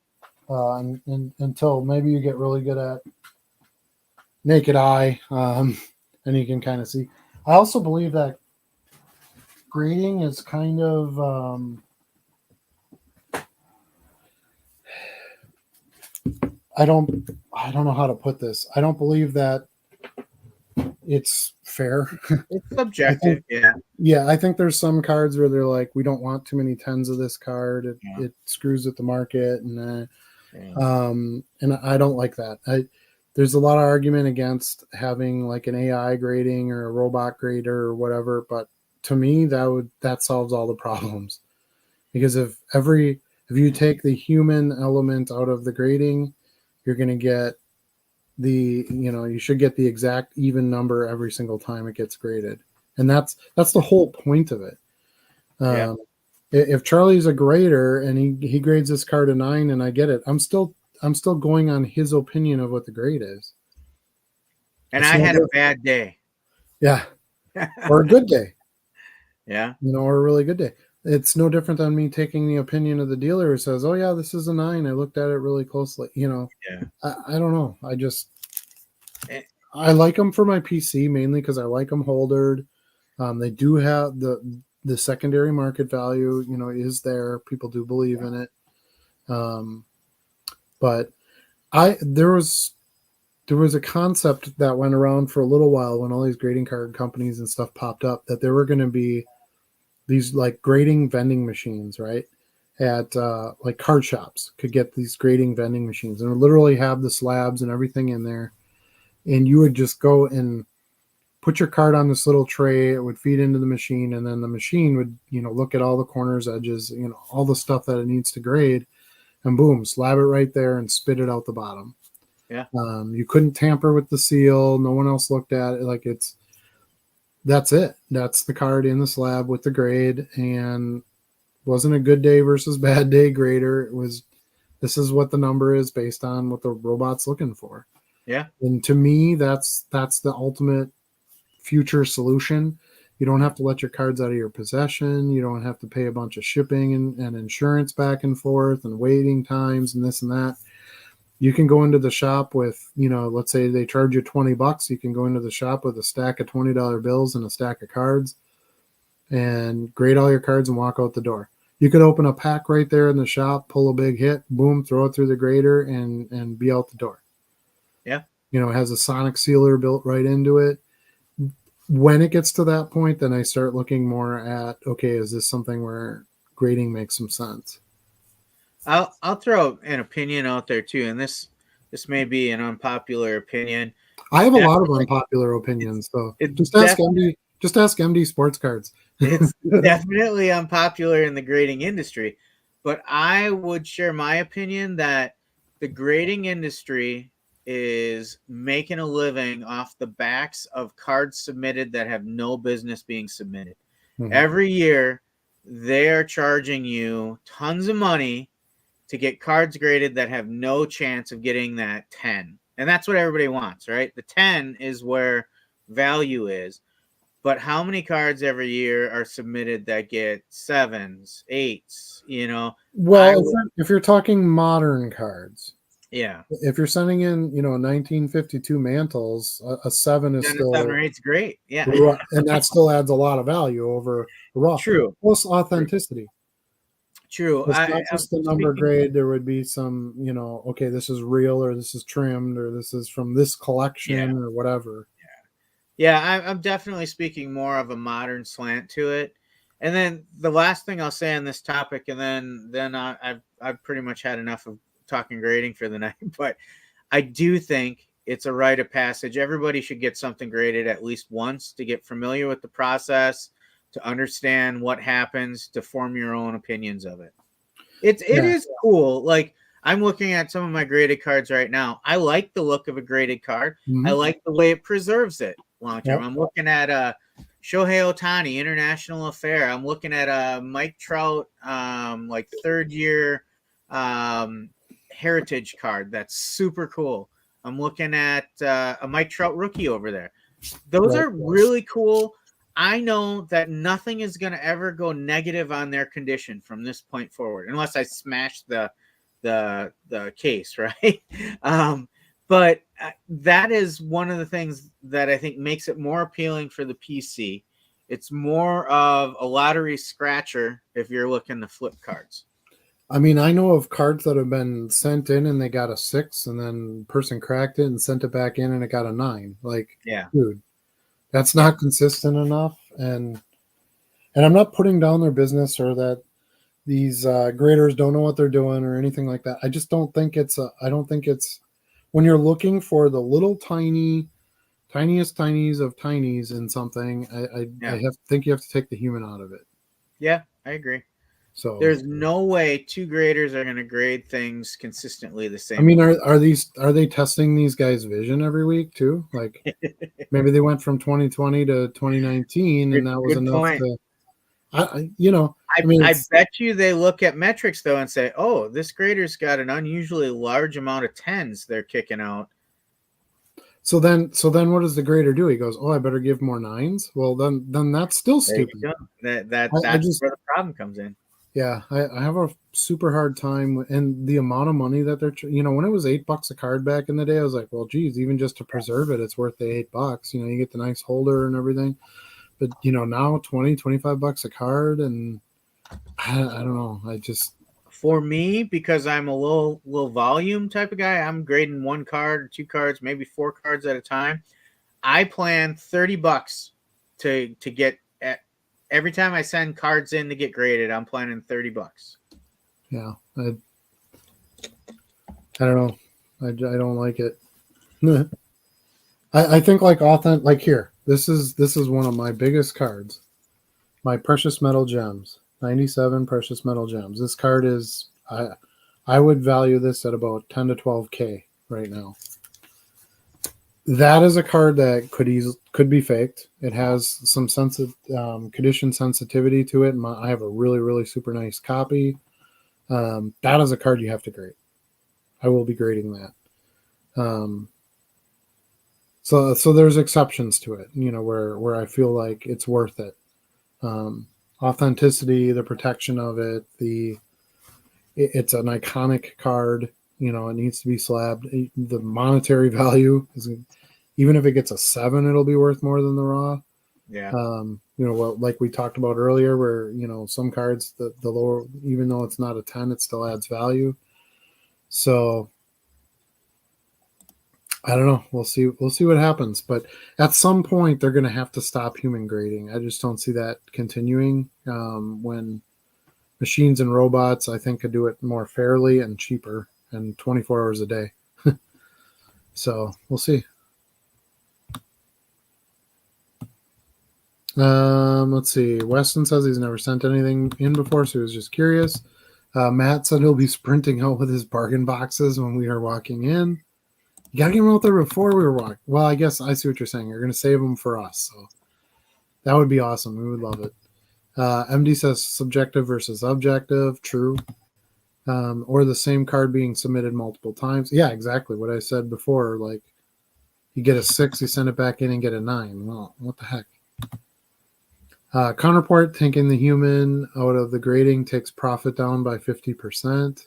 And until maybe you get really good at naked eye, and you can kind of see. I also believe that grading is kind of I don't know how to put this. I don't believe that it's fair. It's subjective. Yeah, I think there's some cards where they're like, we don't want too many 10s of this card. It screws with the market, and I don't like that. There's a lot of argument against having like an AI grading or a robot grader or whatever, but to me that solves all the problems. Because if you take the human element out of the grading, you're going to get you should get the exact even number every single time it gets graded. And that's the whole point of it. If Charlie's a grader and he grades this card a 9 and I get it, I'm still going on his opinion of what the grade is. And I had a bad day. Yeah. Or a good day. Yeah. Or a really good day. It's no different than me taking the opinion of the dealer who says, oh yeah, this is a 9. I looked at it really closely. I don't know. I like them for my PC mainly because I like them holdered. They do have the secondary market value, is there. People do believe in it. But there was a concept that went around for a little while when all these grading card companies and stuff popped up, that there were going to be these like grading vending machines, right? At like card shops could get these grading vending machines and literally have the slabs and everything in there. And you would just go and put your card on this little tray. It would feed into the machine, and then the machine would, look at all the corners, edges, all the stuff that it needs to grade, and boom, slab it right there and spit it out the bottom. Yeah. You couldn't tamper with the seal. No one else looked at it. That's it. That's the card in the slab with the grade, and wasn't a good day versus bad day grader. This is what the number is based on what the robot's looking for. Yeah. And to me, that's the ultimate future solution. You don't have to let your cards out of your possession. You don't have to pay a bunch of shipping and insurance back and forth and waiting times and this and that. You can go into the shop with, let's say they charge you $20. You can go into the shop with a stack of $20 bills and a stack of cards and grade all your cards and walk out the door. You could open a pack right there in the shop, pull a big hit, boom, throw it through the grader and be out the door. Yeah. It has a sonic sealer built right into it. When it gets to that point, then I start looking more at, okay, is this something where grading makes some sense? I'll throw an opinion out there too, and this may be an unpopular opinion. I have a lot of unpopular opinions, so just ask MD Sports Cards. It's definitely unpopular in the grading industry, but I would share my opinion that the grading industry is making a living off the backs of cards submitted that have no business being submitted. Mhm. Every year, they're charging you tons of money to get cards graded that have no chance of getting that 10. And that's what everybody wants, right? The 10 is where value is. But how many cards every year are submitted that get sevens, eights? I Well, would, if you're talking modern cards, yeah. if you're sending in, 1952 mantles, a seven is Then the seven or still eight's great. Yeah. right, and that still adds a lot of value over raw. True. Plus True. authenticity. True. It's not I'm just the number speaking. grade. There would be some, okay, this is real, or this is trimmed, or this is from this Yeah. collection, or whatever. Yeah. I'm definitely speaking more of a modern slant to it. And then the last thing I'll say on this topic, and then I've pretty much had enough of talking grading for the night. But I do think it's a rite of passage. Everybody should get something graded at least once to get familiar with the process, to understand what happens, to form your own opinions of it. It Yeah. is cool. Like, I'm looking at some of my graded cards right now. I like the look of a graded card. I Mm-hmm. like the way it preserves it long term. Yep. I'm looking at Shohei Ohtani International Affair. I'm looking at Mike Trout like third year um, heritage card. That's super cool. I'm looking at a Mike Trout rookie over there. Those Right. are really cool. I know that nothing is going to ever go negative on their condition from this point forward, unless I smash the case, right? But that is one of the things that I think makes it more appealing for the PC. It's more of a lottery scratcher if you're looking to flip cards. I mean, I know of cards that have been sent in and they got a 6, and then person cracked it and sent it back in and it got a 9. Like, Yeah, dude, that's yeah, not consistent enough. And I'm not putting down their business or that these graders don't know what they're doing or anything like that. I just don't think I don't think it's when you're looking for the little tiniest tinies of tinies in something. I yeah, think you have to take the human out of it. yeah. I agree. So, There's no way two graders are going to grade things consistently the I same mean, way. are they testing these guys' vision every week too? Like maybe they went from 2020 to 2019, and that was Good enough point. to, I mean, I it's bet you they look at metrics though and say, "Oh, this grader's got an unusually large amount of tens they're kicking out." so then what does the grader do? He goes, "Oh, I better give more nines." Well, then that's still There you stupid. go. I That's just where the problem comes in. Yeah, I have a super hard time and the amount of money that when it was $8 a card back in the day, I was like, well, geez, even just to preserve it, it's worth the $8. You get the nice holder and everything. But now 20, $25 a card, and I don't know. I just For me, because I'm a low volume type of guy, I'm grading one card or two cards, maybe four cards at a time. I plan $30 to get at every time I send cards in to get graded. I'm planning $30. yeah, I don't know. I don't like it. I think like authentic like here. This is one of my biggest cards. My precious metal gems. 97 precious metal gems. This card is I would value this at about 10 to 12K right now. That is a card that could be faked. It has some condition sensitivity to it. I have a really really super nice copy. That is a card you have to grade. I will be grading that. Um, so there's exceptions to it, where I feel like it's worth it. Authenticity, the protection of it, it's an iconic card. It needs to be slabbed. The monetary value is, even if it gets a 7, it'll be worth more than the raw. Yeah. Well, like we talked about earlier, where some cards the lower, even though it's not a 10, it still adds value. So I don't know. We'll see. We'll see what happens. But at some point, they're going to have to stop human grading. I just don't see that continuing. When machines and robots, I think, could do it more fairly and cheaper and 24 hours a day. So we'll see. Let's see. Weston says he's never sent anything in before, so he was just curious. Matt said he'll be sprinting out with his bargain boxes when we are walking in. You gotta get them out there before we were walking. Well, I guess I see what you're saying. You're gonna save them for us, so that would be awesome. We would love it. MD says subjective versus objective. True. Or the same card being submitted multiple times. Yeah, exactly what I said before. Like, you get a 6, you send it back in and get a 9. Well, what the heck? Counterpart, thinking the human out of the grading takes profit down by 50%.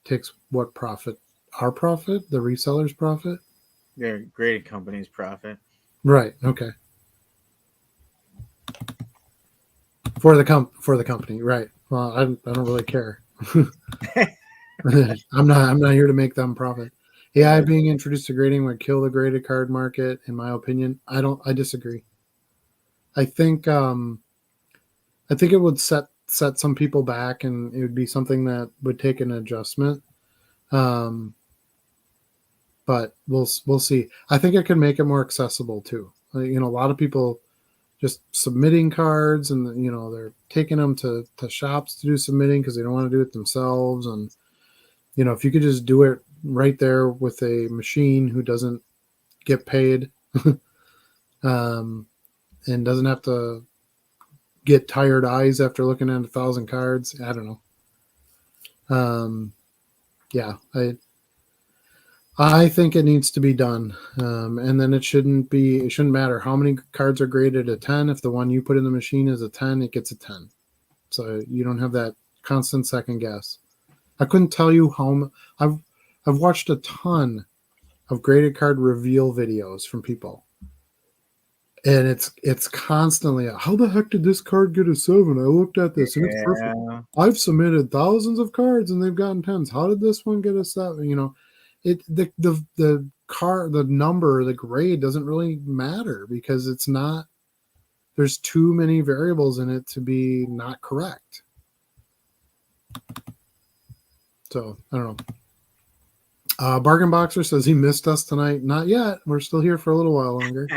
Takes what profit? Our profit? The reseller's profit? Their graded company's profit. Right. Okay. For the company, right? Well, I don't really care. I'm not here to make them profit. AI being introduced to grading would kill the graded card market, in my opinion. I disagree. I think it would set some people back, and it would be something that would take an adjustment. But we'll see. I think it could make it more accessible too. A lot of people just submitting cards, and they're taking them to shops to do submitting because they don't want to do it themselves. And if you could just do it right there with a machine who doesn't get paid, and doesn't have to get tired eyes after looking at 1,000 cards. I don't know. Yeah, I think it needs to be done. And then it shouldn't matter how many cards are graded a 10. If the one you put in the machine is a 10, it gets a 10. So you don't have that constant second guess. I couldn't tell you how I've watched a ton of graded card reveal videos from people. And it's constantly, how the heck did this card get a 7? I looked at this and it's perfect. I've submitted thousands of cards and they've gotten 10s. How did this one get a 7? The card, the number, the grade doesn't really matter because it's not. There's too many variables in it to be not correct. So I don't know. Bargain Boxer says he missed us tonight. Not yet. We're still here for a little while longer.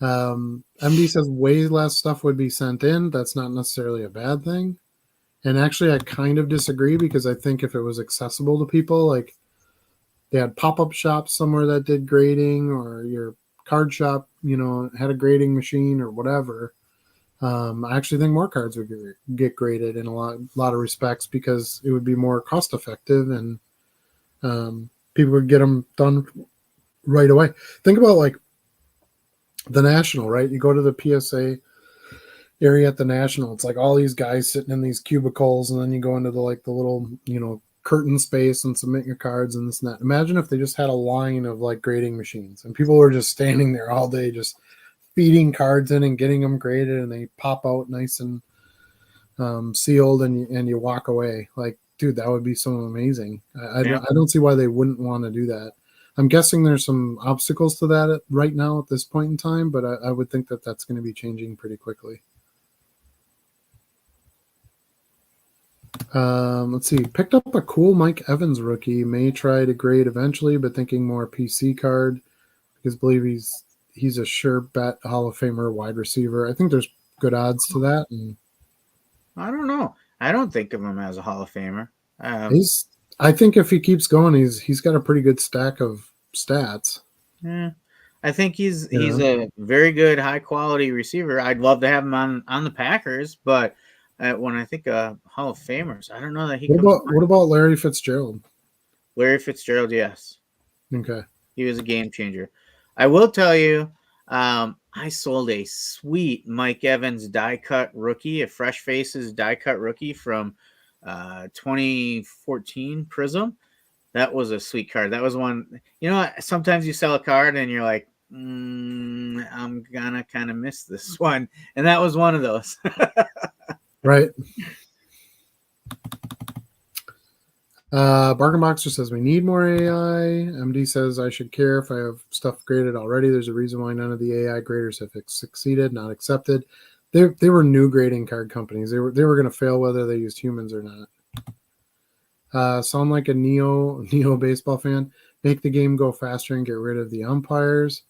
MD says way less stuff would be sent in. That's not necessarily a bad thing. And actually, I kind of disagree because I think if it was accessible to people, like they had pop-up shops somewhere that did grading, or your card shop, had a grading machine or whatever. I actually think more cards would get graded in a lot of respects because it would be more cost effective and people would get them done right away. Think about like the National, right? You go to the PSA area at the National, it's like all these guys sitting in these cubicles, and then you go into the little, curtain space and submit your cards and this and that. Imagine if they just had a line of like grading machines and people were just standing there all day just feeding cards in and getting them graded, and they pop out nice and sealed, and you walk away. Like, dude, that would be so amazing. I don't see why they wouldn't want to do that. I'm guessing there's some obstacles to that right now at this point in time, but I would think that that's going to be changing pretty quickly. Let's see. Picked up a cool Mike Evans rookie. May try to grade eventually, but thinking more PC card because believe he's a sure bet Hall of Famer wide receiver. I think there's good odds to that. And I don't know. I don't think of him as a Hall of Famer. I think if he keeps going, he's got a pretty good stack of stats. Yeah. I think he's a very good, high quality receiver. I'd love to have him on the Packers, but when I think of Hall of Famers, I don't know that he. What about Larry Fitzgerald? Larry Fitzgerald, yes. Okay. He was a game changer. I will tell you, I sold a sweet Mike Evans die cut rookie, a Fresh Faces die cut rookie from 2014 Prism. That was a sweet card. That was one, sometimes you sell a card and you're like, I'm gonna kind of miss this one. And that was one of those. Right. Bargain Boxer says we need more AI. MD says I should care if I have stuff graded already. There's a reason why none of the AI graders have succeeded, not accepted. They were new grading card companies. They were going to fail whether they used humans or not. Sound like a neo baseball fan. Make the game go faster and get rid of the umpires.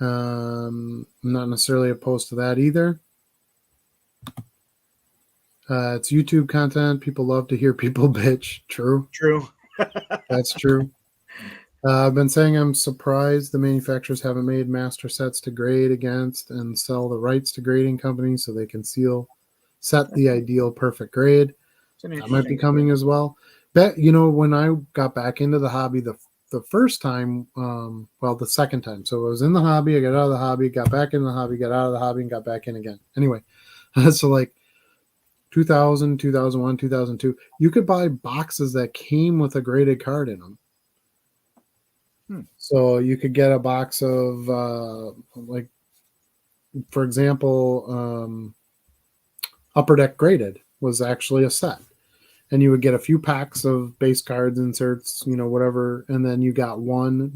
I'm not necessarily opposed to that either. It's YouTube content. People love to hear people bitch. True. True. That's true. I've been saying I'm surprised the manufacturers haven't made master sets to grade against and sell the rights to grading companies so they can set the ideal perfect grade. It's an That might be interesting idea. coming as well. But you know, when I got back into the hobby the first time, well, the second time. So I was in the hobby, I got out of the hobby, got back in the hobby, got out of the hobby, and got back in again. Anyway, so like 2000, 2001, 2002, you could buy boxes that came with a graded card in them. Hmm. So you could get a box of, like, for example, Upper Deck Graded was actually a set. And you would get a few packs of base cards, inserts, you know, whatever. And then you got one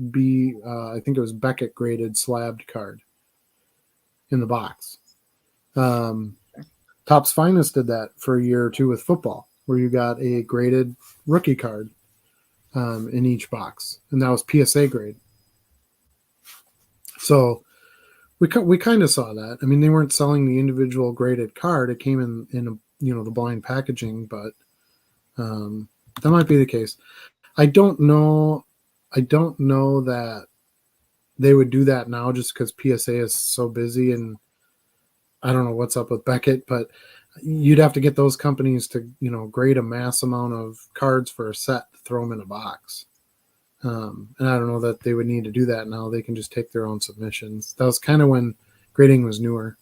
I think it was Beckett graded slabbed card in the box. Um, Topps Finest did that for a year or two with football, where you got a graded rookie card in each box. And that was PSA grade. So we kind of saw that. I mean, they weren't selling the individual graded card. It came in the blind packaging, but that might be the case. I don't know. I don't know that they would do that now just because PSA is so busy, and I don't know what's up with Beckett, but you'd have to get those companies to grade a mass amount of cards for a set to throw them in a box. And I don't know that they would need to do that now. They can just take their own submissions. That was kind of when grading was newer.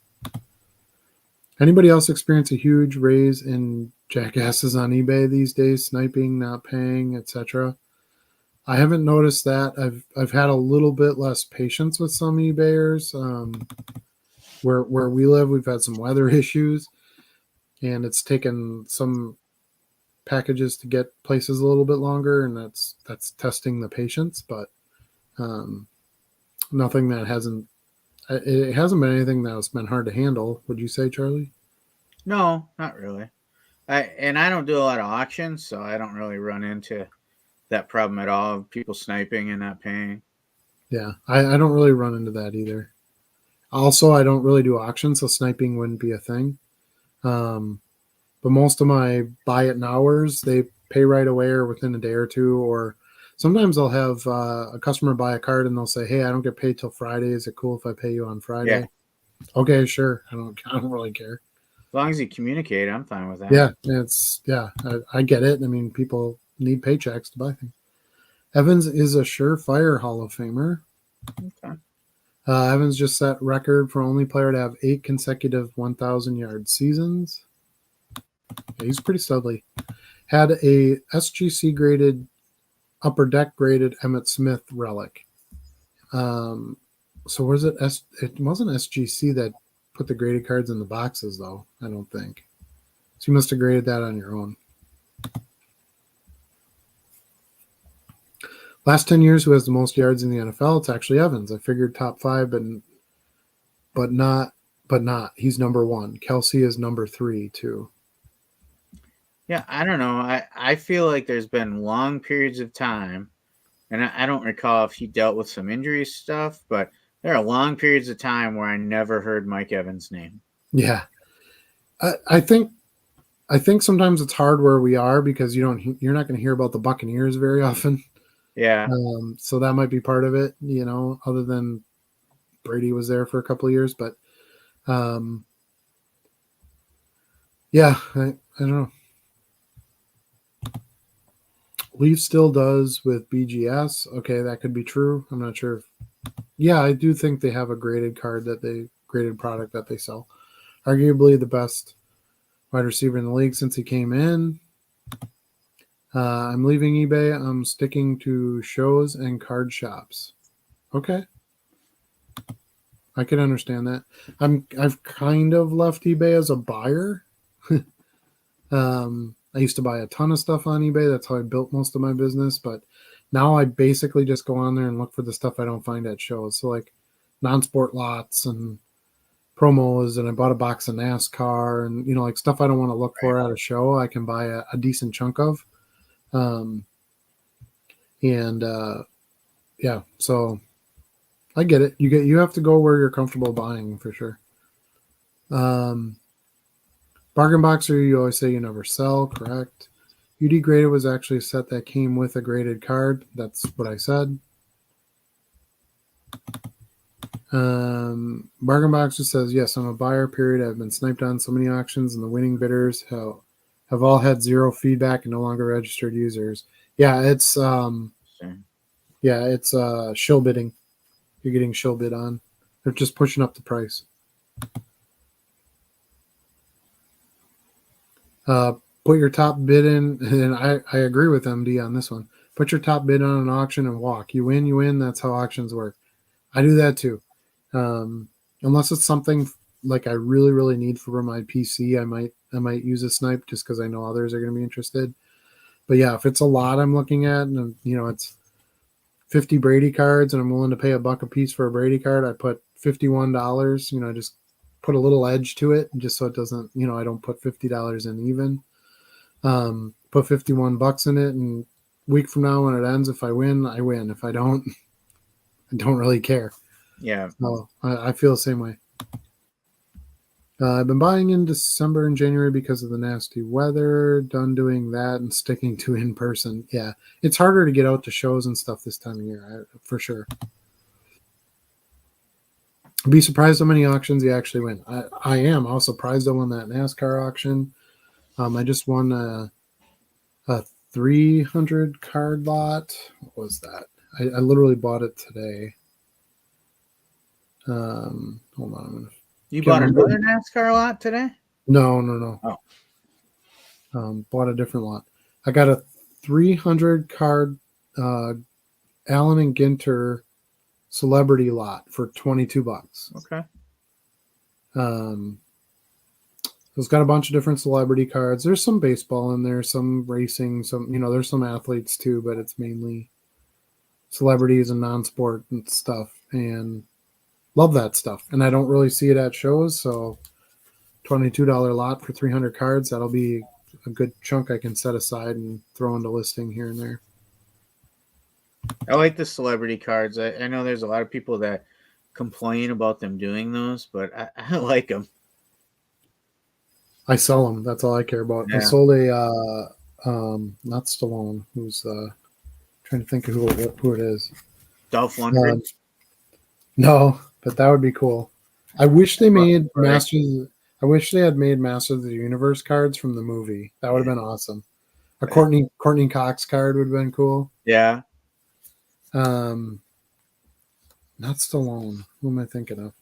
Anybody else experience a huge raise in jackasses on eBay these days? Sniping, not paying, etc. I haven't noticed that. I've had a little bit less patience with some eBayers. Where we live, we've had some weather issues, and it's taken some packages to get places a little bit longer, and that's testing the patience. But nothing that hasn't it hasn't been anything that's been hard to handle. Would you say, Charlie? No, not really. I don't do a lot of auctions, so I don't really run into that problem at all of people sniping and not paying. Yeah, I don't really run into that either. Also, I don't really do auctions, so sniping wouldn't be a thing. But most of my buy it nowers, they pay right away or within a day or two. Or sometimes I'll have a customer buy a card and they'll say, "Hey, I don't get paid till Friday. Is it cool if I pay you on Yeah, Friday?" Okay, sure. I don't really care. as long as you communicate, I'm fine with that. I get it. I mean, people need paychecks to buy things. Evans is a surefire Hall of Famer. Okay. Evans just set record for only player to have 8 consecutive 1,000-yard seasons. Yeah, he's pretty studly. Had a SGC graded, Upper Deck graded Emmett Smith relic. So was it? It wasn't SGC that put the graded cards in the boxes, though. I don't think. So you must have graded that on your own. Last 10 years, who has the most yards in the NFL? It's actually Evans. I figured top 5, but not. He's number 1. Kelsey is number 3 too. Yeah, I don't know. I feel like there's been long periods of time, and I don't recall if he dealt with some injury stuff, but there are long periods of time where I never heard Mike Evans' name. Yeah, I think sometimes it's hard where we are because you're not going to hear about the Buccaneers very often. Yeah. So that might be part of it, other than Brady was there for a couple of years, but yeah, I don't know. Leaf still does with BGS. Okay, that could be true. I'm not sure. Yeah, I do think they have a graded product that they sell. Arguably the best wide receiver in the league since he came in. I'm leaving eBay. I'm sticking to shows and card shops. Okay, I can understand that. I've kind of left eBay as a buyer. I used to buy a ton of stuff on eBay. That's how I built most of my business. But now I basically just go on there and look for the stuff I don't find at shows. So like non-sport lots and promos, and I bought a box of NASCAR and like stuff I don't want to look for at a show. I can buy a decent chunk of. And yeah, so I get it. You have to go where you're comfortable buying for sure. Bargain boxer, you always say you never sell, correct? UD graded was actually a set that came with a graded card. That's what I said. Bargain boxer says, yes, I'm a buyer, period. I've been sniped on so many auctions, and the winning bidders have all had zero feedback and no longer registered users. Yeah, it's shill bidding. You're getting shill bid on. They're just pushing up the price. Put your top bid in, and I agree with MD on this one. Put your top bid on an auction and walk. You win, you win. That's how auctions work. I do that too. Unless it's something like I really, really need for my PC, I might use a snipe just because I know others are going to be interested. But yeah, if it's a lot I'm looking at, and it's 50 Brady cards, and I'm willing to pay $1 a piece for a Brady card, I put $51. Just put a little edge to it, just so it doesn't, I don't put $50 in even. Put $51 in it, and a week from now when it ends, if I win, I win. If I don't, I don't really care. Yeah. So I feel the same way. I've been buying in December and January because of the nasty weather. Done doing that and sticking to in person. Yeah, it's harder to get out to shows and stuff this time of year, for sure. Be surprised how many auctions you actually win. I am. I was surprised I won that NASCAR auction. I just won a 300 card lot. What was that? I literally bought it today. Hold on. You bought another NASCAR lot today? No. Oh. Bought a different lot. I got a 300 card Allen and Ginter celebrity lot for $22. Okay. It's got a bunch of different celebrity cards. There's some baseball in there, some racing, some, there's some athletes too, but it's mainly celebrities and non-sport and stuff. And love that stuff. And I don't really see it at shows. So $22 lot for 300 cards, that'll be a good chunk I can set aside and throw into listing here and there. I like the celebrity cards. I know there's a lot of people that complain about them doing those, but I like them. I sell them. That's all I care about. Yeah. I sold a not Stallone, who's trying to think of who it is. Dolph Lundgren. No, but that would be cool. I wish they made Masters. I wish they had made Masters of the Universe cards from the movie. That would have been awesome. A Courtney Cox card would have been cool. Yeah. Not Stallone. Who am I thinking of?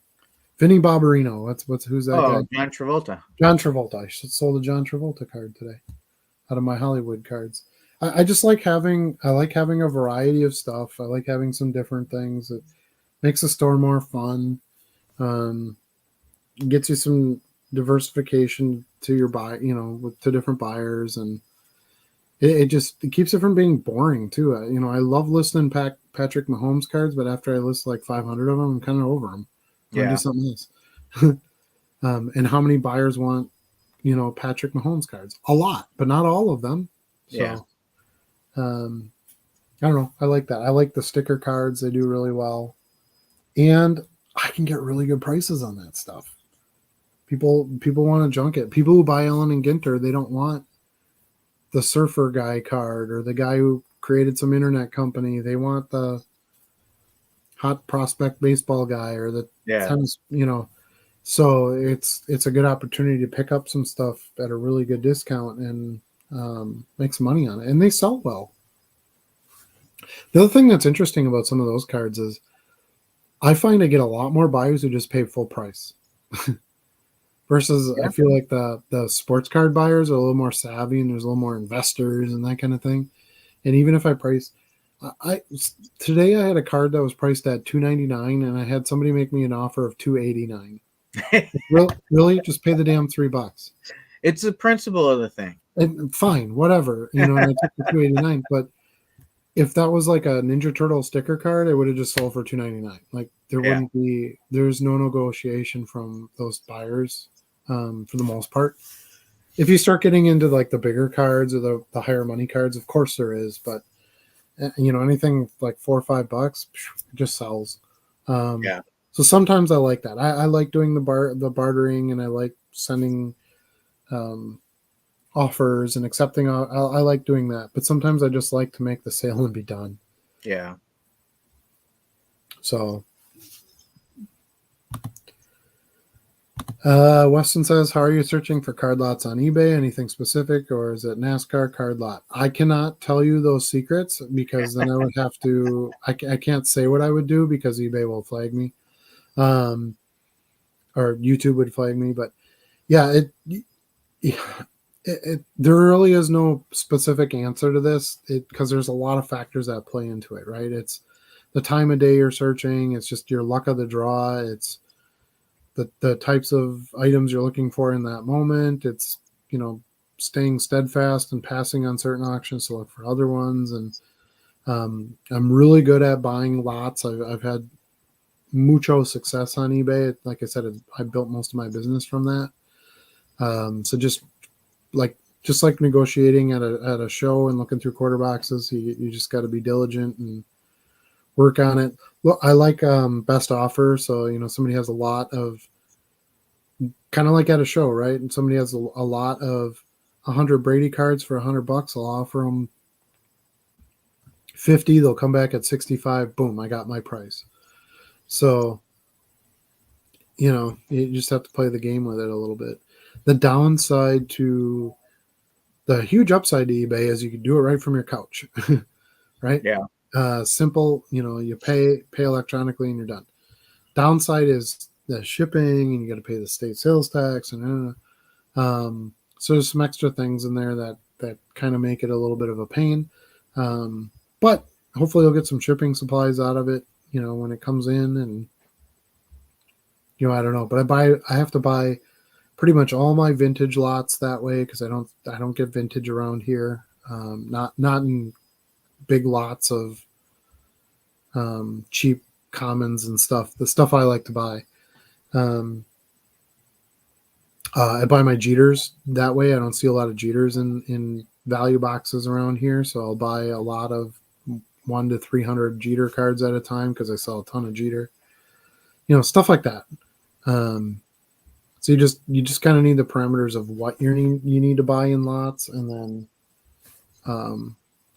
Vinny Barbarino. Who's that guy? John Travolta. John Travolta. I sold a John Travolta card today out of my Hollywood cards. I just like having a variety of stuff. I like having some different things. It makes the store more fun. Gets you some diversification to your to different buyers, and it keeps it from being boring too. I love listing Patrick Mahomes cards, but after I list like 500 of them, I'm kind of over them. I do something else. And how many buyers want, Patrick Mahomes cards? A lot, but not all of them. So, I don't know. I like that. I like the sticker cards. They do really well. And I can get really good prices on that stuff. People want to junk it. People who buy Allen and Ginter, they don't want the surfer guy card or the guy who created some internet company. They want the hot prospect baseball guy or the tennis, so it's a good opportunity to pick up some stuff at a really good discount and make some money on it. And they sell well. The other thing that's interesting about some of those cards is I find I get a lot more buyers who just pay full price versus I feel like the sports card buyers are a little more savvy and there's a little more investors and that kind of thing. And even if I price, today I had a card that was priced at $2.99 and I had somebody make me an offer of $2.89. Really? Just pay the damn $3. It's the principle of the thing. And fine, whatever. And I took the $2.89. But if that was like a Ninja Turtle sticker card, I would have just sold for $2.99. Like there's no negotiation from those buyers for the most part. If you start getting into like the bigger cards or the higher money cards, of course there is, but anything like $4 or $5 it just sells. So sometimes I like that. I like doing the bartering, and I like sending um, offers and accepting. I like doing that, but sometimes I just like to make the sale and be done. Yeah. So, Weston says, "How are you searching for card lots on eBay? Anything specific, or is it NASCAR card lot?" I cannot tell you those secrets because then I would have to. I can't say what I would do because eBay will flag me, um, or YouTube would flag me. But yeah, there really is no specific answer to this because there's a lot of factors that play into it, right? It's the time of day you're searching. It's just your luck of the draw. It's the types of items you're looking for in that moment. It's, staying steadfast and passing on certain auctions to look for other ones. And I'm really good at buying lots. I've had mucho success on eBay. Like I said, I built most of my business from that. So like just like negotiating at a show and looking through quarter boxes, you just got to be diligent and work on it. Well, I like best offer. So somebody has a lot of, kind of like at a show, right? And somebody has a lot of 100 Brady cards for $100. I'll offer them 50. They'll come back at 65. Boom, I got my price. So you just have to play the game with it a little bit. The downside to the huge upside to eBay is you can do it right from your couch, right? Yeah. Simple. You pay electronically and you're done. Downside is the shipping, and you got to pay the state sales tax, and so there's some extra things in there that kind of make it a little bit of a pain. But hopefully you'll get some shipping supplies out of it, when it comes in, and I don't know, but I have to buy pretty much all my vintage lots that way because I don't get vintage around here. Not in big lots of cheap commons and stuff. The stuff I like to buy. I buy my Jeters that way. I don't see a lot of Jeters in value boxes around here, so I'll buy a lot of 1 to 300 Jeter cards at a time because I sell a ton of Jeter. Stuff like that. So you just kind of need the parameters of what you need to buy in lots, and then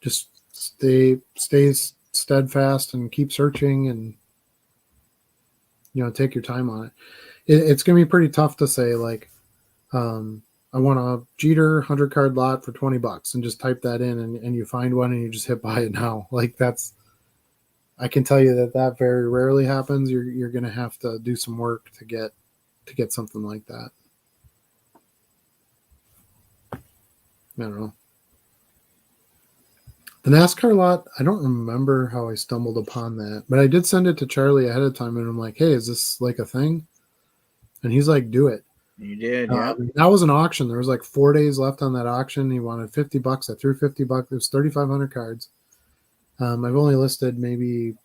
just stay steadfast and keep searching, and take your time on it. It's going to be pretty tough to say like, I want a Jeter 100 card lot for $20 and just type that in and you find one and you just hit buy it now. Like I can tell you that very rarely happens. You're going to have to do some work to get something like that. I don't know. The NASCAR lot, I don't remember how I stumbled upon that, but I did send it to Charlie ahead of time and I'm like, hey, is this like a thing? And he's like, do it. You did, yeah. That was an auction. There was like 4 days left on that auction. He wanted $50. I threw $50. There's 3,500 cards. I've only listed maybe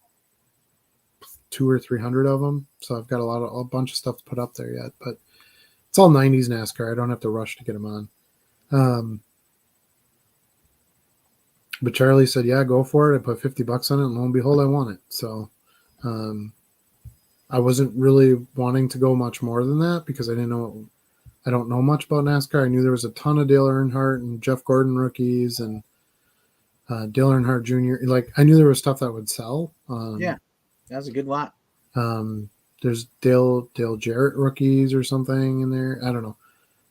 200 or 300 of them, so I've got a bunch of stuff to put up there yet. But it's all 90s NASCAR. I don't have to rush to get them on. But Charlie said, "Yeah, go for it." I put $50 on it, and lo and behold, I won it. So I wasn't really wanting to go much more than that because I don't know much about NASCAR. I knew there was a ton of Dale Earnhardt and Jeff Gordon rookies and Dale Earnhardt Jr. Like I knew there was stuff that would sell. Yeah, that was a good lot. There's Dale Jarrett rookies or something in there. I don't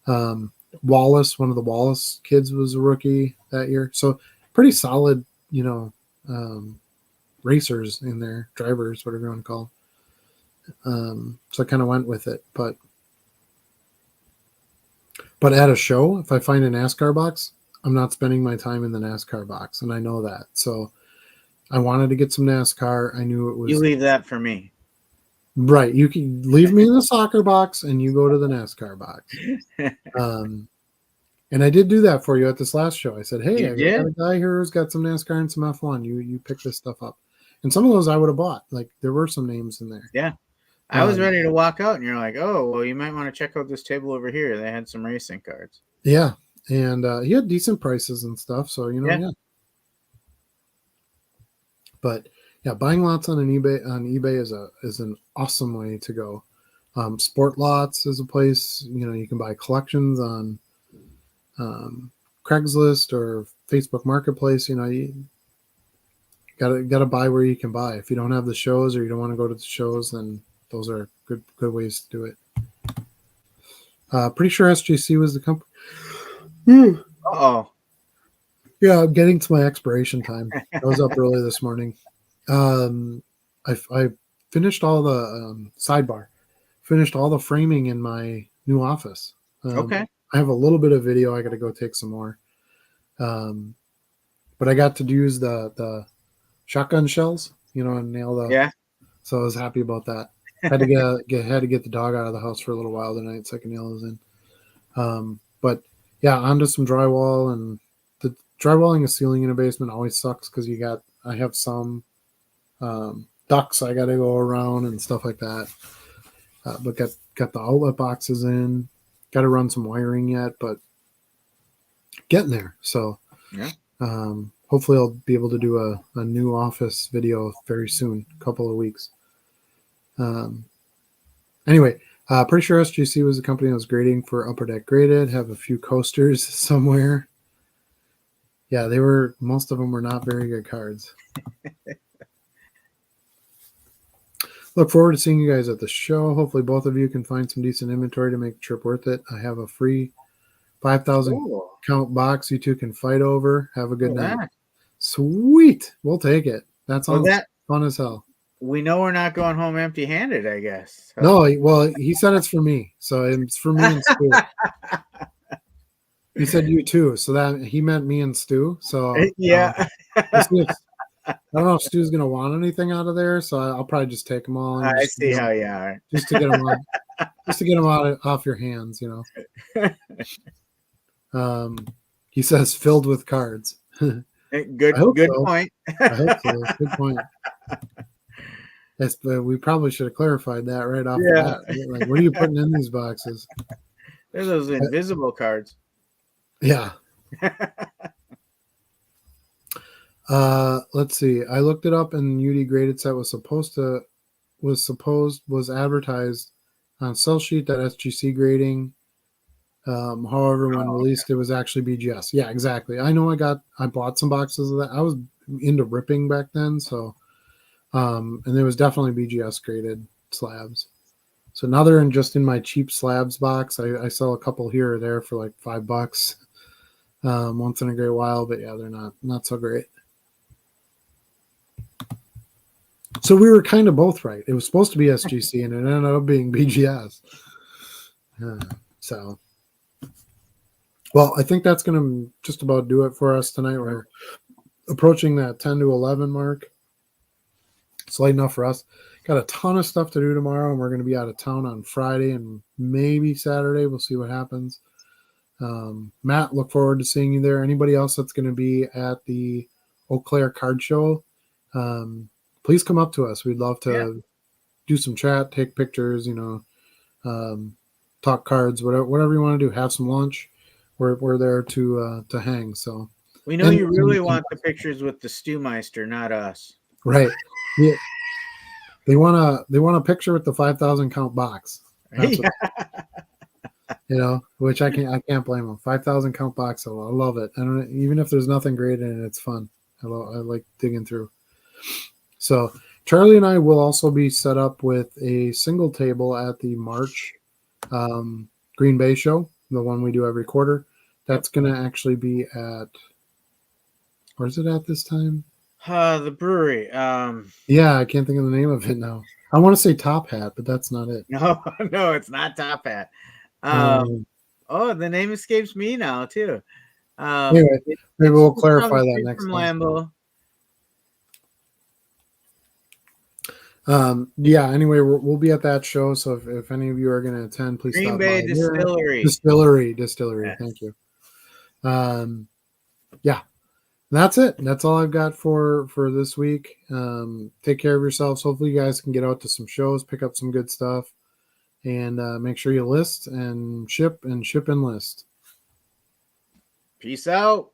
know. Wallace, one of the Wallace kids, was a rookie that year. So pretty solid, racers in there, drivers, whatever you want to call them. So I kind of went with it, but at a show, if I find a NASCAR box, I'm not spending my time in the NASCAR box, and I know that. So I wanted to get some NASCAR. I knew it was. You leave that for me. Right. You can leave me in the soccer box and you go to the NASCAR box. And I did do that for you at this last show. I said, hey, I got a guy here who's got some NASCAR and some F1. You pick this stuff up. And some of those I would have bought. Like there were some names in there. Yeah. I was ready to walk out and you're like, oh, well, you might want to check out this table over here. They had some racing cards. Yeah. And he had decent prices and stuff. So, yeah. But yeah, buying lots on eBay is an awesome way to go. Sport lots is a place, you can buy collections on. Craigslist or Facebook Marketplace. You gotta buy where you can buy. If you don't have the shows or you don't want to go to the shows, then those are good ways to do it. Pretty sure SGC was the company. Oh, Yeah, I'm getting to my expiration time. I was up early this morning. I finished all the sidebar, finished all the framing in my new office. okay. I have a little bit of video. I got to go take some more. But I got to use the shotgun shells, and nail the. Yeah. So I was happy about that. Had to get the dog out of the house for a little while tonight so I can nail those in. But yeah, onto some drywall, and the drywalling a ceiling in a basement always sucks because I have some ducts I got to go around and stuff like that. But got the outlet boxes in. Got to run some wiring yet, but getting there. So Yeah. Hopefully I'll be able to do a new office video very soon, a couple of weeks. Anyway, pretty sure SGC was the company I was grading for Upper Deck Graded. Have a few coasters somewhere. Yeah, most of them were not very good cards. Look forward to seeing you guys at the show. Hopefully both of you can find some decent inventory to make the trip worth it. I have a free 5,000 count box you two can fight over. Have a good night. That. Sweet. We'll take it. That sounds fun as hell. We know we're not going home empty-handed, I guess. So. No, well, he said it's for me. So it's for me and Stu. He said you too. So that he meant me and Stu. So yeah. I don't know if Stu's going to want anything out of there. So I'll probably just take them all. And I see how you are. Just to get them on. Just to get them off your hands, He says filled with cards. Good point. I hope so. Good point. Yes, but we probably should have clarified that right off the bat. Like, what are you putting in these boxes? They're those invisible cards. Yeah. Let's see. I looked it up, and UD graded set was advertised on sell sheet that SGC grading. However, when released, it was actually BGS. Yeah, exactly. I know I bought some boxes of that. I was into ripping back then, so and there was definitely BGS graded slabs. So now they're just in my cheap slabs box. I sell a couple here or there for like $5 once in a great while, but yeah, they're not so great. So we were kind of both right. It was supposed to be SGC, and it ended up being BGS. Well, I think that's going to just about do it for us tonight. We're approaching that 10 to 11 mark. It's late enough for us. Got a ton of stuff to do tomorrow, and we're going to be out of town on Friday and maybe Saturday. We'll see what happens. Matt, look forward to seeing you there. Anybody else that's going to be at the Eau Claire card show, please come up to us. We'd love to do some chat, take pictures, talk cards, whatever you want to do. Have some lunch. We're there to hang. So we know you really want the pictures with the Stewmeister, not us. Right. Yeah. They want a picture with the 5,000 count box. That's which I can't blame them. 5,000 count box. I love it. Even if there's nothing great in it, it's fun. I like digging through. So Charlie and I will also be set up with a single table at the March Green Bay show, the one we do every quarter. That's going to actually be at, where's it at this time? The brewery. Yeah, I can't think of the name of it now. I want to say Top Hat, but that's not it. No, it's not Top Hat. The name escapes me now too. Anyway, maybe we'll clarify that next time. Lambeau. Anyway, we'll be at that show. So if any of you are going to attend, please Green stop Bay by. Distillery. Distillery. Yes. Thank you. That's it. That's all I've got for this week. Take care of yourselves. Hopefully you guys can get out to some shows, pick up some good stuff, and make sure you list and ship and list. Peace out.